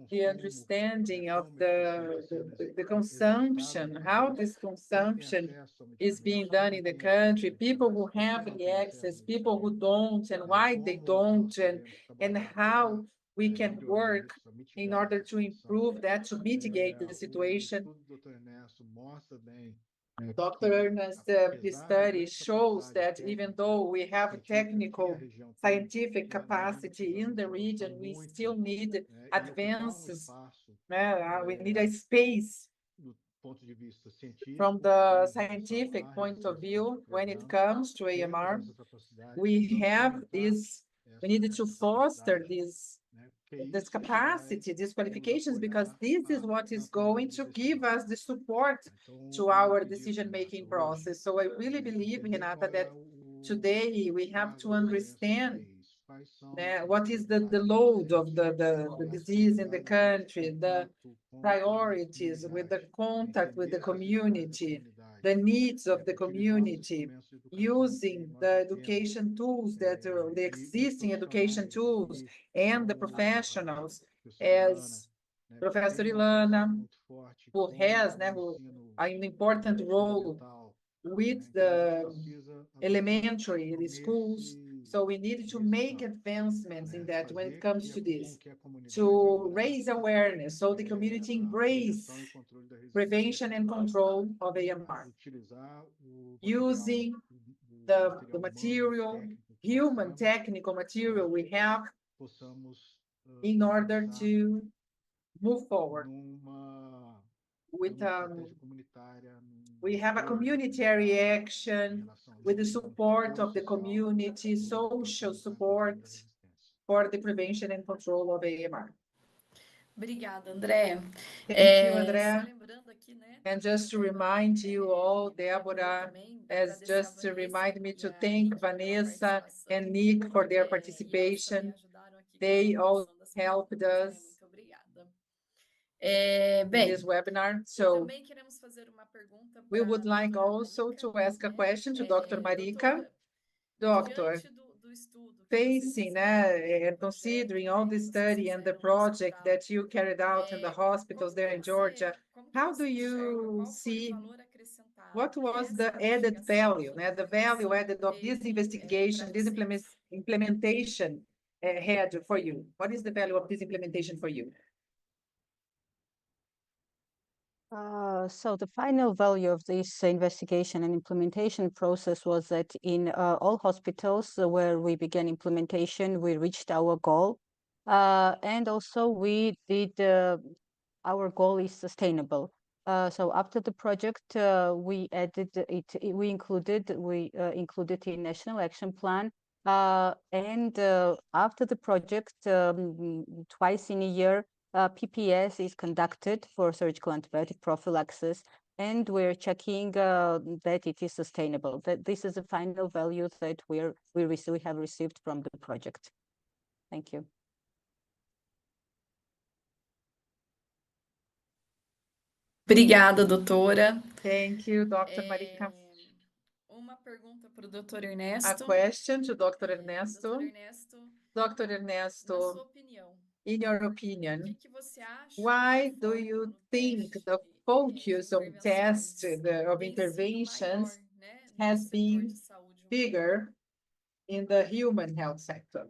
the understanding of the consumption, how this consumption is being done in the country, people who have the access, people who don't, and why they don't, and how we can work in order to improve that, to mitigate the situation. Dr. Ernest, study shows that even though we have technical, scientific capacity in the region, we still need advances. We need a space from the scientific point of view when it comes to AMR. We have this, we needed to foster this capacity, these qualifications, because this is what is going to give us the support to our decision-making process. So I really believe, Renata, that today we have to understand what is the load of the disease in the country, the priorities with the contact with the community, the needs of the community, using the education tools that are the existing education tools and the professionals, as Professor Ilana, who has an important role with the elementary schools. So we need to make advancements in that when it comes to this, to raise awareness so the community embrace prevention and control of AMR, using the material, human technical material we have in order to move forward with we have a communitary action with the support of the community, social support for the prevention and control of AMR. Obrigada, André. Thank you, André. Só lembrando aqui, né? And just to remind you all, Deborah, as just to remind me to thank Vanessa and Nick for their participation. They all helped us Muito obrigada. Bem, in this webinar. e So também queremos fazer uma pergunta we para would like doutora also Marika, to ask a né? question to Dr. Marika. Doutora, Doctor, diante do estudo que você facing desenvolveu, and considering all the study and the project that you carried out in the hospitals there in Georgia, how do you see what was the added value, the value added of this investigation, this implementation had for you? What is the value of this implementation for you? So the final value of this investigation and implementation process was that in all hospitals where we began implementation, we reached our goal. And also we did, our goal is sustainable. So after the project, we added it, we included in National Action Plan. And after the project, twice in a year, PPS is conducted for surgical antibiotic prophylaxis, and we're checking that it is sustainable. That this is the final value that we have received from the project. Thank you. Obrigada, doutora. Thank you, Dr. Marika. Uma pergunta para o Dr. Ernesto. A question to Dr. Ernesto. Dr. Ernesto, Dr. Ernesto, na sua opinião, in your opinion, o que você acha why que do a you forma no think teste the de focus on tests of tem sido interventions maior, né, no has setor been de saúde humana? bigger in the human health sector?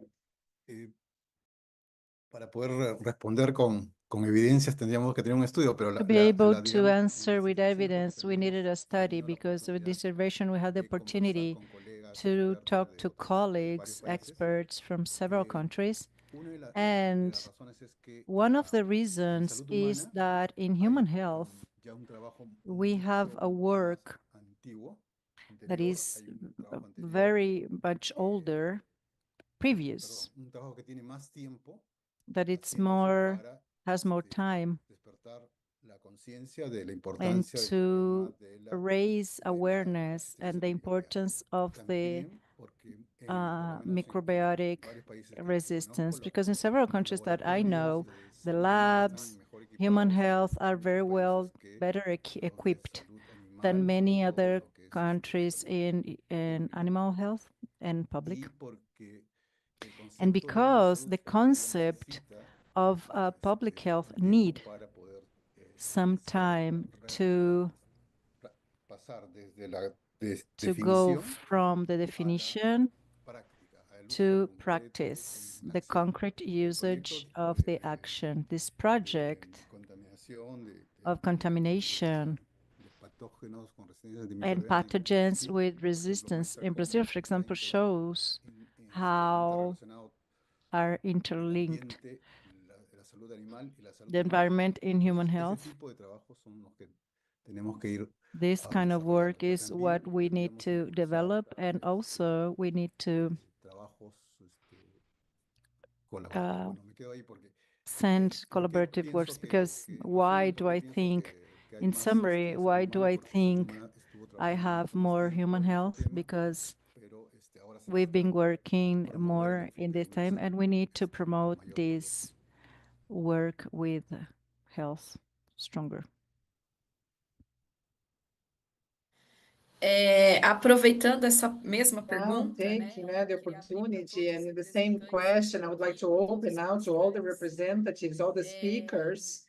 Para poder responder con evidencias tendríamos que tener un estudio, pero To be able to digamos, answer with evidence, we needed a study tenido la because with oportunidad this intervention we had the de conversar opportunity con colegas, to expertos talk de to otros, varios colleagues, países. experts from several countries. Una de las And razones es que one of the en reasons salud is humana that in hay human health, ya un trabajo we have a mucho work más antiguo, that anterior, is hay un trabajo anterior, very much older, perdón, previous, un trabajo que tiene más tiempo that it's haciéndose more, para has more time, despertar la conciencia de la and importancia del to problema de raise la awareness asistencia and the antimicrobiana. importance of the También porque microbiotic resistance, because in several countries that I know, the labs, human health are very well better equipped than many other countries in animal health and public. And because the concept of public health need some time to go from the definition to practice, the concrete usage of the action. This project of contamination and pathogens with resistance in Brazil, for example, shows how are interlinked the environment in human health. This kind of work is what we need to develop, and also we need to send collaborative works, because why do I think, in summary, why do I think I have more human health? Because we've been working more in this time, and we need to promote this work with health stronger. Aproveitando essa mesma Now, pergunta, taking the queria abrir para opportunity todos and the os same participantes question, I would like to open now to all the participantes. representatives, all the speakers.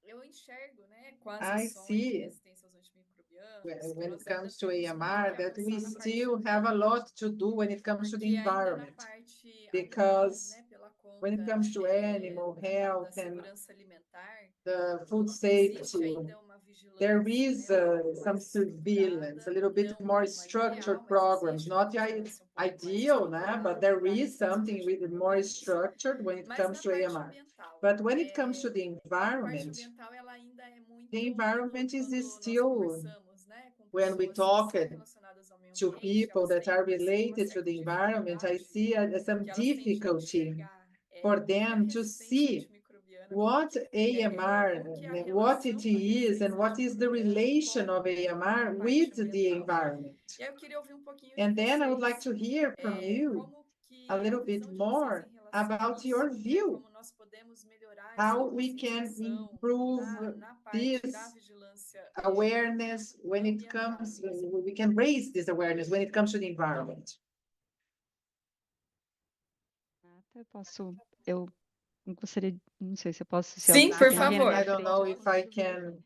Eu enxergo, com as I ações de see resistência aos antimicrobianos, when nós it ainda comes to temos muito AMR que that we avançar na parte still have a lot to do when it comes to the porque ainda na environment, parte because animal, pela when it conta comes to animal da health and segurança alimentar, the food existe safety, ainda uma there vigilância, is um pouco some mais surveillance, a estruturada, little bit não more como a structured ideal, mas programs, existe uma not vigilância um pouco mais ideal, but estruturada there da is resistência aos something with more antimicrobianos. structured when it Mas comes na to parte AMR. ambiental, But when it comes to the a parte environment, ambiental ela ainda é muito the environment quando is nós still, conversamos, com when we pessoas que talk são relacionadas ao meio to ambiente, people elas that têm are assim uma related to certa the environment, I dificuldade see some que elas têm de difficulty enxergar for o que é a them to resistência see antimicrobiana, what AMR, como que é a what it relação da is, and resistência what is the antimicrobiana relation com of AMR a parte with the ambiental. environment. E aí eu queria ouvir um pouquinho de And then I would like vocês, to hear from you como que a a little bit visão de vocês more em relação a about isso, your view, como nós podemos melhorar essa how we can conscientização improve na parte da this vigilância awareness when it ambiental comes, mesmo. we can raise this awareness when it comes to the environment. Eu gostaria, não sei se eu posso, se Sim, alguém por tem alguém na favor. minha I don't frente, know eu if I consigo can. responder.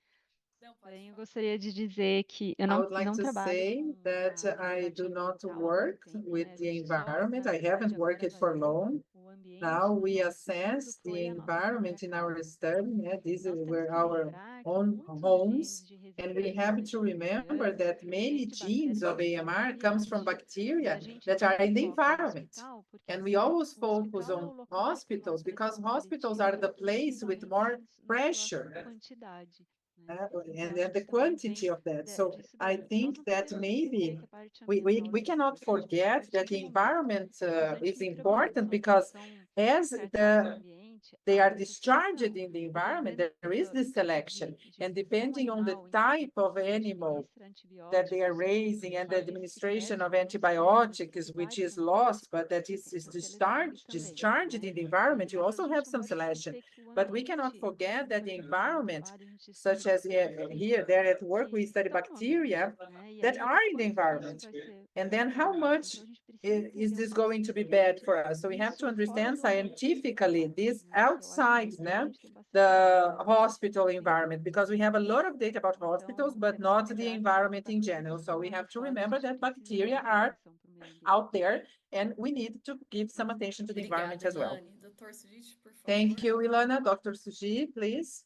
Bem, eu gostaria de dizer que eu I would like não to trabalho say com that a I parte do not ambiental há work muito tempo, with né? A the gente só, environment. na I haven't verdade, agora worked for avalia long. o ambiente Now no we nosso estudo, assess the foi a nossa environment primeira in our causa. study. This is Nós temos where que our lembrar que own muitos genes homes, de and we resistência have to remember antimicrobiana that many vêm de genes bactérias of que estão no AMR comes from ambiente. E a bacteria gente that are sempre in the foca no environment. hospital, porque And we always o focus hospital é o on local mais hospitals provável da because transmissão hospitals are coletiva the e place with more fundamentalmente pela pressure. quantidade, né? Então, And acho que the isso também vem quantity of that. So disso I daí. Nós think não that podemos esquecer maybe que a parte we, we, ambiental é we cannot importante, porque a forget partir that do the momento environment que os is antimicrobianos important because são as descartados no ambiente, they há are uma discharged substituição. in the E environment, dependendo there is this selection. de And como depending on the animal type of animal administra that they are antibióticos, raising and the esse se administration perde, of né? Não se perde, mas antibiotics, se vai which para is o ambiente, lost, but that is porque ele morre também, discharged né? in the environment, you Mas a also have gente não some pode selection. esquecer que o But we cannot ambiente forget é that the importante no environment, trabalho. A gente such estuda as here, there at work, we study estão no ambiente, bacteria né? E that aí, are in the quanto disso environment. vai ser And then how contaminado? much Então, a gente precisa is entender um this pouco going to be bad for us? So we have to isso fora understand do ambiente scientifically hospitalar, this né? Que eu acho que outside, isso daí a gente tem bastante the dado, né? hospital environment, because we have a lot of data about hospitals, Então, but temos que not the lembrar que environment in general. bactérias So we estão aí have to fora, a remember gente that precisa dar bacteria essa are atenção para o meio ambiente. out there, and we need to give some attention to the environment Obrigada, as well. Ilane. Dr. Sujit, por favor. Thank you, Ilana. Dr. Suji, please.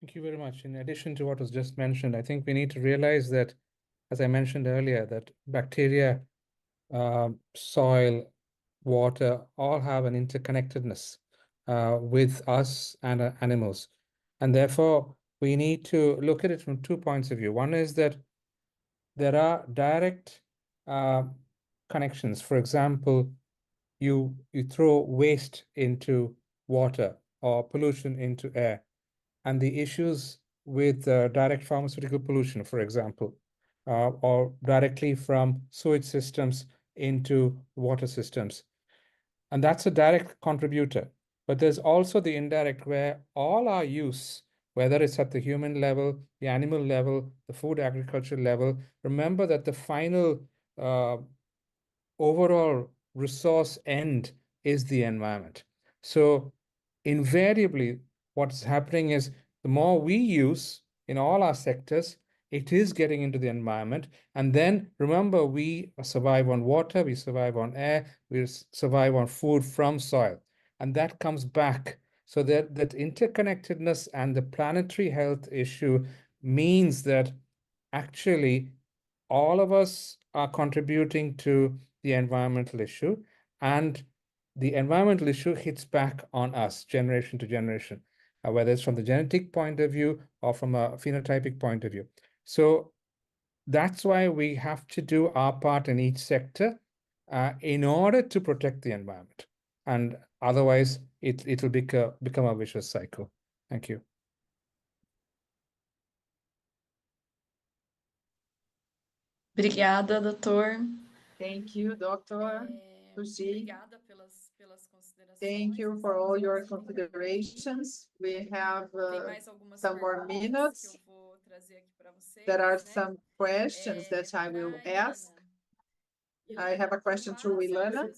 Thank you very much. In addition to what was just mentioned, I think we need to realize that, as I mentioned earlier, that bacteria, soil, water, all have an interconnectedness with us and animals. And therefore, we need to look at it from 2 points of view. One is that there are direct connections. For example, you throw waste into water or pollution into air, and the issues with direct pharmaceutical pollution, for example. or directly from sewage systems into water systems. And that's a direct contributor. But there's also the indirect where all our use, whether it's at the human level, the animal level, the food agriculture level, remember that the final overall resource end is the environment. So invariably, what's happening is the more we use in all our sectors, it is getting into the environment. And then remember, we survive on water, we survive on air, we survive on food from soil. And that comes back. So that interconnectedness and the planetary health issue means that actually all of us are contributing to the environmental issue, and the environmental issue hits back on us generation to generation, whether it's from the genetic point of view or from a phenotypic point of view. So that's why we have to do our part in each sector in order to protect the environment. And otherwise, it'll become a vicious cycle. Thank you. Obrigada, doutor. Thank you, Dr. Sushi. Obrigada pelas considerações. Thank you for all your considerations. We have some more minutes. Que eu vou trazer aqui para vocês, There are some questions that I will ask. I have a question to Ilana.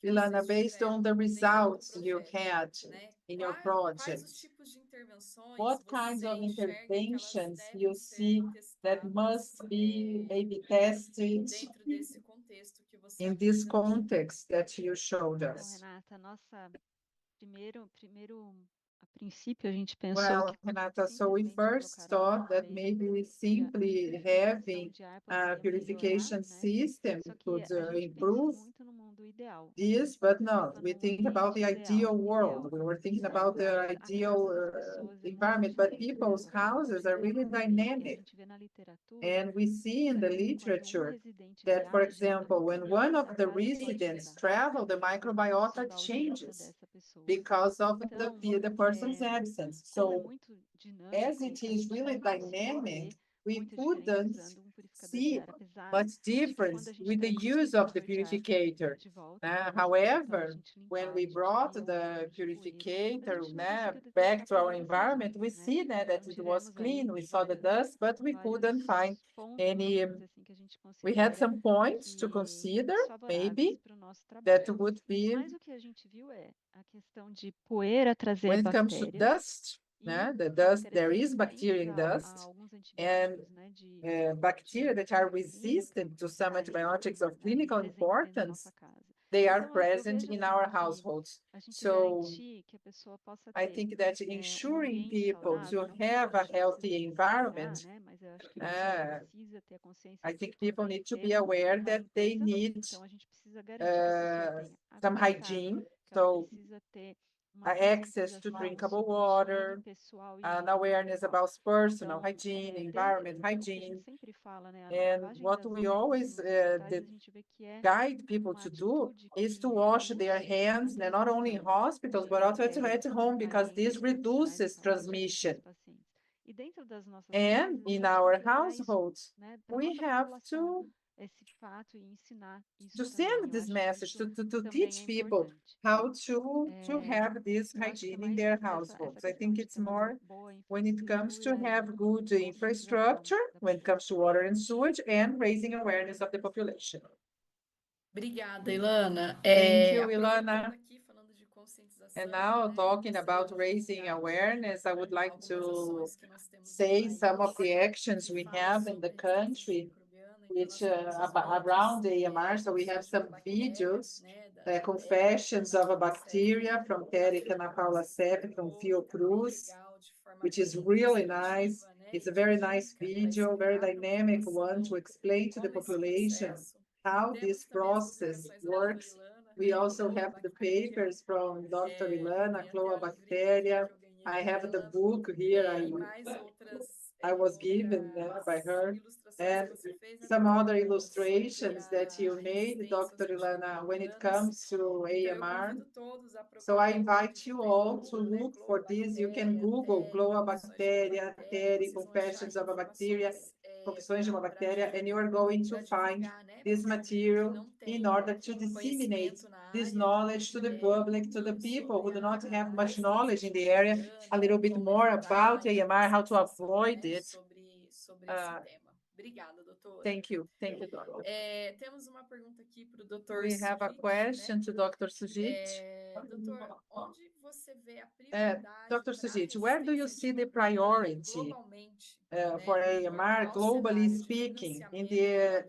Ilana, based on the results you had in your project, what kinds of interventions you see that must be maybe tested in this context that you showed us? Renata, a princípio a gente pensou Well, Renata, so we first thought that maybe simply having a purification system could improve this, but no, we think about the ideal world. We were thinking about the ideal environment, but people's houses are really dynamic. And we see in the literature that, for example, when one of the residents travel, the microbiota changes because of the person's absence. So as it is really dynamic, we couldn't see much difference with the use of the purificator. However, when we brought the purificator back to our environment, we see that it was clean. We saw the dust, but we couldn't find any. We had some points to consider, maybe, that would be. When it comes to dust, the dust, there is bacteria in dust, and bacteria that are resistant to some antibiotics of clinical importance, they are present in our households. So I think that ensuring people to have a healthy environment, I think people need to be aware that they need some hygiene. So access to drinkable water, an awareness about personal hygiene, environment hygiene. And what we always guide people to do is to wash their hands, and not only in hospitals, but also at home, because this reduces transmission. And in our households, we have to send this message, to teach people how to have this hygiene in their households. I think it's more when it comes to have good infrastructure, when it comes to water and sewage, and raising awareness of the population. Obrigada, Ilana. Thank you, Ilana. And now, talking about raising awareness, I would like to say some of the actions we have in the country, which around the AMR. So we have some videos, confessions of a bacteria from Terica Ana Paula Sepp, from Fiocruz, which is really nice. It's a very nice video, very dynamic one to explain to the population how this process works. We also have the papers from Dr. Ilana, Cloabacteria. I have the book here I was given by her, and some other illustrations that you made, Dr. Ilana, when it comes to AMR. So I invite you all to look for this. You can Google Cloabacteria, Teri, Confessions of a Bacteria, opções de uma bactéria, and you are going to find this material in order to disseminate this knowledge to the public, to the people who do not have much knowledge in the area, a little bit more about AMR, how to avoid it. Sobre esse tema. Obrigada, doutora. Thank you, doctor. Temos uma pergunta aqui para o doutor We have a question to Dr. Sujit. Doutor, onde você vê a prioridade Dr. Sujit, where do you see the priority for AMR, globally speaking, in the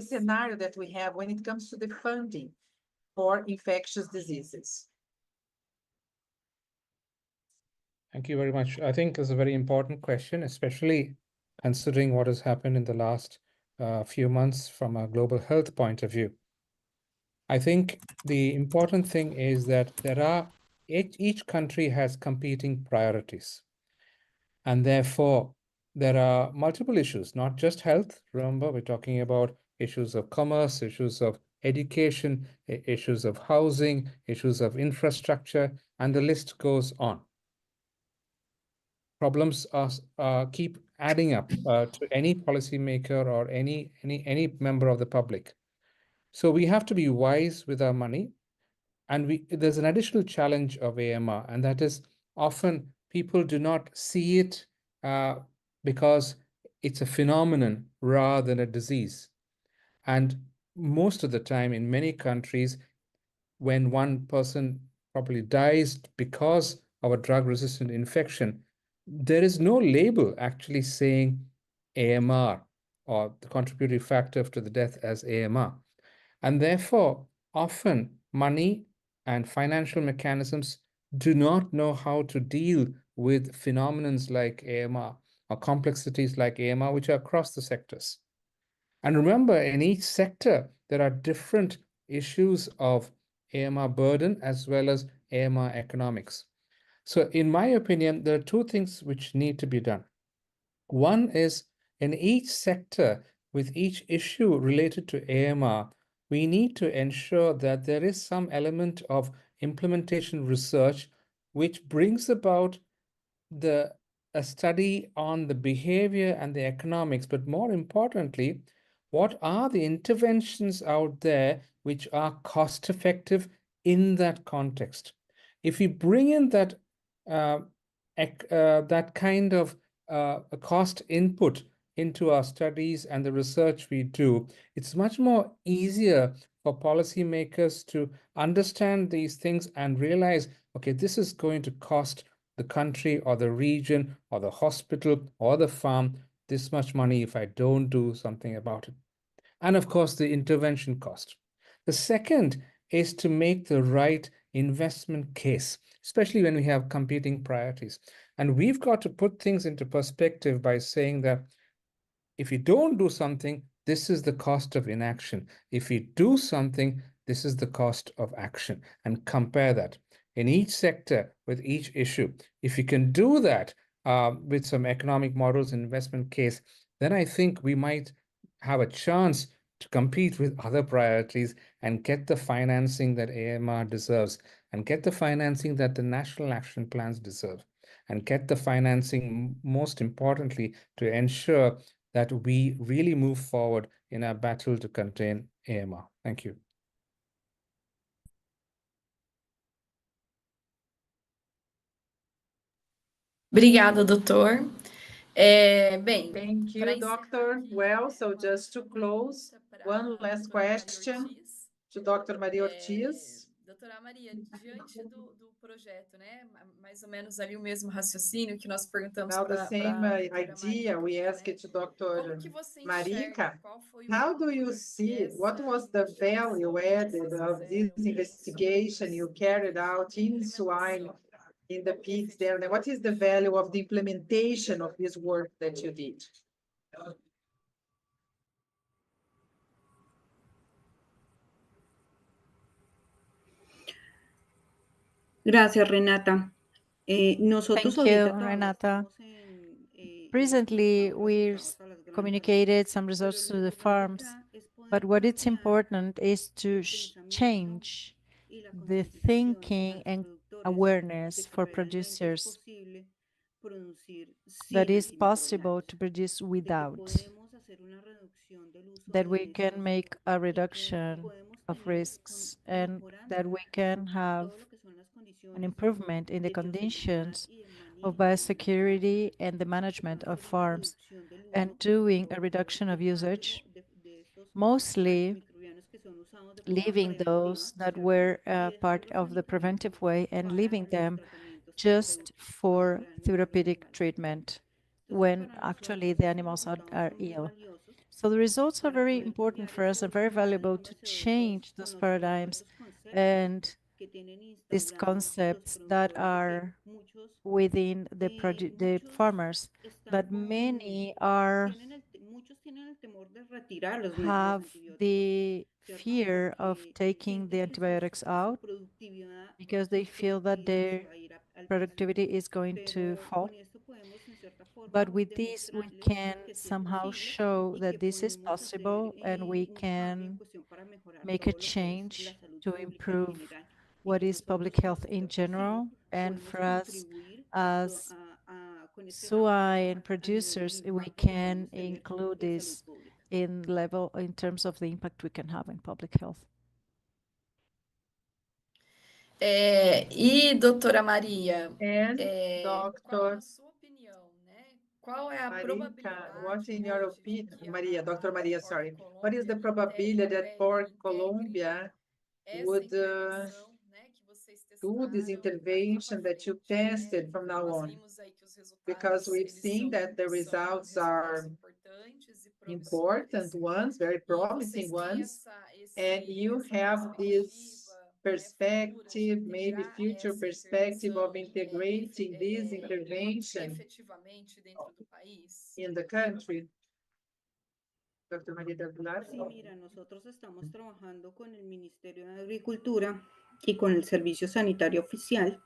scenario that we have when it comes to the funding for infectious diseases? Thank you very much. I think it's a very important question, especially considering what has happened in the last few months from a global health point of view. I think the important thing is that each country has competing priorities. And therefore, there are multiple issues, not just health. Remember, we're talking about issues of commerce, issues of education, issues of housing, issues of infrastructure, and the list goes on. Problems keep adding up to any policymaker or any member of the public. So we have to be wise with our money. And there's an additional challenge of AMR, and that is often people do not see it because it's a phenomenon rather than a disease. And most of the time in many countries, when one person probably dies because of a drug-resistant infection, there is no label actually saying AMR or the contributory factor to the death as AMR. And therefore, often money and financial mechanisms do not know how to deal with phenomena like AMR or complexities like AMR, which are across the sectors. And remember, in each sector, there are different issues of AMR burden as well as AMR economics. So in my opinion, there are two things which need to be done. One is in each sector with each issue related to AMR, we need to ensure that there is some element of implementation research which brings about a study on the behavior and the economics, but more importantly, what are the interventions out there which are cost effective in that context? If we bring in that kind of a cost input into our studies and the research we do, it's much more easier for policymakers to understand these things and realize, okay, this is going to cost the country or the region or the hospital or the farm this much money if I don't do something about it. And of course, the intervention cost. The second is to make the right investment case, especially when we have competing priorities. And we've got to put things into perspective by saying that if you don't do something, this is the cost of inaction. If you do something, this is the cost of action, and compare that in each sector with each issue. If you can do that with some economic models and investment case, then I think we might have a chance to compete with other priorities and get the financing that AMR deserves, and get the financing that the national action plans deserve, and get the financing, most importantly, to ensure that we really move forward in our battle to contain AMR. Thank you. Obrigada, doutor. Thank you, doctor. Well, so just to close, one last question to Dr. Maria Ortiz. Doutora Maria, diante do projeto, né? Mais ou menos ali o mesmo raciocínio que nós perguntamos Now the para same a idea we asked to Dr. Marica. How do you see, what was the value added of this investigation you carried out in swine, in the pigs there? And what is the value of the implementation of this work that you did? Gracias, Renata. Nosotros Thank you, ahorita Renata. trabajamos en Recently, ahora we resultados a las granjas, communicated some pero results lo to the importante farms, acá es but poder what is cambiar important is to el pensamiento change y la the concientización a thinking los and productores de awareness que for realmente es producers. posible that sin is possible antimicrobianos, to produce de que without, podemos hacer una reducción del uso that de we can estos make a y que reduction podemos of tener risks and that mejorando we can have todo lo que son las an condiciones improvement in the de bioseguridad conditions y de of manejo de los biosecurity farms, and the que management podemos of hacer una farms reducción del and uso doing a o reduction of dejarlo usage, de estos mostly antimicrobianos que son usados de forma leaving those preventiva, that ¿cierto? were Y part dejarlos of the únicamente preventive way and para leaving los them tratamientos just terapéuticos, cuando for realmente los therapeutic animales están bien. treatment Entonces, when para actually nosotros the estos animals resultados are son muy ill. valiosos So the results are para very poder important cambiar for us and esos very valuable to paradigmas o esos change those paradigms conocimientos, conceptos and que tienen these instaurados los concepts that productores de que are muchos, within the muchos farmers, están but con, muchos tienen el temor de retirar los have antibióticos, the ¿cierto? fear of Porque taking the sienten que antibiotics su out productividad, because they su feel that productividad se their va a ir al piso. productivity is going to Pero fall. con esto podemos en cierta But forma with this, we demostrarles can que sí es somehow posible show y that que this is podemos hacer possible and we un cambio en can cuestión para mejorar make a todo lo que es la change salud to pública en improve general y what que is public nosotros con health su in capacidad general. And podemos for us contribuir as con este SUI and a nivel del producers, we impacto que can podemos tener include en salud this pública. in terms of the impact we can have in public health. E, doutora Maria, And qual, Dr. na sua opinião, né? Qual é a Marica, what probabilidade in your hoje de opinion, que Maria, Dr. Maria, Porto sorry, what is the Colômbia probability that Port integre Colombia essa would intervenção, né, que vocês do this testaram daqui para intervention that you frente, né? tested from now Nós on? vimos aí que os Because resultados we've eles seen that the são results resultados are importantes e important promissores, ones, very e promising vocês têm ones, and you essa have this perspectiva, né, futura de perspective, maybe integrar future essa perspective of intervenção integrating this intervention efetivamente dentro do país? in the country. Dr. Maria del Pilar? Sí, mira, nosotros estamos trabajando con el Ministerio de Agricultura y con el Servicio Sanitario Oficial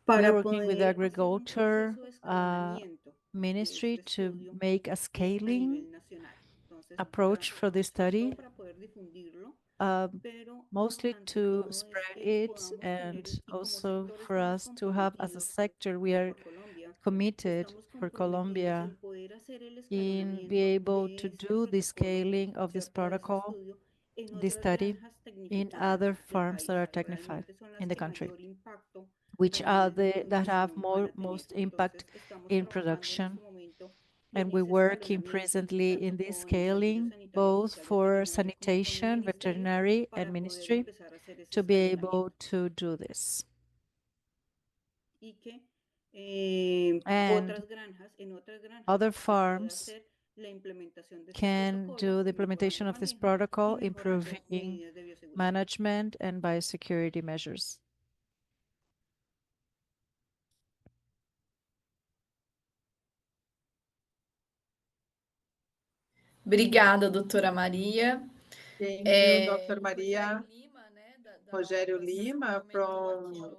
We're para working with the poder hacer un agriculture proceso de escalonamiento de ministry este to estudio make a a scaling nivel nacional. Entonces, approach for this sobre todo study, para poder difundirlo, pero mostly ante to todo es spread que it podamos tener, and y como also sector for estamos us to have as a comprometidos sector, we con are Por Colombia, committed estamos for comprometidos Colombia en poder hacer el in be escalonamiento able to de este do the protocolo, scaling of this ¿cierto? De este protocol, estudio en this otras study, granjas in tecnificadas other del farms that país, are que technified realmente son in las the que country, mayor impacto which a are nivel de the that have producción van a tener. most impact Entonces, estamos in trabajando en este production. momento en And we're ese working escalonamiento, presently in tanto this con el Servicio scaling, Sanitario both Oficial for Veterinario como con el sanitation, Ministerio, veterinary, and para poder ministry empezar a hacer ese to be able escalonamiento. to do this. Y que And en otras granjas other se pueda farms hacer la implementación de este can protocolo do the y mejorar implementation el of this manejo y protocol, mejorando improving medidas de bioseguridad. management and biosecurity measures. Obrigada, doutora Maria. Thank you, Dr. O Maria. Rogério Lima, né, da Rogério Novas, Lima comentou aqui from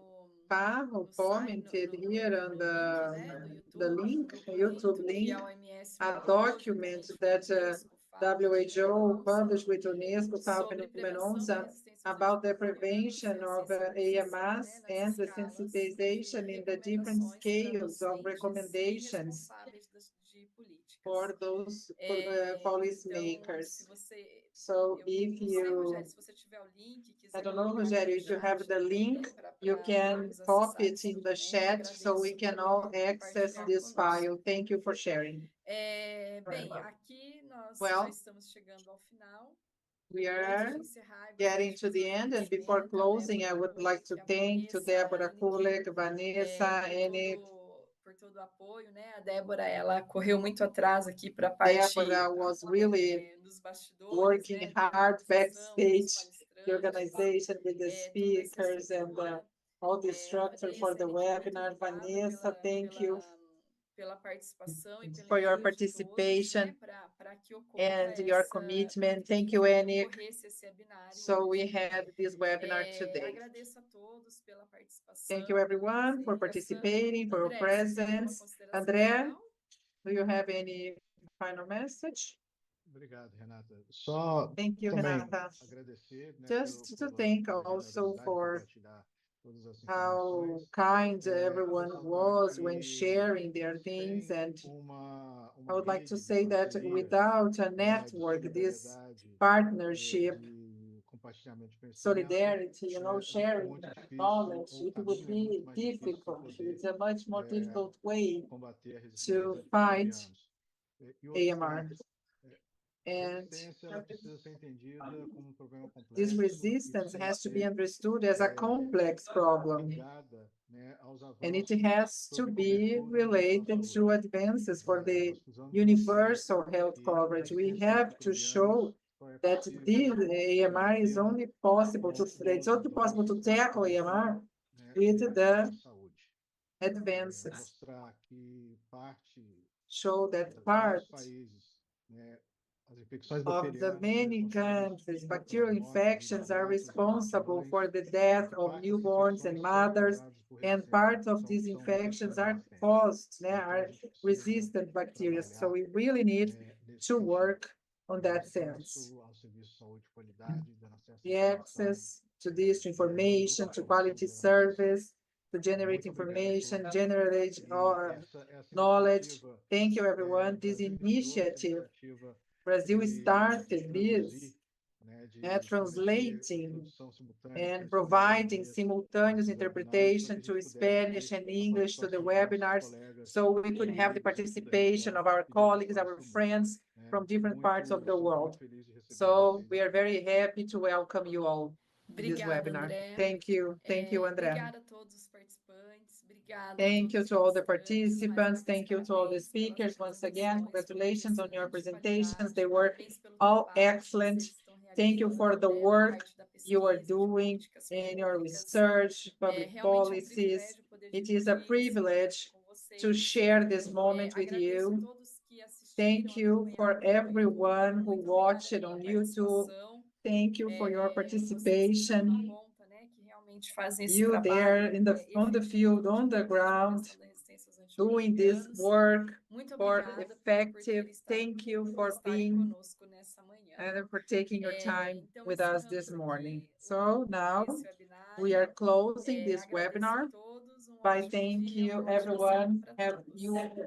Parro no site, commented here on no link, né, do the YouTube, link, do YouTube documento que link, a OMS a publicou document juntamente com a that Unesco, FAO WHO e published with Unesco, FAO sobre and prevenção da UNONSA resistência aos about the antimicrobianos e prevention a of sensibilização, né, AMS nas and the escalas e sensitization in the different recomendações para scales of docentes e recommendations responsáveis de políticas. for those Então, se policymakers. você, So eu if não sei, you, Rogério, se você tiver o link, I quiser don't know, colocar aí no Rogério, if you have chat the link, também para you can os pop acessar it esse in the documento, chat so we agradeço can por all access compartilhar this conosco. file. Thank you for sharing. Bem, aqui nós já Well, estamos chegando ao final. we Antes are de encerrar, eu getting gostaria de to fazer the um end, and before agradecimento à closing, I Débora would like Kulik, to à thank to Vanessa, à Deborah Anne, Kulik, Vanessa, Annie. por todo o apoio, né? A Débora, ela correu muito atrás aqui para a parte Deborah was really dos bastidores, working né? Com a hard organização, com os backstage, the palestrantes, organization with the toda essa speakers and estrutura. all the structure for Vanessa, the Nick, muito webinar. obrigada Vanessa, thank you pela participação e pelo for your empenho de todos, né? participation Para que ocorra and your commitment. Thank you, Annie. ocorresse esse webinário So we hoje. had this webinar today. Agradeço a todos pela participação. Thank you, everyone, for participating, for your presence. André, do you have any final message? Obrigado, Renata. Só Thank you, também Renata. agradecer, né, Just to thank also for how kind everyone was when sharing their things. And I would like to say that without a network, this partnership, solidarity, sharing knowledge, it would be difficult. It's a much more difficult way to fight AMR. And this resistance has to be understood as a complex problem. And it has to be related to advances for the universal health coverage. We have to show that this AMR is only possible to tackle AMR with the advances. Show that part of the many countries, bacterial infections are responsible for the death of newborns and mothers, and part of these infections are caused, are resistant bacteria. So we really need to work on that sense. The access to this information, to quality service, to generate information, generate knowledge. Thank you, everyone. This initiative, Brazil started this, translating and providing simultaneous interpretation to Spanish and English to the webinars, so we could have the participation of our colleagues, our friends from different parts of the world. So we are very happy to welcome you all to this webinar. Thank you. Thank you, André. Obrigada a todos os participantes. Obrigada Thank you to all the participants. Thank you to all the speakers. Once again, congratulations on your presentations. They were all excellent. Thank you for the work you are doing in your research, public policies. It is a privilege to share this moment with you. Thank you for everyone who watched it on YouTube. Thank you for your participation. You there on the field, on the ground, doing this work for effective. Thank you for being and for taking your time with us this morning. So now we are closing this webinar by thank you, everyone. I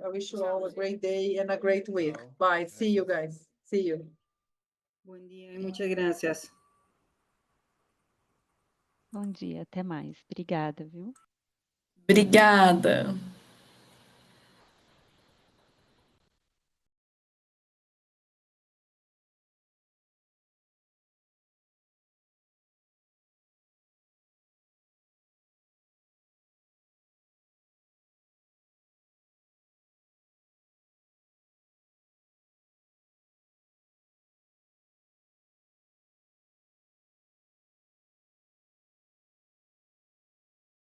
wish you all a great day and a great week. Bye. See you guys. See you. Buen día y muchas gracias. Bom dia, até mais. Obrigada, viu? Obrigada.